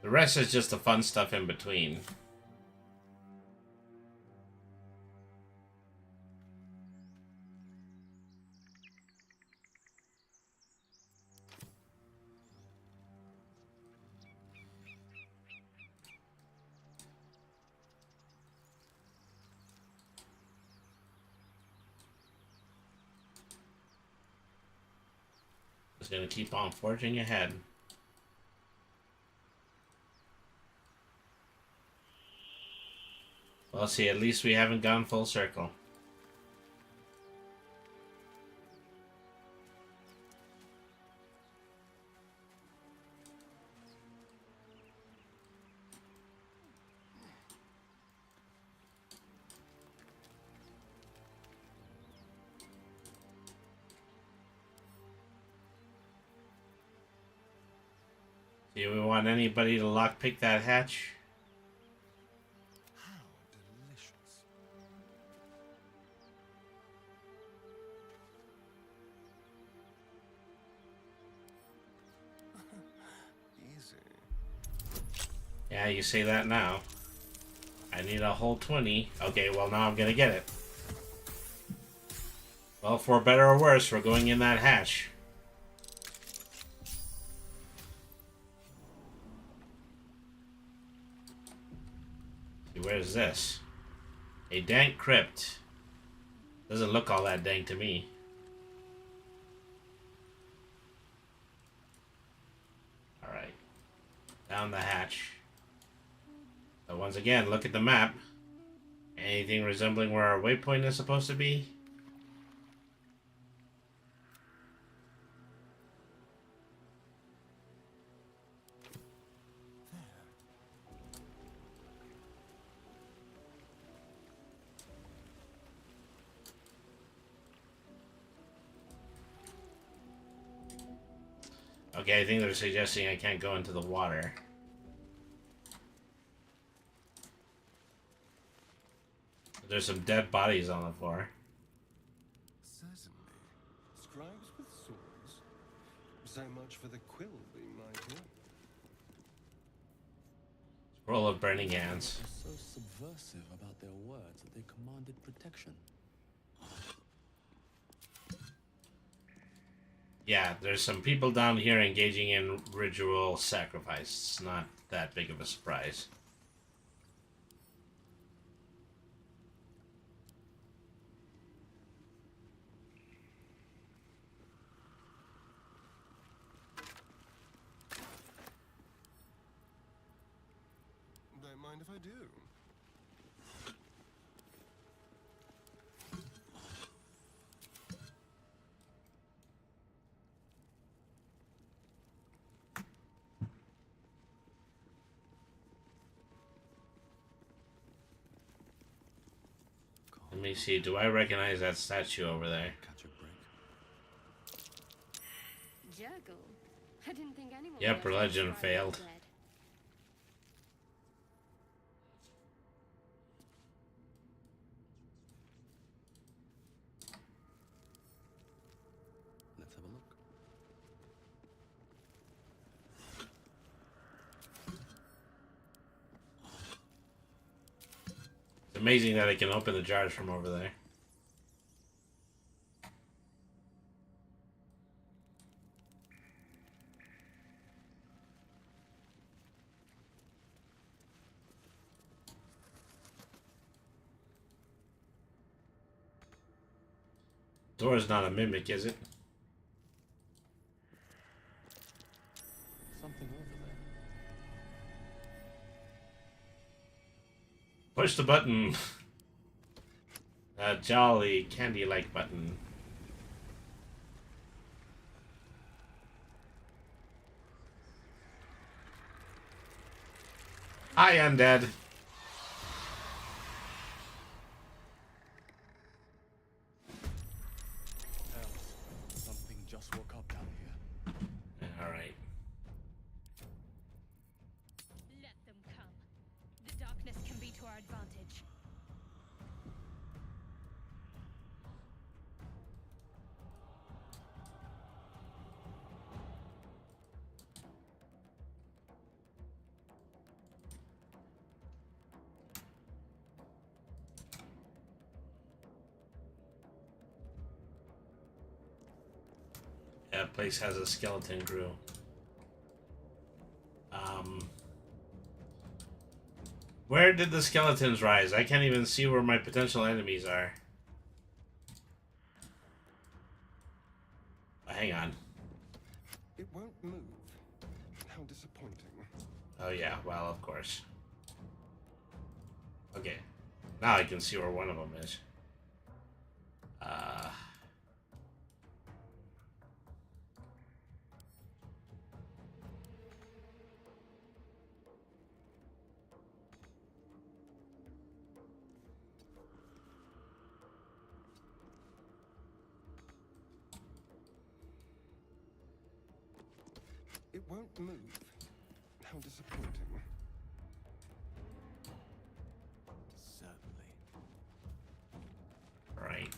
The rest is just the fun stuff in between. Just gonna keep on forging ahead. Well, see, at least we haven't gone full circle. Do we want anybody to lockpick that hatch? How delicious. Easy. Yeah, you say that now. I need a whole 20. Okay, well now I'm gonna get it. Well, for better or worse, we're going in that hatch. Where's this? A dank crypt. Doesn't look all that dank to me. Alright. Down the hatch. So once again, look at the map. Anything resembling where our waypoint is supposed to be? Okay, I think they're suggesting I can't go into the water. There's some dead bodies on the floor. Certainly. Scribes with swords. So much for the quill being mighty. Roll of burning hands. They're so subversive about their words that they commanded protection. Yeah, there's some people down here engaging in ritual sacrifice. It's not that big of a surprise. Don't mind if I do. Let me see, do I recognize that statue over there? Juggle. I didn't think anyone Yep, would religion describe failed. it dead. Let's have a look. It's amazing that I can open the jars from over there. Door's not a mimic, is it? Something over there. Push the button. A jolly candy-like button. Hi, undead. Something just woke up down here. place has a skeleton crew. Where did the skeletons rise? I can't even see where my potential enemies are. Hang on. It won't move. How disappointing. Oh yeah, well, of course. Okay. Now I can see where one of them is. It won't move. How disappointing. Certainly. Right.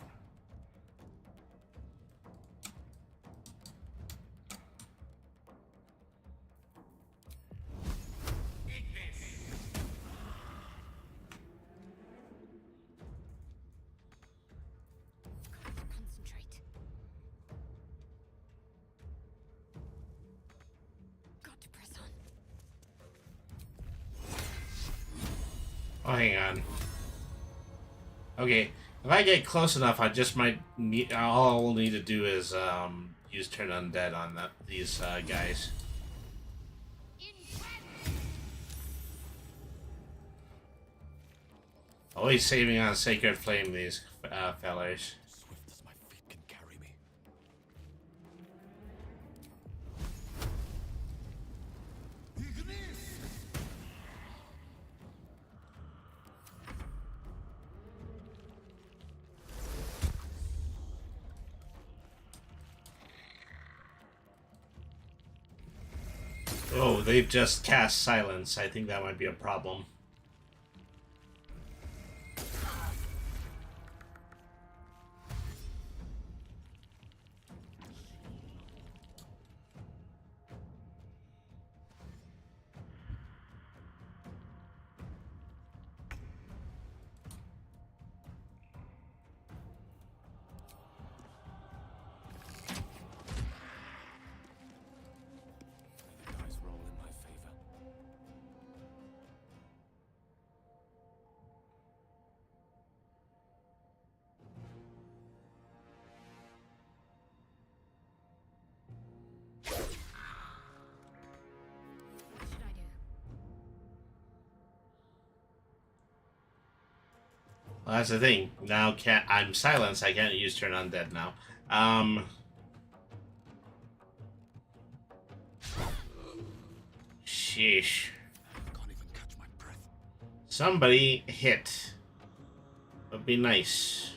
Concentrate. Got to press on. Oh, hang on. Okay, if I get close enough, I just might need. All I'll need to do is use turn undead on these guys. Always saving on sacred flame, these fellers. Swift as my feet can carry me. Oh, they've just cast silence. I think that might be a problem. May the dice roll in my favor. What should I do? Well, that's the thing. Now I'm silenced. I can't use turn undead now. Sheesh. Can't even catch my breath. Somebody hit. Would be nice.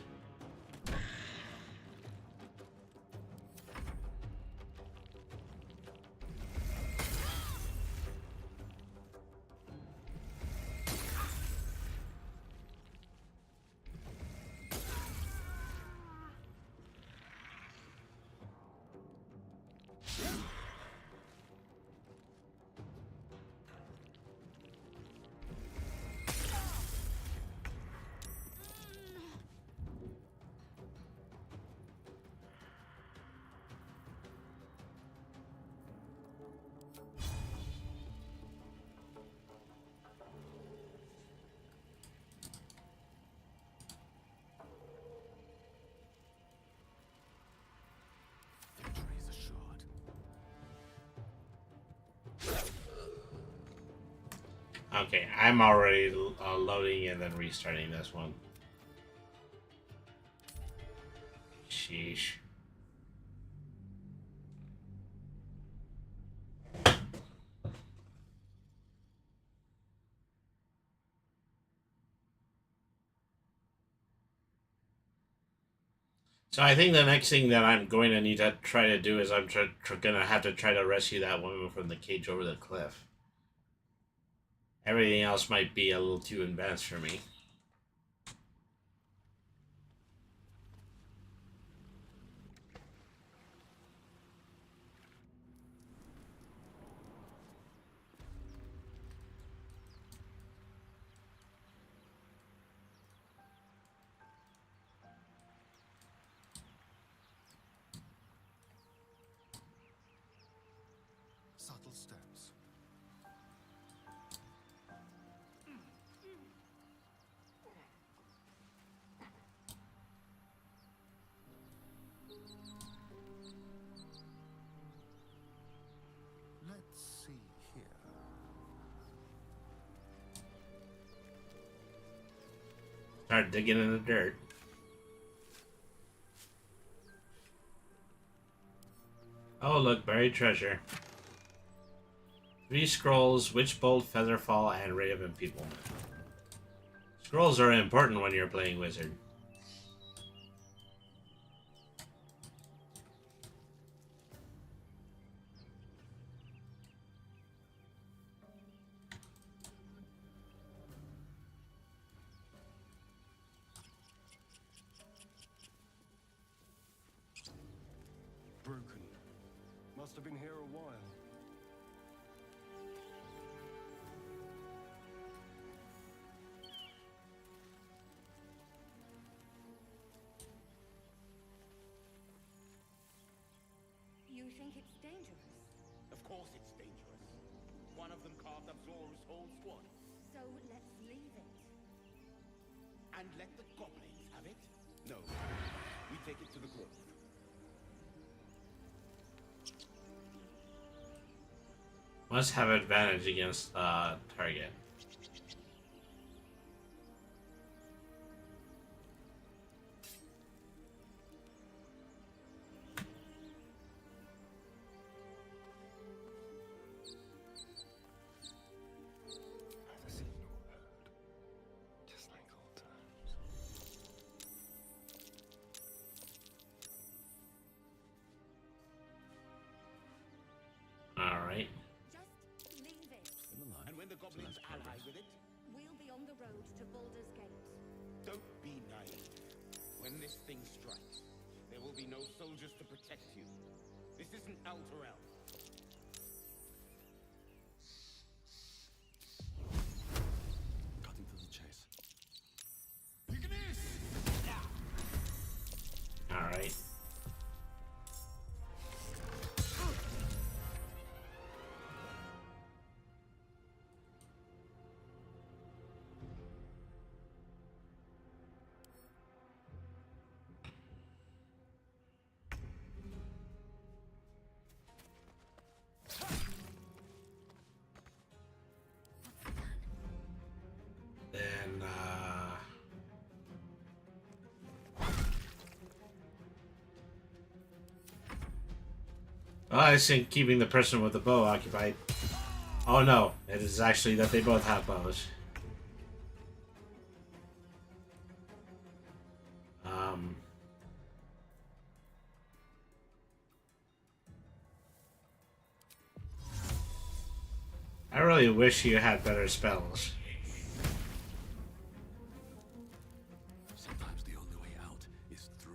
Victory is assured. Okay, I'm already loading and then restarting this one. Sheesh. So I think the next thing that I'm going to need to try to do is I'm gonna have to try to rescue that woman from the cage over the cliff. Everything else might be a little too advanced for me. start digging in the dirt. Oh, look, buried treasure. 3 scrolls, Witchbolt, Featherfall, and Ray of Enfeeblement. Scrolls are important when you're playing Wizard. Broken. Must have been here a while. You think it's dangerous? Of course it's dangerous. One of them carved up Zora's whole squad. So let's leave it. And let the goblins have it? No. We take it to the grove. Must have advantage against target. Just like old times. All right. Just leave it. And when the goblins ally with it, We'll be on the road to Baldur's Gate. don't be naive. When this thing strikes, there will be no soldiers to protect you. This isn't Elturel. Cutting to the chase. All right. Then, oh, I think keeping the person with the bow occupied. Oh no, it is actually that they both have bows. I really wish you had better spells. Sometimes the only way out is through.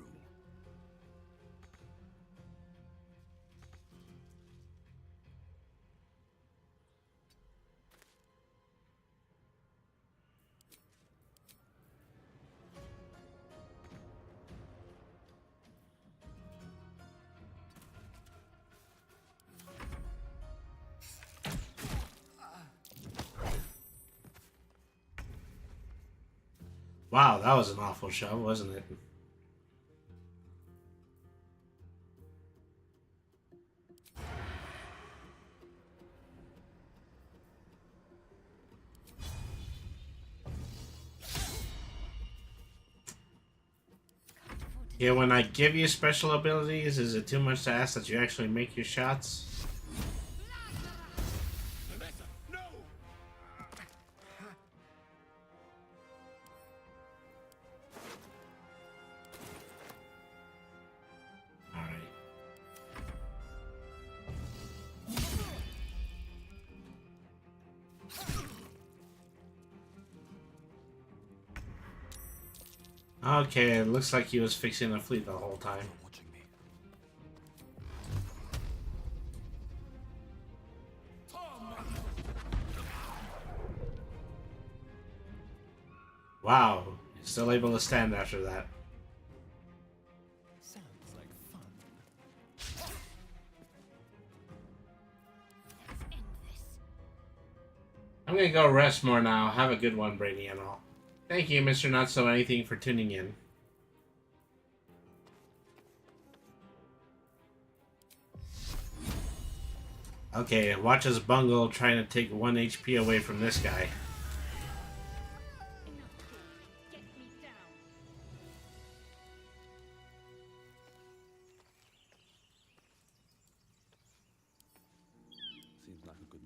Wow, that was an awful shove, wasn't it? Yeah, when I give you special abilities, is it too much to ask that you actually make your shots? Okay, it looks like he was fixing the fleet the whole time. Wow, he's still able to stand after that. Sounds like fun. I'm gonna go rest more now. Have a good one, Brady and all. Thank you, Mr. Not So Anything, for tuning in. Okay, watch us bungle trying to take 1 HP away from this guy. Get me down.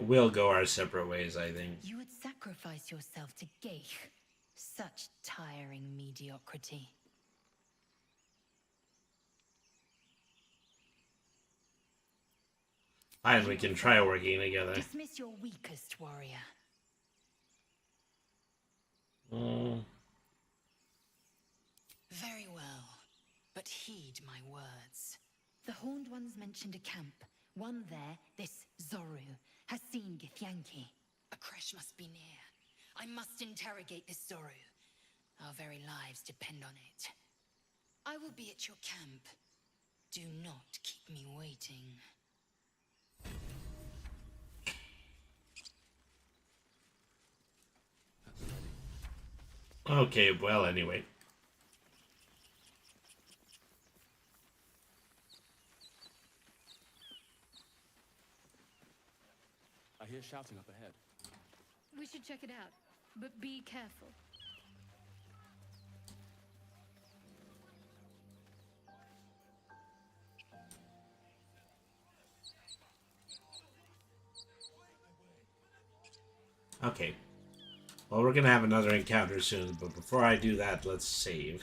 we'll go our separate ways, I think. You would sacrifice yourself to Geich. Such tiring mediocrity. Fine, we can try working together. Dismiss your weakest warrior. Very well, but heed my words. The Horned Ones mentioned a camp. One there, this Zoru, has seen Githyanki. A crash must be near. I must interrogate this Zoru. Our very lives depend on it. I will be at your camp. Do not keep me waiting. Okay, well, anyway. I hear shouting up ahead. We should check it out, but be careful. Okay. Well, we're gonna have another encounter soon, but before I do that, let's save.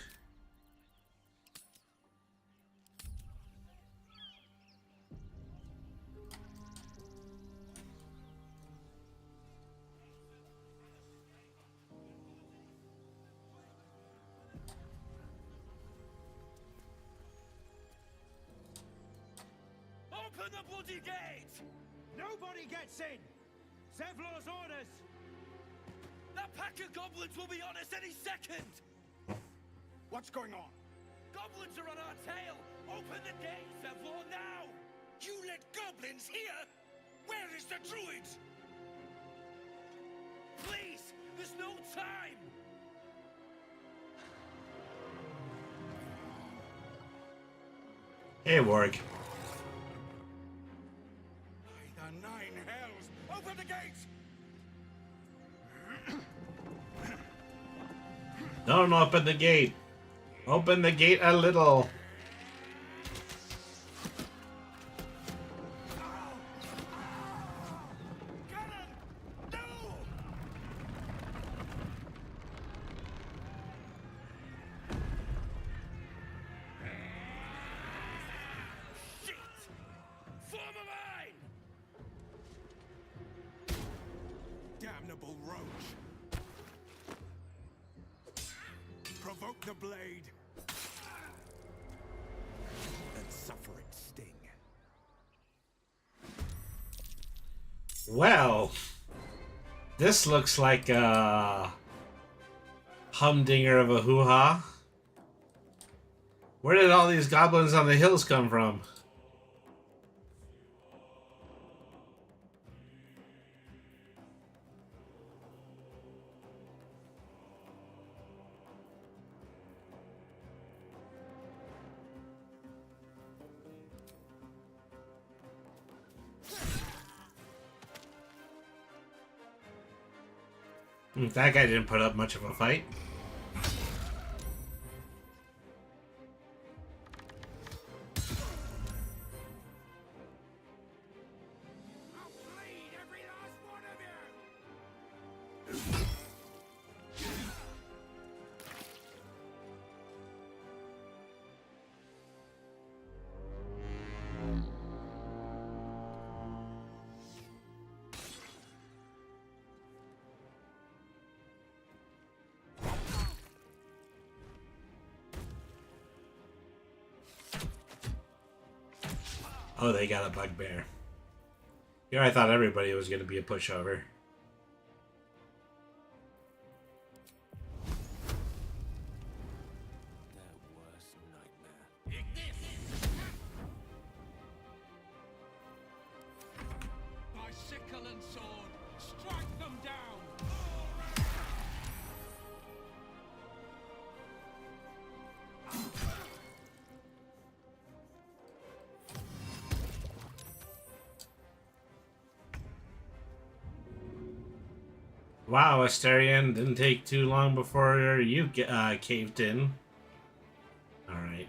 Open the bloody gate! Nobody gets in! Zevlor's orders! That pack of goblins will be on us any second! What's going on? Goblins are on our tail! Open the gate, Zevlor, now! You let goblins here? Where is the druid? Please! There's no time! Hey, Warg. By the nine hells! Open the gates! Don't open the gate. Open the gate a little. Damnable roach! Provoke the blade and suffer its sting. Well, this looks like a humdinger of a hoo-ha. Where did all these goblins on the hills come from? That guy didn't put up much of a fight. Oh, they got a bugbear. Here I thought everybody was going to be a pushover. By sickle and sword, strike them down! Wow, Asterion, didn't take too long before you caved in. Alright.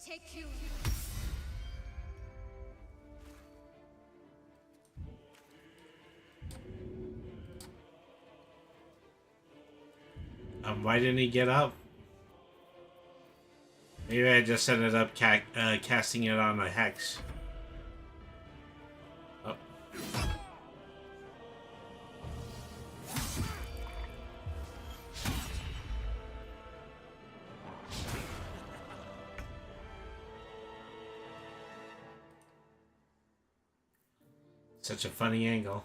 take you. Why didn't he get up? Maybe I just ended up casting it on a hex. Oh. Such a funny angle.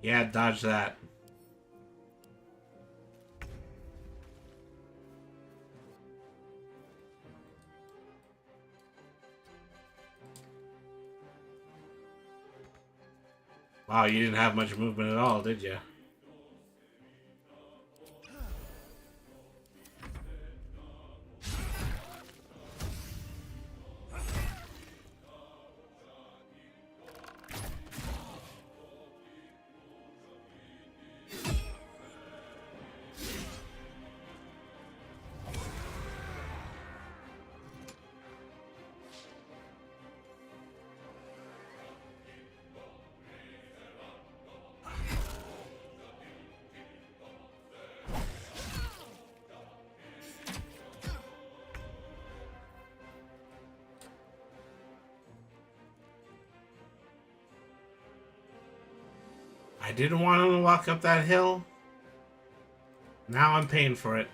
Yeah, dodge that. Wow, you didn't have much movement at all, did you? I didn't want him to walk up that hill. Now I'm paying for it.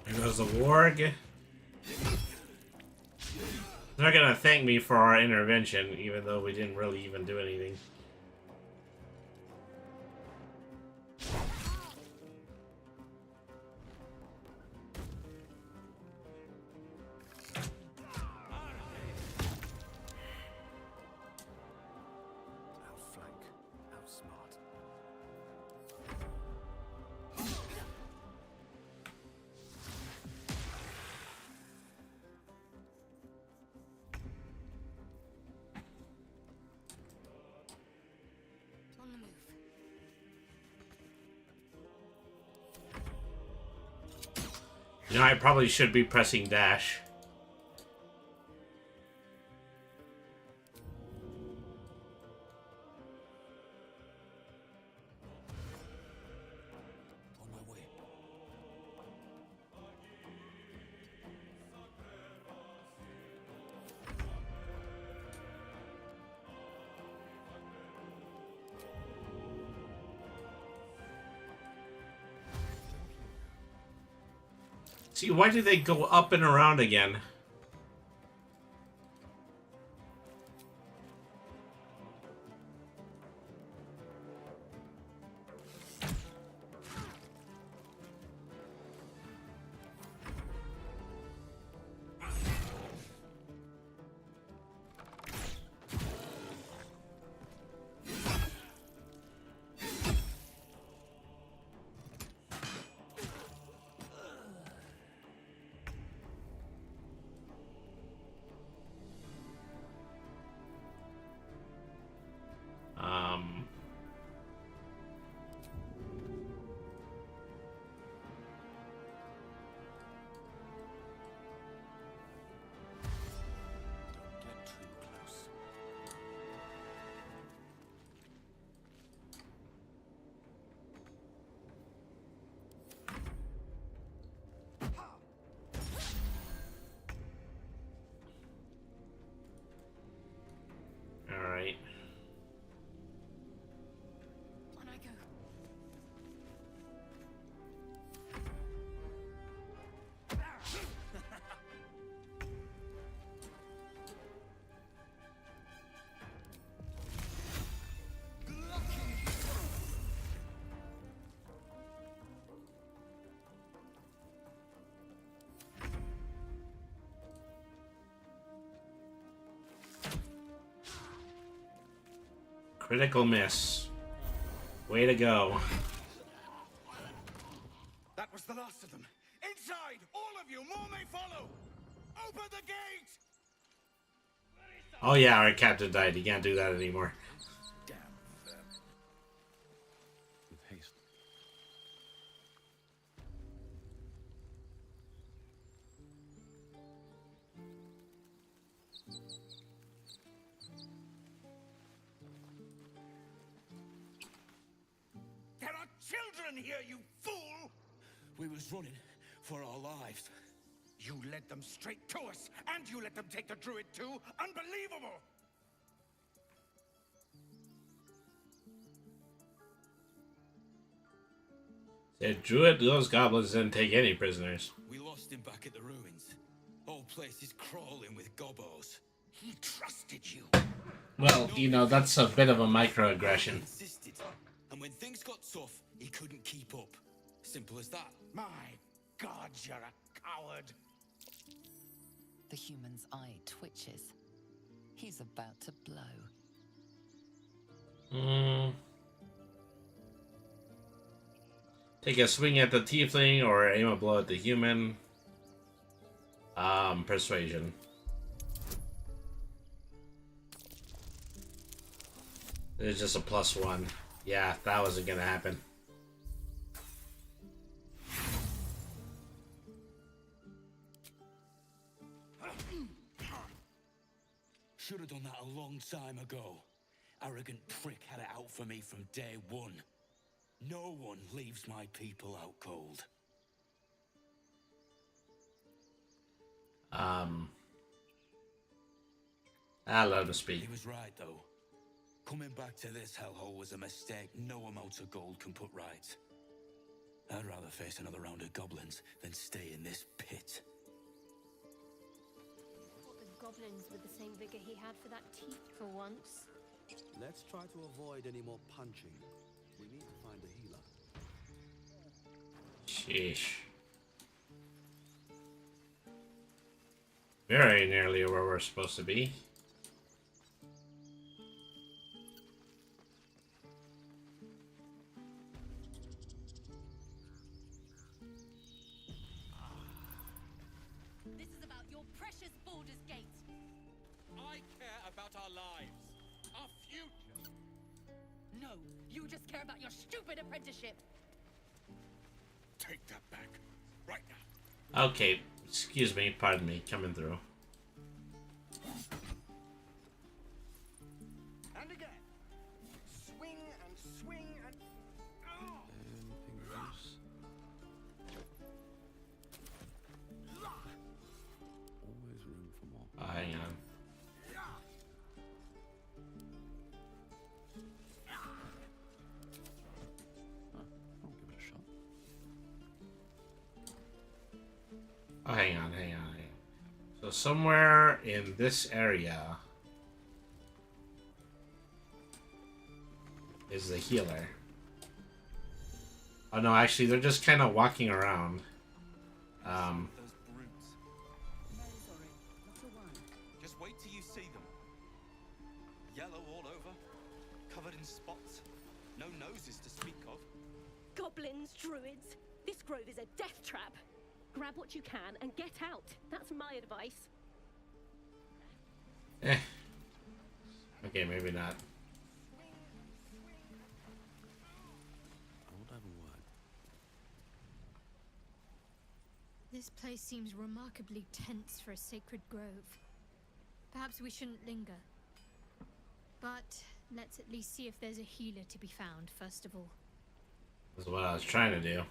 There goes the warg. They're gonna thank me for our intervention, even though we didn't really even do anything. You know, I probably should be pressing dash. See, why do they go up and around again? Alright. On I go. Critical miss. Way to go. That was the last of them. Inside! All of you! More may follow! Open the gate! Oh yeah, our captain died. He can't do that anymore. With haste. There are children here, you fool! We was running for our lives. You led them straight to us, and you let them take the druid too? Unbelievable! The druid, those goblins didn't take any prisoners. We lost him back at the ruins. Whole place is crawling with gobos. He trusted you. Well, you know, that's a bit of a microaggression. Insisted. And when things got tough, he couldn't keep up. Simple as that. My God, you're a coward. The human's eye twitches. He's about to blow. Take a swing at the tiefling or aim a blow at the human. Persuasion. It's just a +1. Yeah, that wasn't gonna happen. Should have done that a long time ago. Arrogant prick had it out for me from day one. No one leaves my people out cold. I'll let him speak. He was right, though. Coming back to this hellhole was a mistake no amount of gold can put right. I'd rather face another round of goblins than stay in this pit. Thought the goblins with the same vigor he had for that teeth for once. Let's try to avoid any more punching. We need to find a healer. Sheesh. Very nearly where we're supposed to be. This is about your precious Baldur's Gate. I care about our lives, our future. No, you just care about your stupid apprenticeship. Take that back, right now. Okay, excuse me, pardon me, coming through. And again. Swing and swing and... Oh! Anything else? Always room for more. Oh, hang on. I'll give it a shot. Oh, hang on. So somewhere in this area is the healer. Oh no, actually they're just kind of walking around. Those brutes. Just wait till you see them. Yellow all over, covered in spots, no noses to speak of. Goblins, druids. This grove is a death trap. Grab what you can and get out. That's my advice. Okay, maybe not. I would have a word. This place seems remarkably tense for a sacred grove. Perhaps we shouldn't linger. But let's at least see if there's a healer to be found, first of all. That's what I was trying to do.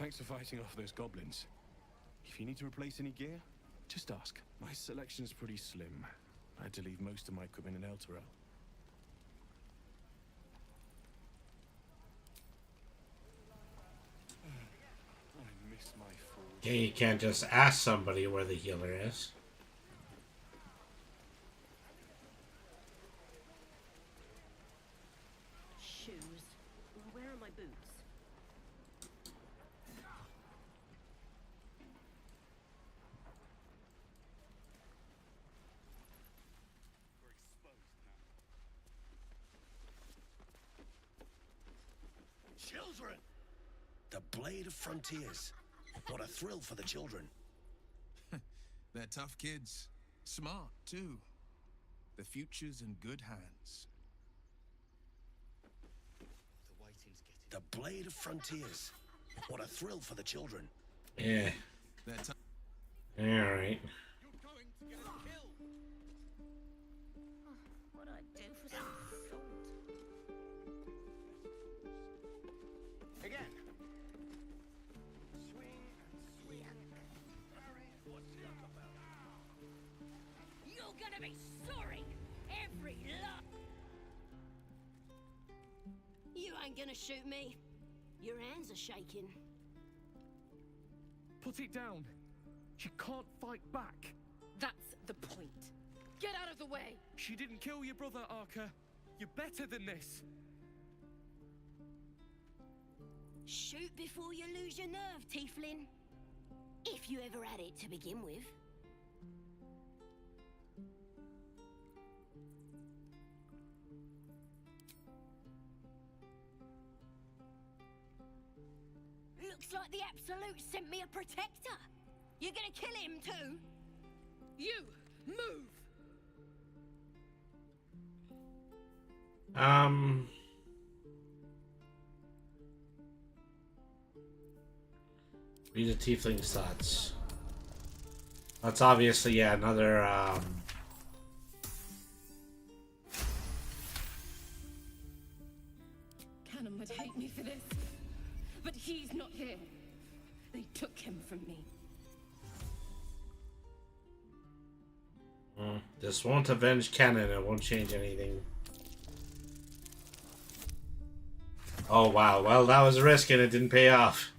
Thanks for fighting off those goblins. If you need to replace any gear, just ask. My selection's pretty slim. I had to leave most of my equipment in Elturel. I miss my forge. Yeah, you can't just ask somebody where the healer is. Shoes. Where are my boots? Children! The Blade of Frontiers. What a thrill for the children. They're tough kids. Smart, too. The future's in good hands. The Blade of Frontiers. What a thrill for the children. Yeah. Alright. What I do for some salt? Again. Swing and swing. Harry, what's the luck about? You're gonna be sorry! Every lot! You ain't gonna shoot me. Your hands are shaking. Put it down. She can't fight back. That's the point. Get out of the way! She didn't kill your brother, Arca. You're better than this. Shoot before you lose your nerve, Tieflin. If you ever had it to begin with. Looks like the Absolute sent me a protector. You're gonna kill him too? You, move! Read the tiefling's thoughts. That's obviously, yeah, another, Cannon would hate me for this, but he's not here. They took him from me. This won't avenge Canon, it won't change anything. Oh wow, well that was a risk and it didn't pay off.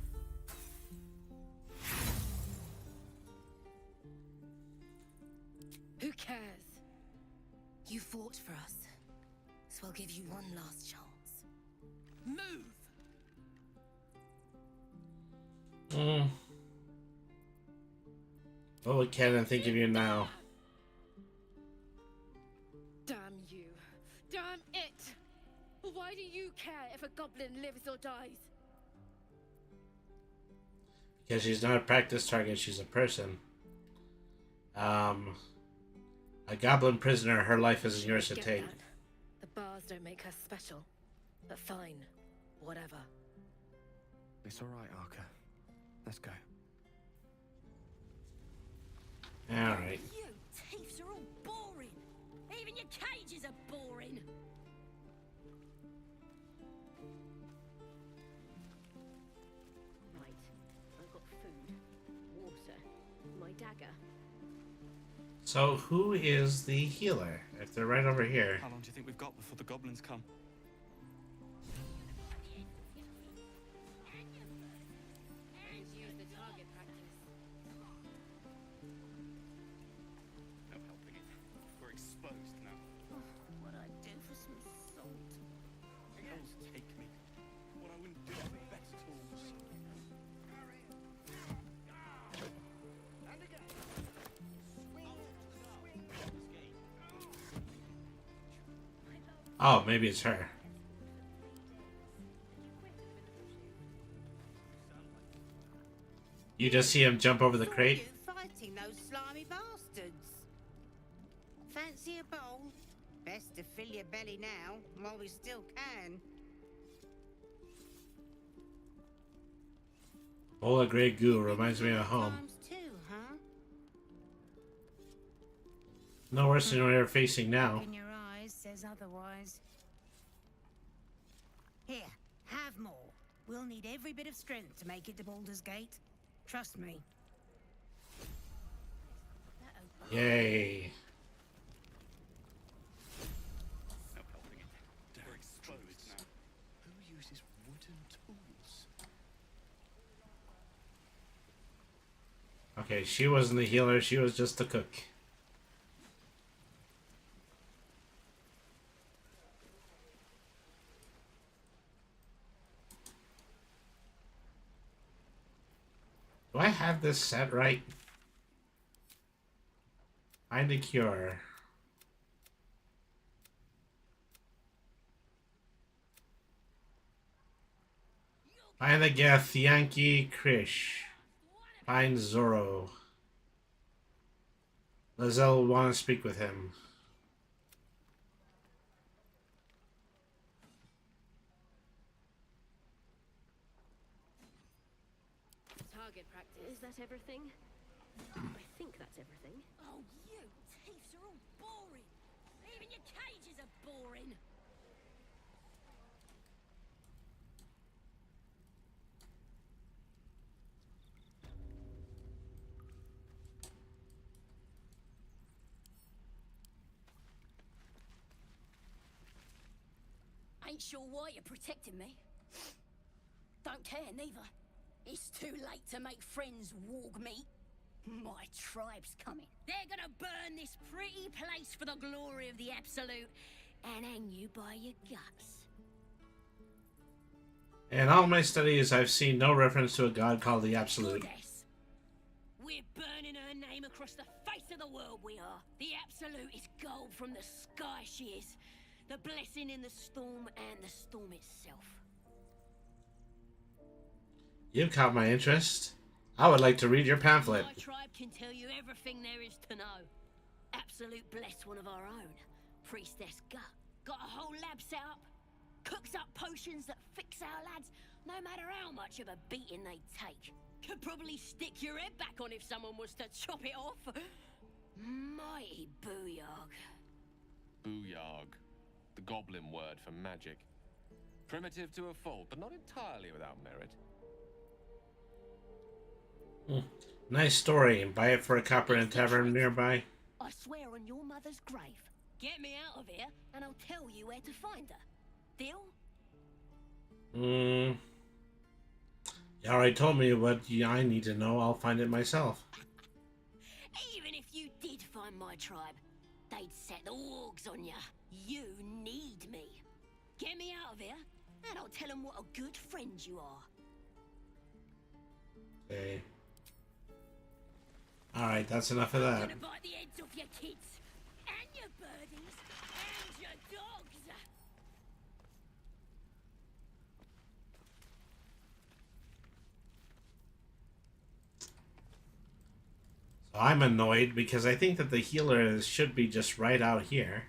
Who cares? You fought for us, so I'll give you one last chance. Move! What would Canon think of you now? Damn you. Damn it! Why do you care if a goblin lives or dies? Because she's not a practice target, she's a person. A goblin prisoner, her life isn't yours to Get take. that. The bars don't make her special. But fine. Whatever. It's alright, Arca. Let's go. Alright. You thieves are all boring. Even your cages are boring. Right. I've got food, water, my dagger. So who is the healer? If they're right over here. How long do you think we've got before the goblins come? Use the target practice. No helping it. We're exposed now. What I do for some salt. Elves take me. What I wouldn't do with better tools. And again. Oh, maybe it's her. You just see him jump over the crate? Fighting those slimy bastards. Fancy a bowl? Best to fill your belly now, while we still can. Bowl of grey goo reminds me of home. Times two, huh? No worse than what you're facing now. In your eyes says otherwise. Here, have more. We'll need every bit of strength to make it to Baldur's Gate. Trust me. Yay. They're exposed now. Who uses wooden tools? Okay, she wasn't the healer, she was just the cook. Do I have this set right? Find a cure. Find the Geth, Yankee, Krish. Find Zorro. Lizelle will want to speak with him. Target practice. Is that everything? I think that's everything. Oh, you thieves are all boring. Even your cages are boring. Ain't sure why you're protecting me. Don't care, neither. It's too late to make friends, warg meat. My tribe's coming. They're gonna burn this pretty place for the glory of the Absolute and hang you by your guts. In all my studies, I've seen no reference to a god called the Absolute. Goddess. We're burning her name across the face of the world, we are. The Absolute is gold from the sky, she is. The blessing in the storm and the storm itself. You've caught my interest. I would like to read your pamphlet. My tribe can tell you everything there is to know. Absolute bless one of our own. Priestess Gut. Got a whole lab set up. Cooks up potions that fix our lads, no matter how much of a beating they take. Could probably stick your head back on if someone was to chop it off. Mighty booyog. Booyog. The goblin word for magic. Primitive to a fault, but not entirely without merit. Nice story. Buy it for a copper in a tavern nearby. I swear on your mother's grave. Get me out of here, and I'll tell you where to find her. Deal? You already told me what I need to know. I'll find it myself. Even if you did find my tribe, they'd set the wargs on you. You need me. Get me out of here, and I'll tell them what a good friend you are. Okay. Alright, that's enough of that. I'm gonna bite the heads off your kids, and your birdies, and your dogs. So I'm annoyed because I think that the healer should be just right out here.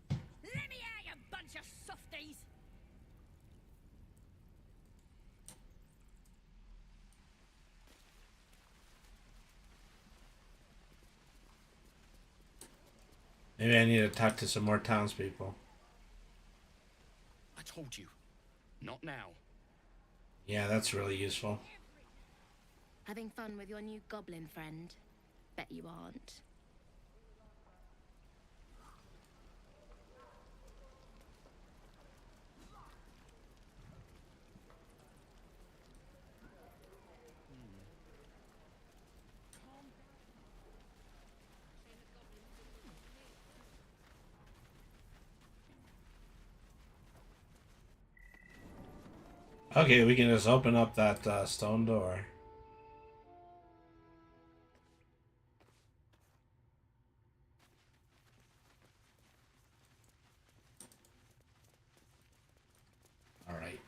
Let me out, you bunch of softies. Maybe I need to talk to some more townspeople. I told you. Not now. Yeah, that's really useful. Having fun with your new goblin friend? Bet you aren't. Okay, we can just open up that stone door. Alright.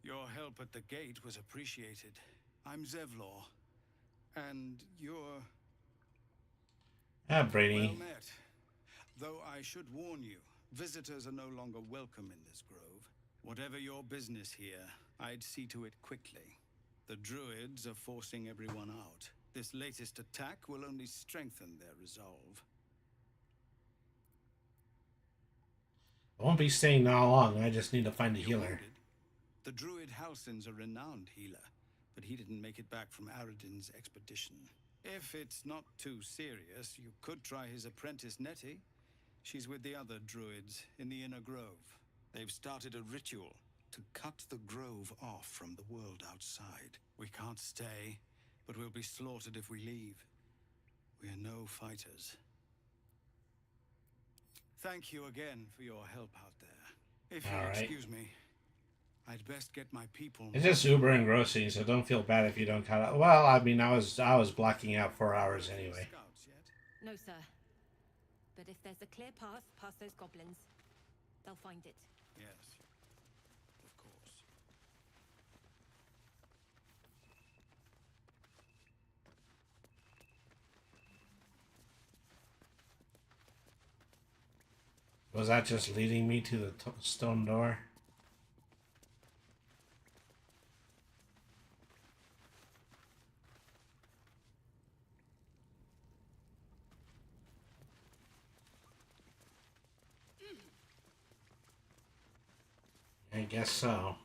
Your help at the gate was appreciated. I'm Zevlor. And you're... Ah, Brady. well met. Though I should warn you, visitors are no longer welcome in this grove. Whatever your business here, I'd see to it quickly. The druids are forcing everyone out. This latest attack will only strengthen their resolve. I won't be staying that long. I just need to find a healer. The druid Halsin's a renowned healer, but he didn't make it back from Aradin's expedition. If it's not too serious, you could try his apprentice Nettie. She's with the other druids in the inner grove. They've started a ritual to cut the grove off from the world outside. We can't stay, but we'll be slaughtered if we leave. We are no fighters. Thank you again for your help out there. If you'll excuse me, I'd best get my people. It's just Uber engrossing, so don't feel bad if you don't cut out. Well, I mean, I was blocking out 4 hours anyway. No, sir. But if there's a clear path past those goblins, they'll find it. Yes, of course. Was that just leading me to the stone door? I guess so.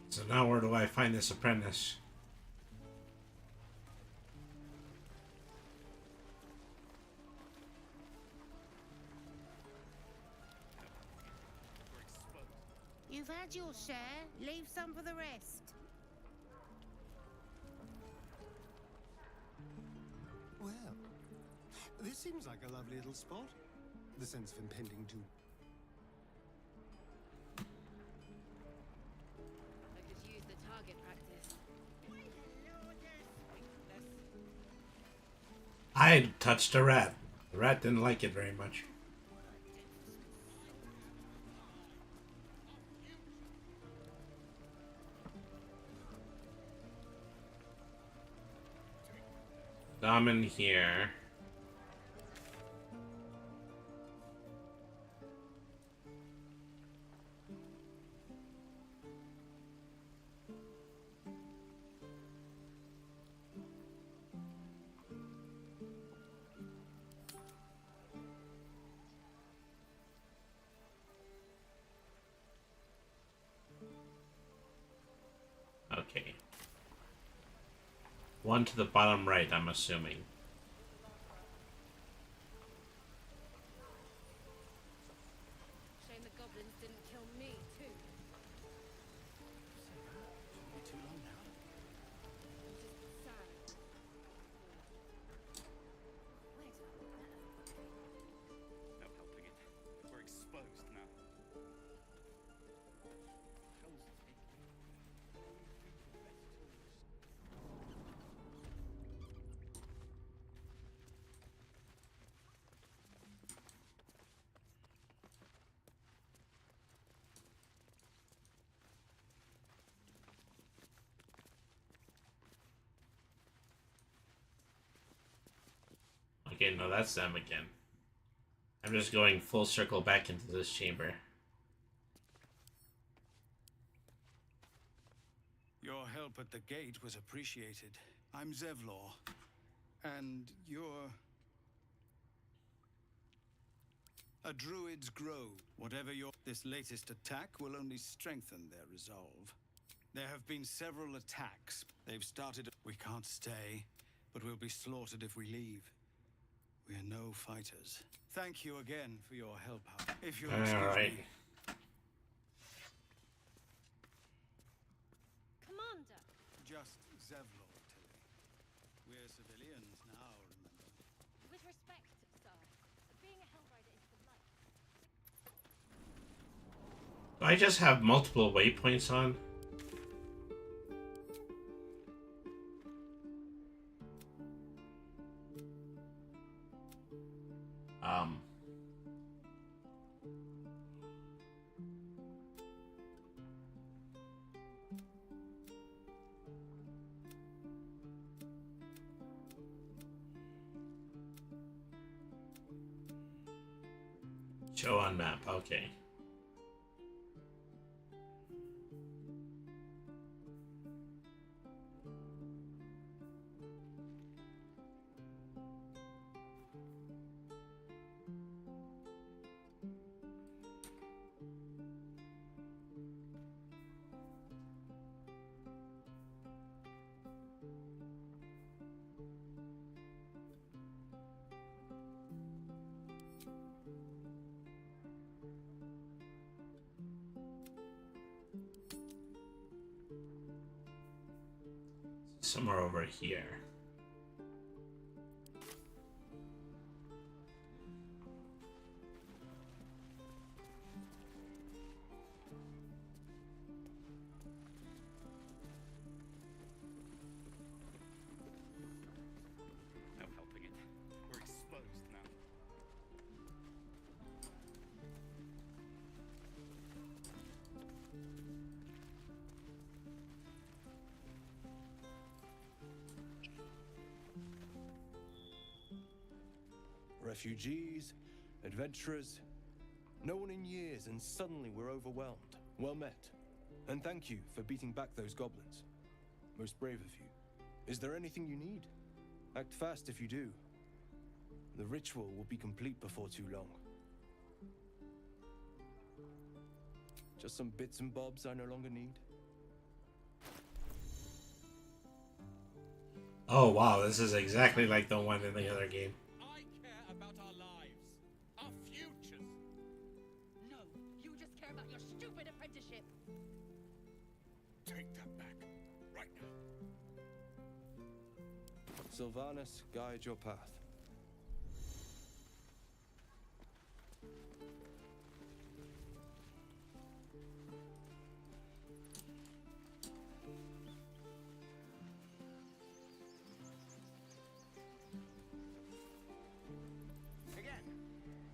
So now where do I find this apprentice? You've had your share. Leave some for the rest. Well, this seems like a lovely little spot. The sense of impending doom. I could use the target practice. I had touched a rat. The rat didn't like it very much. I'm in here. Okay. One to the bottom right, I'm assuming. Shame the goblins didn't kill me, too. Too long now. Just sad. No helping it. We're exposed now. Okay, no, that's them again. I'm just going full circle back into this chamber. Your help at the gate was appreciated. I'm Zevlor, and you're a druid's grove. Whatever this latest attack will only strengthen their resolve. There have been several attacks. They've started. We can't stay, but we'll be slaughtered if we leave. We are no fighters. Thank you again for your help. If you'll excuse me. Commander! Just Zevlor, Tilly. We're civilians now, remember? With respect, sir, being a Hellrider is the life. Do I just have multiple waypoints on? Show on map, okay. somewhere over here. No helping it. We're exposed now. Refugees, adventurers, no one in years, and suddenly we're overwhelmed. Well met. And thank you for beating back those goblins. Most brave of you. Is there anything you need? Act fast if you do. The ritual will be complete before too long. Just some bits and bobs I no longer need. Oh wow, this is exactly like the one in the other game. About our lives, our futures. No, you just care about your stupid apprenticeship. Take that back, right now. Sylvanas, guide your path.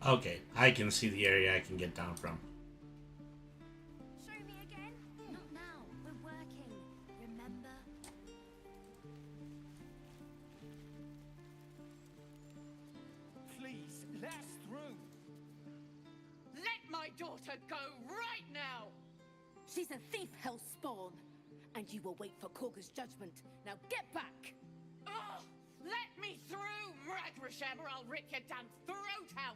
Okay, I can see the area I can get down from. Show me again? Not now. We're working. Remember? Please, let us through. Let my daughter go right now. She's a thief, hellspawn. And you will wait for Korga's judgment. Now get back! Oh, let me through, Ragrasham, or I'll rip your damn throat out.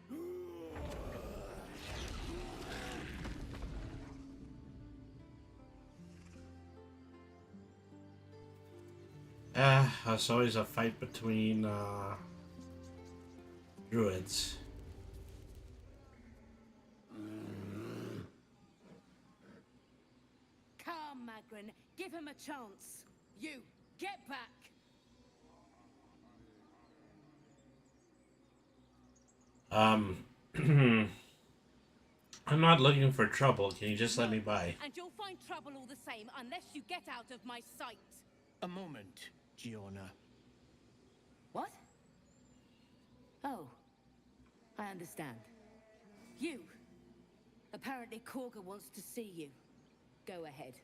It's always a fight between druids. Come, Magrin. Give him a chance. You, get back! I'm not looking for trouble. Can you just let me by? And you'll find trouble all the same unless you get out of my sight. A moment, Giorna. What? Oh, I understand. You. Apparently Korga wants to see you. Go ahead.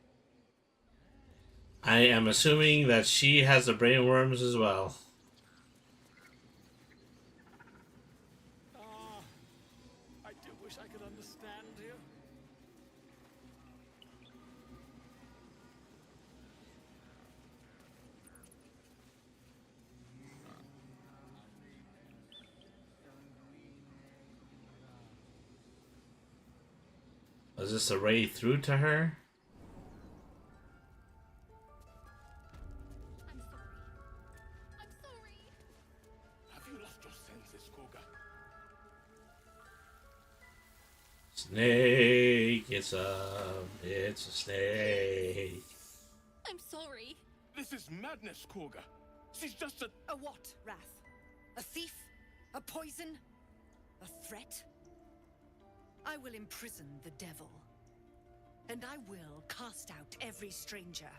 I am assuming that she has the brainworms as well. I do wish I could understand you. Was this a ray through to her? Have you lost your senses, Korga? Snake, it's a snake. I'm sorry. This is madness, Korga. She's just a... A what, Wrath? A thief? A poison? A threat? I will imprison the devil. And I will cast out every stranger.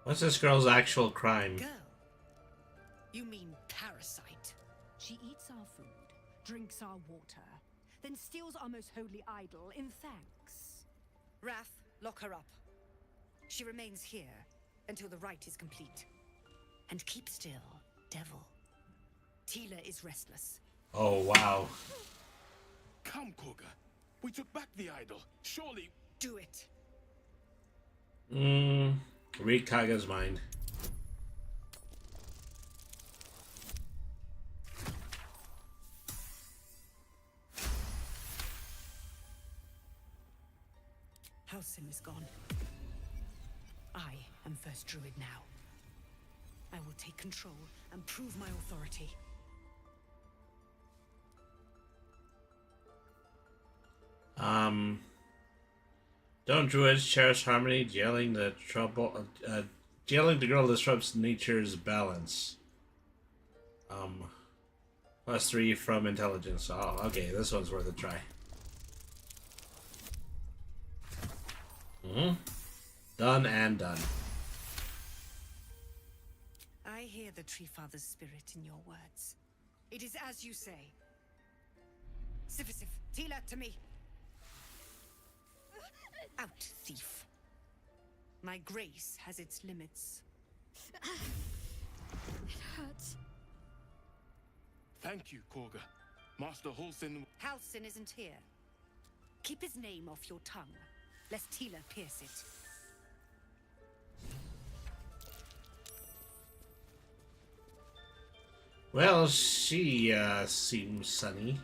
What's this girl's actual crime? Girl? You mean parasite? She eats our food, drinks our water, then steals our most holy idol in thanks. Wrath, lock her up. She remains here until the rite is complete. And keep still, devil. Tila is restless. Oh, wow. Come, Korga. We took back the idol. Surely... Do it. Read Kaga's mind. Halcyon is gone. I am first druid now. I will take control and prove my authority. Don't druids cherish harmony? Jailing the girl disrupts nature's balance. +3 from intelligence. Oh, okay, this one's worth a try. Done and done. I hear the Tree Father's spirit in your words. It is as you say. Sifisif, Tila to me. Out, thief. My grace has its limits. It hurts. Thank you, Korga. Master Halsin... Halsin isn't here. Keep his name off your tongue, lest Tila pierce it. Well, she, seems sunny.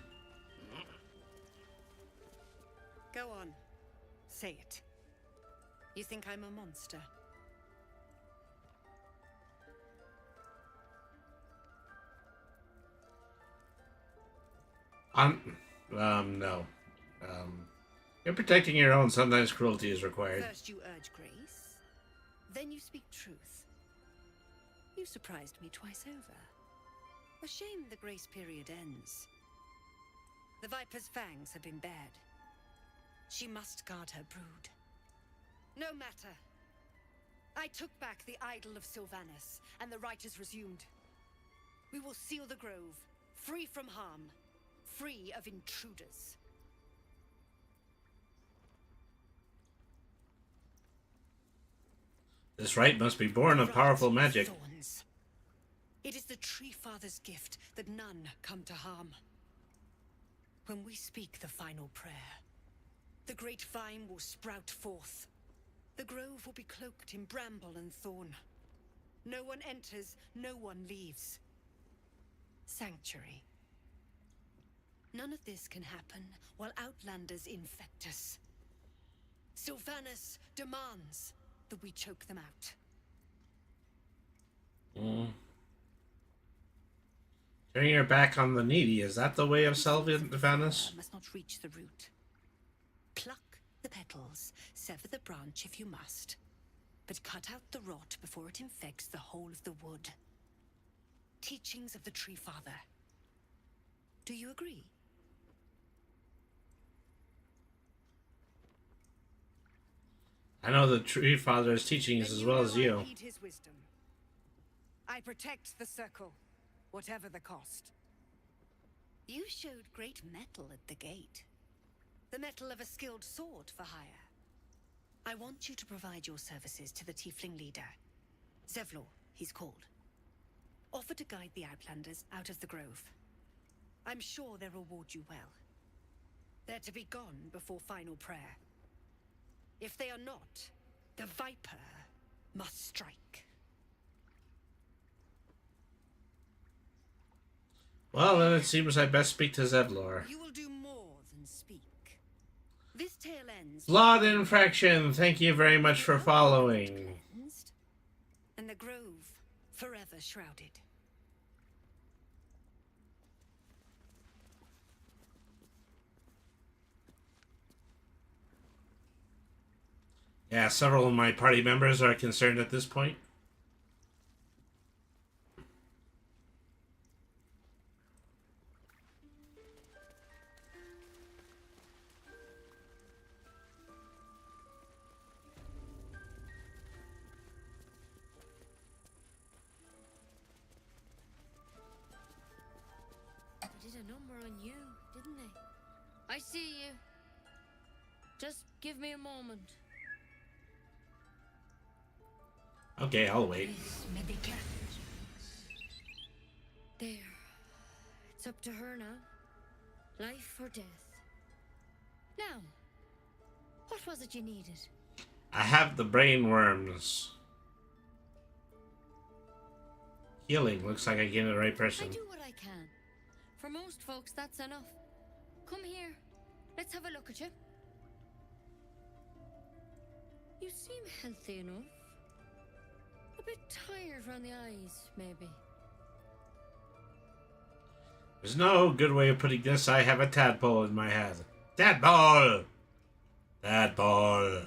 Go on. Say it. You think I'm a monster? No. You're protecting your own. Sometimes cruelty is required. First you urge grace, then you speak truth. You surprised me twice over. A shame the grace period ends. The Viper's fangs have been bared. She must guard her brood. No matter. I took back the idol of Sylvanas, and the rite is resumed. We will seal the grove, free from harm, free of intruders. This rite must be born of powerful magic. Thorns. It is the Tree Father's gift that none come to harm. When we speak the final prayer, the great vine will sprout forth. The grove will be cloaked in bramble and thorn. No one enters, no one leaves. Sanctuary. None of this can happen while Outlanders infect us. Sylvanas demands that we choke them out. Turning your back on the needy, is that the way of Sylvanas? Must not reach the root. Pluck the petals, sever the branch if you must, but cut out the rot before it infects the whole of the wood. Teachings of the Tree Father. Do you agree? I know the Tree Father's teachings as well as you. I heed his wisdom. I protect the circle, whatever the cost. You showed great mettle at the gate. The mettle of a skilled sword for hire. I want you to provide your services to the tiefling leader. Zevlor, he's called. Offer to guide the Outlanders out of the grove. I'm sure they'll reward you well. They're to be gone before final prayer. If they are not, the Viper must strike. Well, then it seems I best speak to Zevlor. You will do more than speak. This tale ends. Blood infraction, thank you very much for following. Cleansed, and the grove forever shrouded. Yeah, several of my party members are concerned at this point. They did a number on you, didn't they? I see you. Just give me a moment. Okay, I'll wait. There. It's up to her now. Life or death. Now, what was it you needed? I have the brain worms. Healing. Looks like I gave it the right person. I do what I can. For most folks, that's enough. Come here. Let's have a look at you. You seem healthy enough. A bit tired around the eyes, maybe. There's no good way of putting this. I have a tadpole in my head. Tadpole! Tadpole!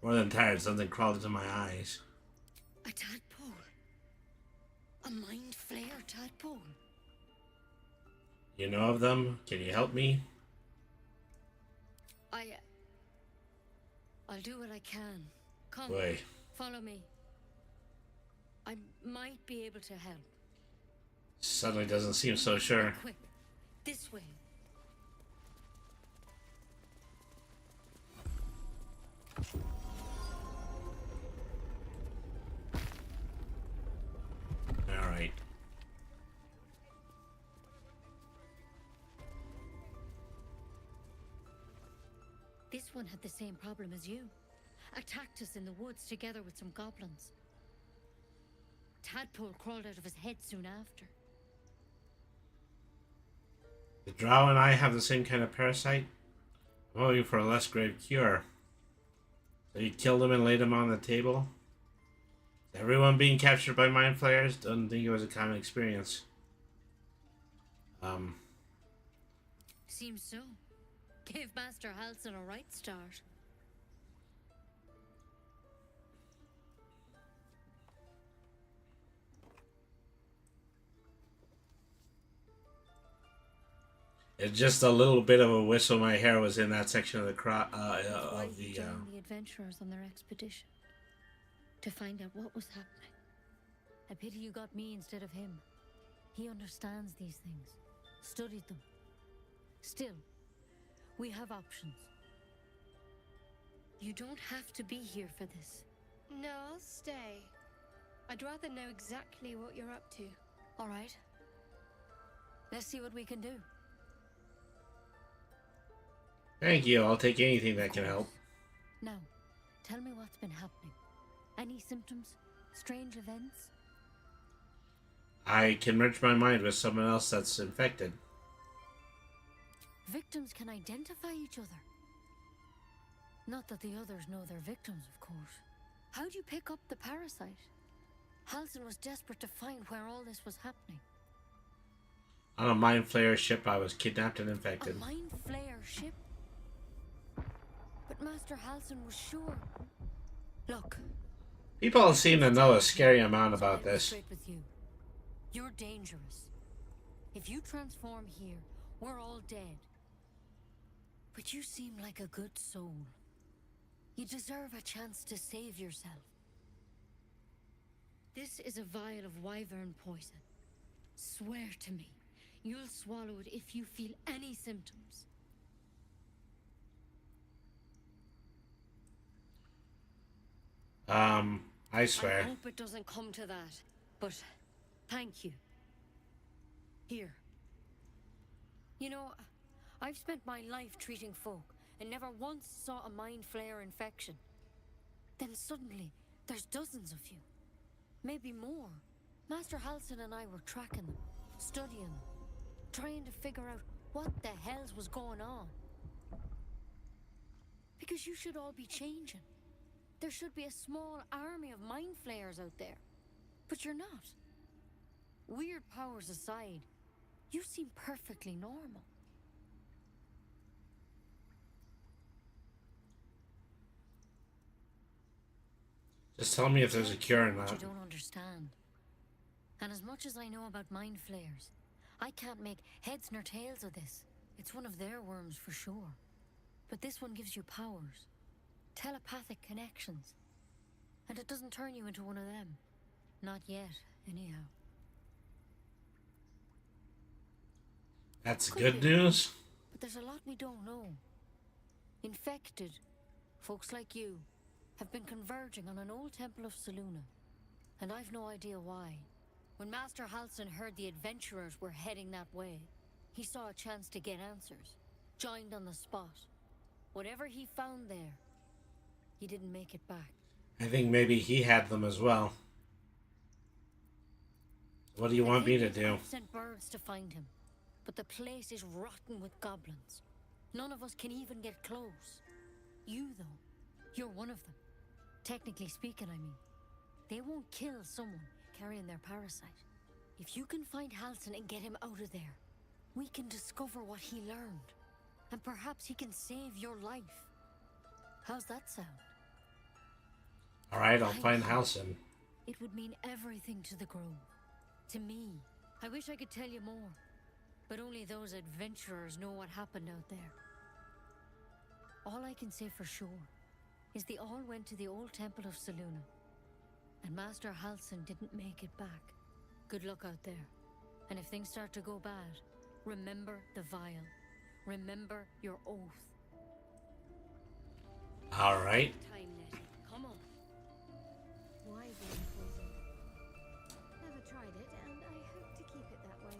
More than tired, something crawled into my eyes. A tadpole. A mind flayer tadpole. You know of them? Can you help me? I'll do what I can. Come, Wait. follow me. I might be able to help. Suddenly doesn't seem so sure. Quick, this way. Alright. This one had the same problem as you. Attacked us in the woods together with some goblins. Tadpole crawled out of his head soon after. The drow and I have the same kind of parasite. I'm hoping for a less grave cure. So you killed him and laid him on the table? Everyone being captured by mind flayers? Don't think it was a common experience. Seems so. Gave Master Halsin a right start. It's just a little bit of a whistle my hair was in that section of the Joined the adventurers on their expedition to find out what was happening. A pity you got me instead of him. He understands these things, studied them. Still, we have options. You don't have to be here for this. No, I'll stay. I'd rather know exactly what you're up to. All right. Let's see what we can do. Thank you. I'll take anything that can help. Now, tell me what's been happening. Any symptoms? Strange events? I can merge my mind with someone else that's infected. Victims can identify each other. Not that the others know they're victims, of course. How'd you pick up the parasite? Halsin was desperate to find where all this was happening. On a mind flayer ship, I was kidnapped and A infected. mind flayer ship? But Master Halsin was sure. Look. People seem to know a scary amount about this. Straight with you. You're dangerous. If you transform here, we're all dead. But you seem like a good soul. You deserve a chance to save yourself. This is a vial of wyvern poison. Swear to me, you'll swallow it if you feel any symptoms. I swear. I hope it doesn't come to that, but thank you. Here. You know, I've spent my life treating folk and never once saw a mind flayer infection. Then suddenly, there's dozens of you. Maybe more. Master Halsin and I were tracking them, studying them, trying to figure out what the hells was going on. Because you should all be changing. There should be a small army of mind flayers out there. But you're not. Weird powers aside, you seem perfectly normal. Just tell me if there's a cure or not. You don't understand. And as much as I know about mind flayers, I can't make heads nor tails of this. It's one of their worms for sure. But this one gives you powers. Telepathic connections. And it doesn't turn you into one of them. Not yet, anyhow. That's good news. But there's a lot we don't know. Infected, folks like you, have been converging on an old temple of Selûne. And I've no idea why. When Master Halsin heard the adventurers were heading that way, he saw a chance to get answers. Joined on the spot. Whatever he found there, he didn't make it back. I think maybe he had them as well. What do you want me to do? I've sent birds to find him, but the place is rotten with goblins. None of us can even get close. You, though, you're one of them. Technically speaking, I mean. They won't kill someone carrying their parasite. If you can find Halsin and get him out of there, we can discover what he learned. And perhaps he can save your life. How's that sound? Alright, I'll Thank find you. Halsin. It would mean everything to the Grove. To me. I wish I could tell you more. But only those adventurers know what happened out there. All I can say for sure is they all went to the old temple of Selûne. And Master Halsin didn't make it back. Good luck out there. And if things start to go bad, remember the vial. Remember your oath. Alright. Time, Nettie. Come on. Why being poisoned? Never tried it, and I hope to keep it that way.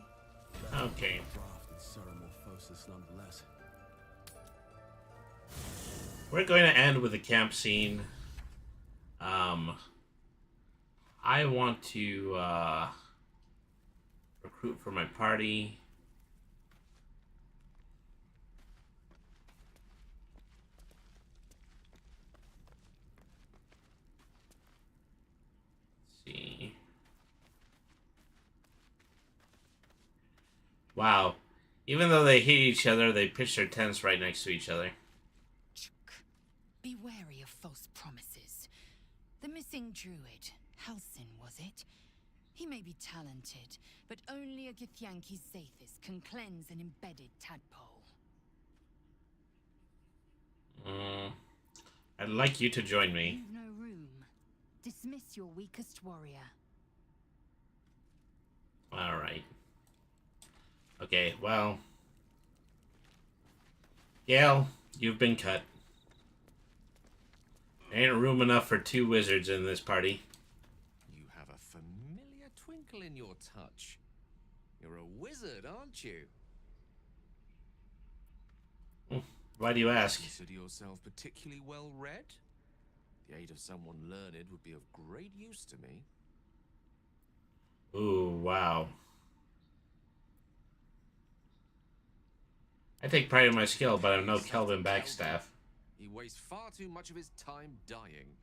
Okay. Drafted Ceramorphosis nonetheless. We're going to end with a camp scene. I want to recruit for my party. Let's see. Wow. Even though they hate each other, they pitch their tents right next to each other. Be wary of false promises. The missing druid, Halsin, was it? He may be talented, but only a Githyanki Zathis can cleanse an embedded tadpole. I'd like you to join me. Leave no room. Dismiss your weakest warrior. Alright. Okay, well. Gale, you've been cut. Ain't room enough for 2 wizards in this party. You have a familiar twinkle in your touch. You're a wizard, aren't you? Why do you ask? Consider yourself particularly well read? The aid of someone learned would be of great use to me. Ooh, wow. I take pride in my skill, but I'm no Kelvin Backstaff. He wastes far too much of his time dying.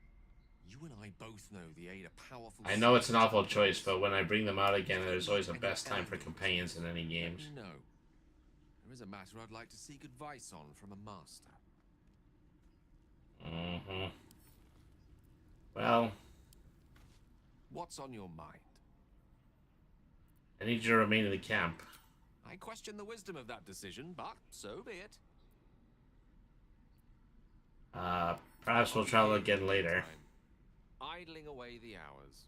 You and I both know the aid of powerful... I know it's an awful choice, but when I bring them out again, there's always the best time for companions in any games. No. There is a matter I'd like to seek advice on from a master. Mm-hmm. Well... What's on your mind? I need you to remain in the camp. I question the wisdom of that decision, but so be it. Perhaps we'll travel again later. Idling away the hours.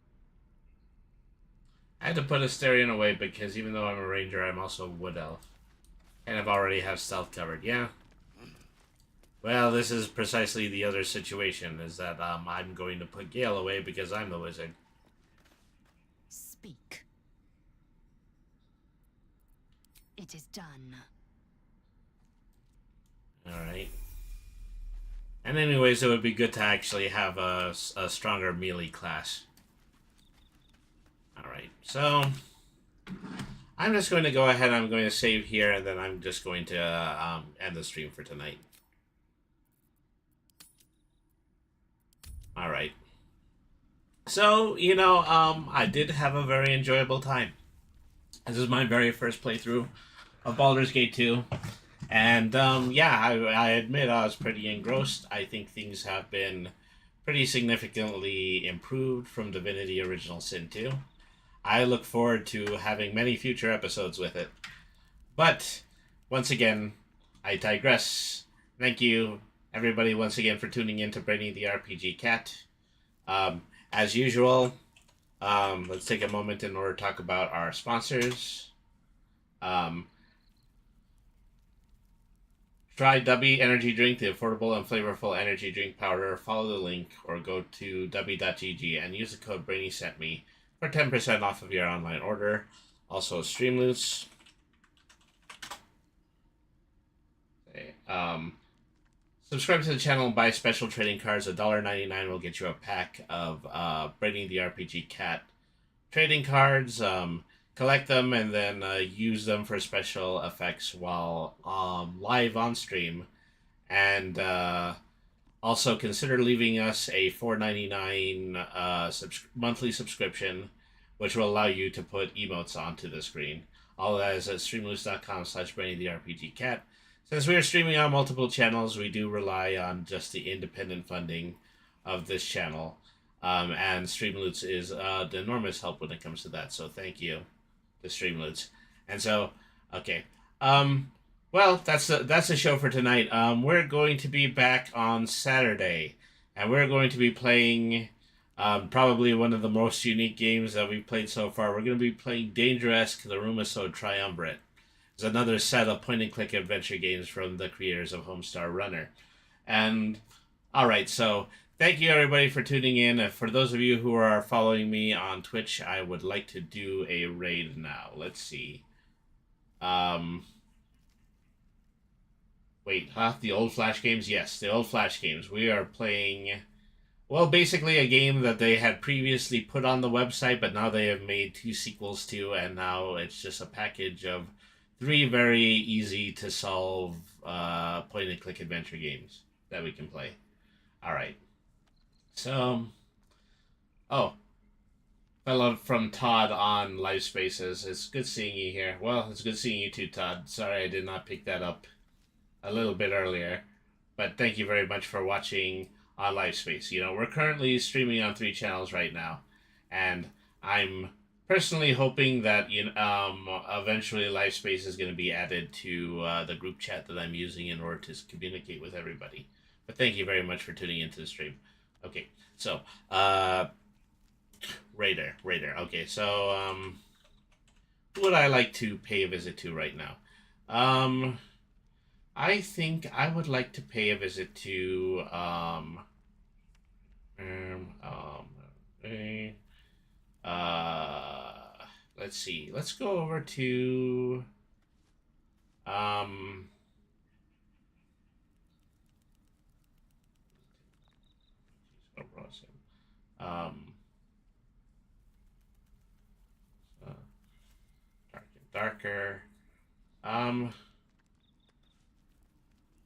I had to put Asterion away because even though I'm a ranger, I'm also a wood elf. And I've already have stealth covered, yeah? Well, this is precisely the other situation, is that I'm going to put Gale away because I'm the wizard. Speak. It is done. Alright. And anyways, it would be good to actually have a stronger melee class. Alright, so... I'm just going to go ahead, I'm going to save here, and then I'm just going to end the stream for tonight. Alright. So, you know, I did have a very enjoyable time. This is my very first playthrough of Baldur's Gate 2. And, yeah, I admit I was pretty engrossed. I think things have been pretty significantly improved from Divinity Original Sin 2. I look forward to having many future episodes with it. But, once again, I digress. Thank you, everybody, once again, for tuning in to Brady the RPG Cat. As usual, let's take a moment in order to talk about our sponsors. Try W Energy Drink, the affordable and flavorful energy drink powder. Follow the link or go to w.gg and use the code BrainySentMe for 10% off of your online order. Also, Streamloots. Subscribe to the channel and buy special trading cards. $1.99 will get you a pack of Brady the RPG Cat trading cards. Collect them and then use them for special effects while live on stream. And also consider leaving us a $4.99 monthly subscription, which will allow you to put emotes onto the screen. All of that is at streamloots.com/BrainyTheRPGCat. Since we are streaming on multiple channels, we do rely on just the independent funding of this channel. And Streamloots is an enormous help when it comes to that. So thank you to Streamloots. And so, okay. Well, that's the show for tonight. We're going to be back on Saturday, and we're going to be playing probably one of the most unique games that we've played so far. We're going to be playing Dangerous, the Rumisode Triumvirate. It's another set of point-and-click adventure games from the creators of Homestar Runner. And, alright, so thank you everybody for tuning in. And for those of you who are following me on Twitch, I would like to do a raid now. Let's see. Wait, the old Flash games? Yes, the old Flash games. We are playing, well, basically a game that they had previously put on the website, but now they have made 2 sequels to, and now it's just a package of 3 very easy to solve point-and-click adventure games that we can play. Alright. So, fellow from Todd on Live Spaces. It's good seeing you here. Well, it's good seeing you too, Todd. Sorry I did not pick that up a little bit earlier, but thank you very much for watching on Live Space. You know, we're currently streaming on 3 channels right now, and I'm personally hoping that eventually Live Space is going to be added to the group chat that I'm using in order to communicate with everybody. But thank you very much for tuning into the stream. Okay, so Raider. Okay, so who would I like to pay a visit to right now? I think I would like to pay a visit to let's see. Let's go over to darker.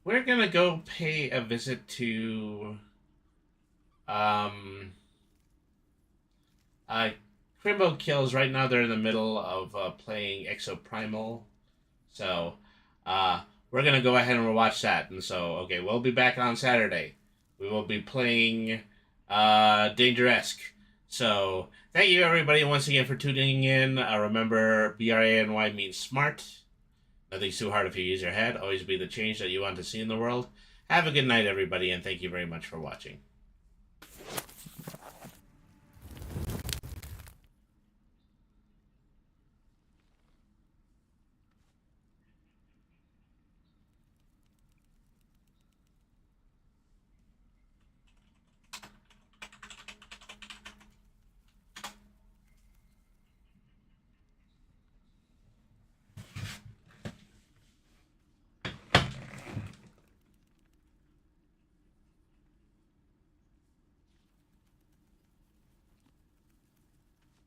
We're gonna go pay a visit to Crimbo Kills. Right now they're in the middle of playing Exoprimal. So we're gonna go ahead and watch that. And so, okay, we'll be back on Saturday. We will be playing Dangeresque. So thank you everybody once again for tuning in. Remember, BRANY means smart. Nothing's too hard if you use your head. Always be the change that you want to see in the world. Have a good night, everybody, and thank you very much for watching.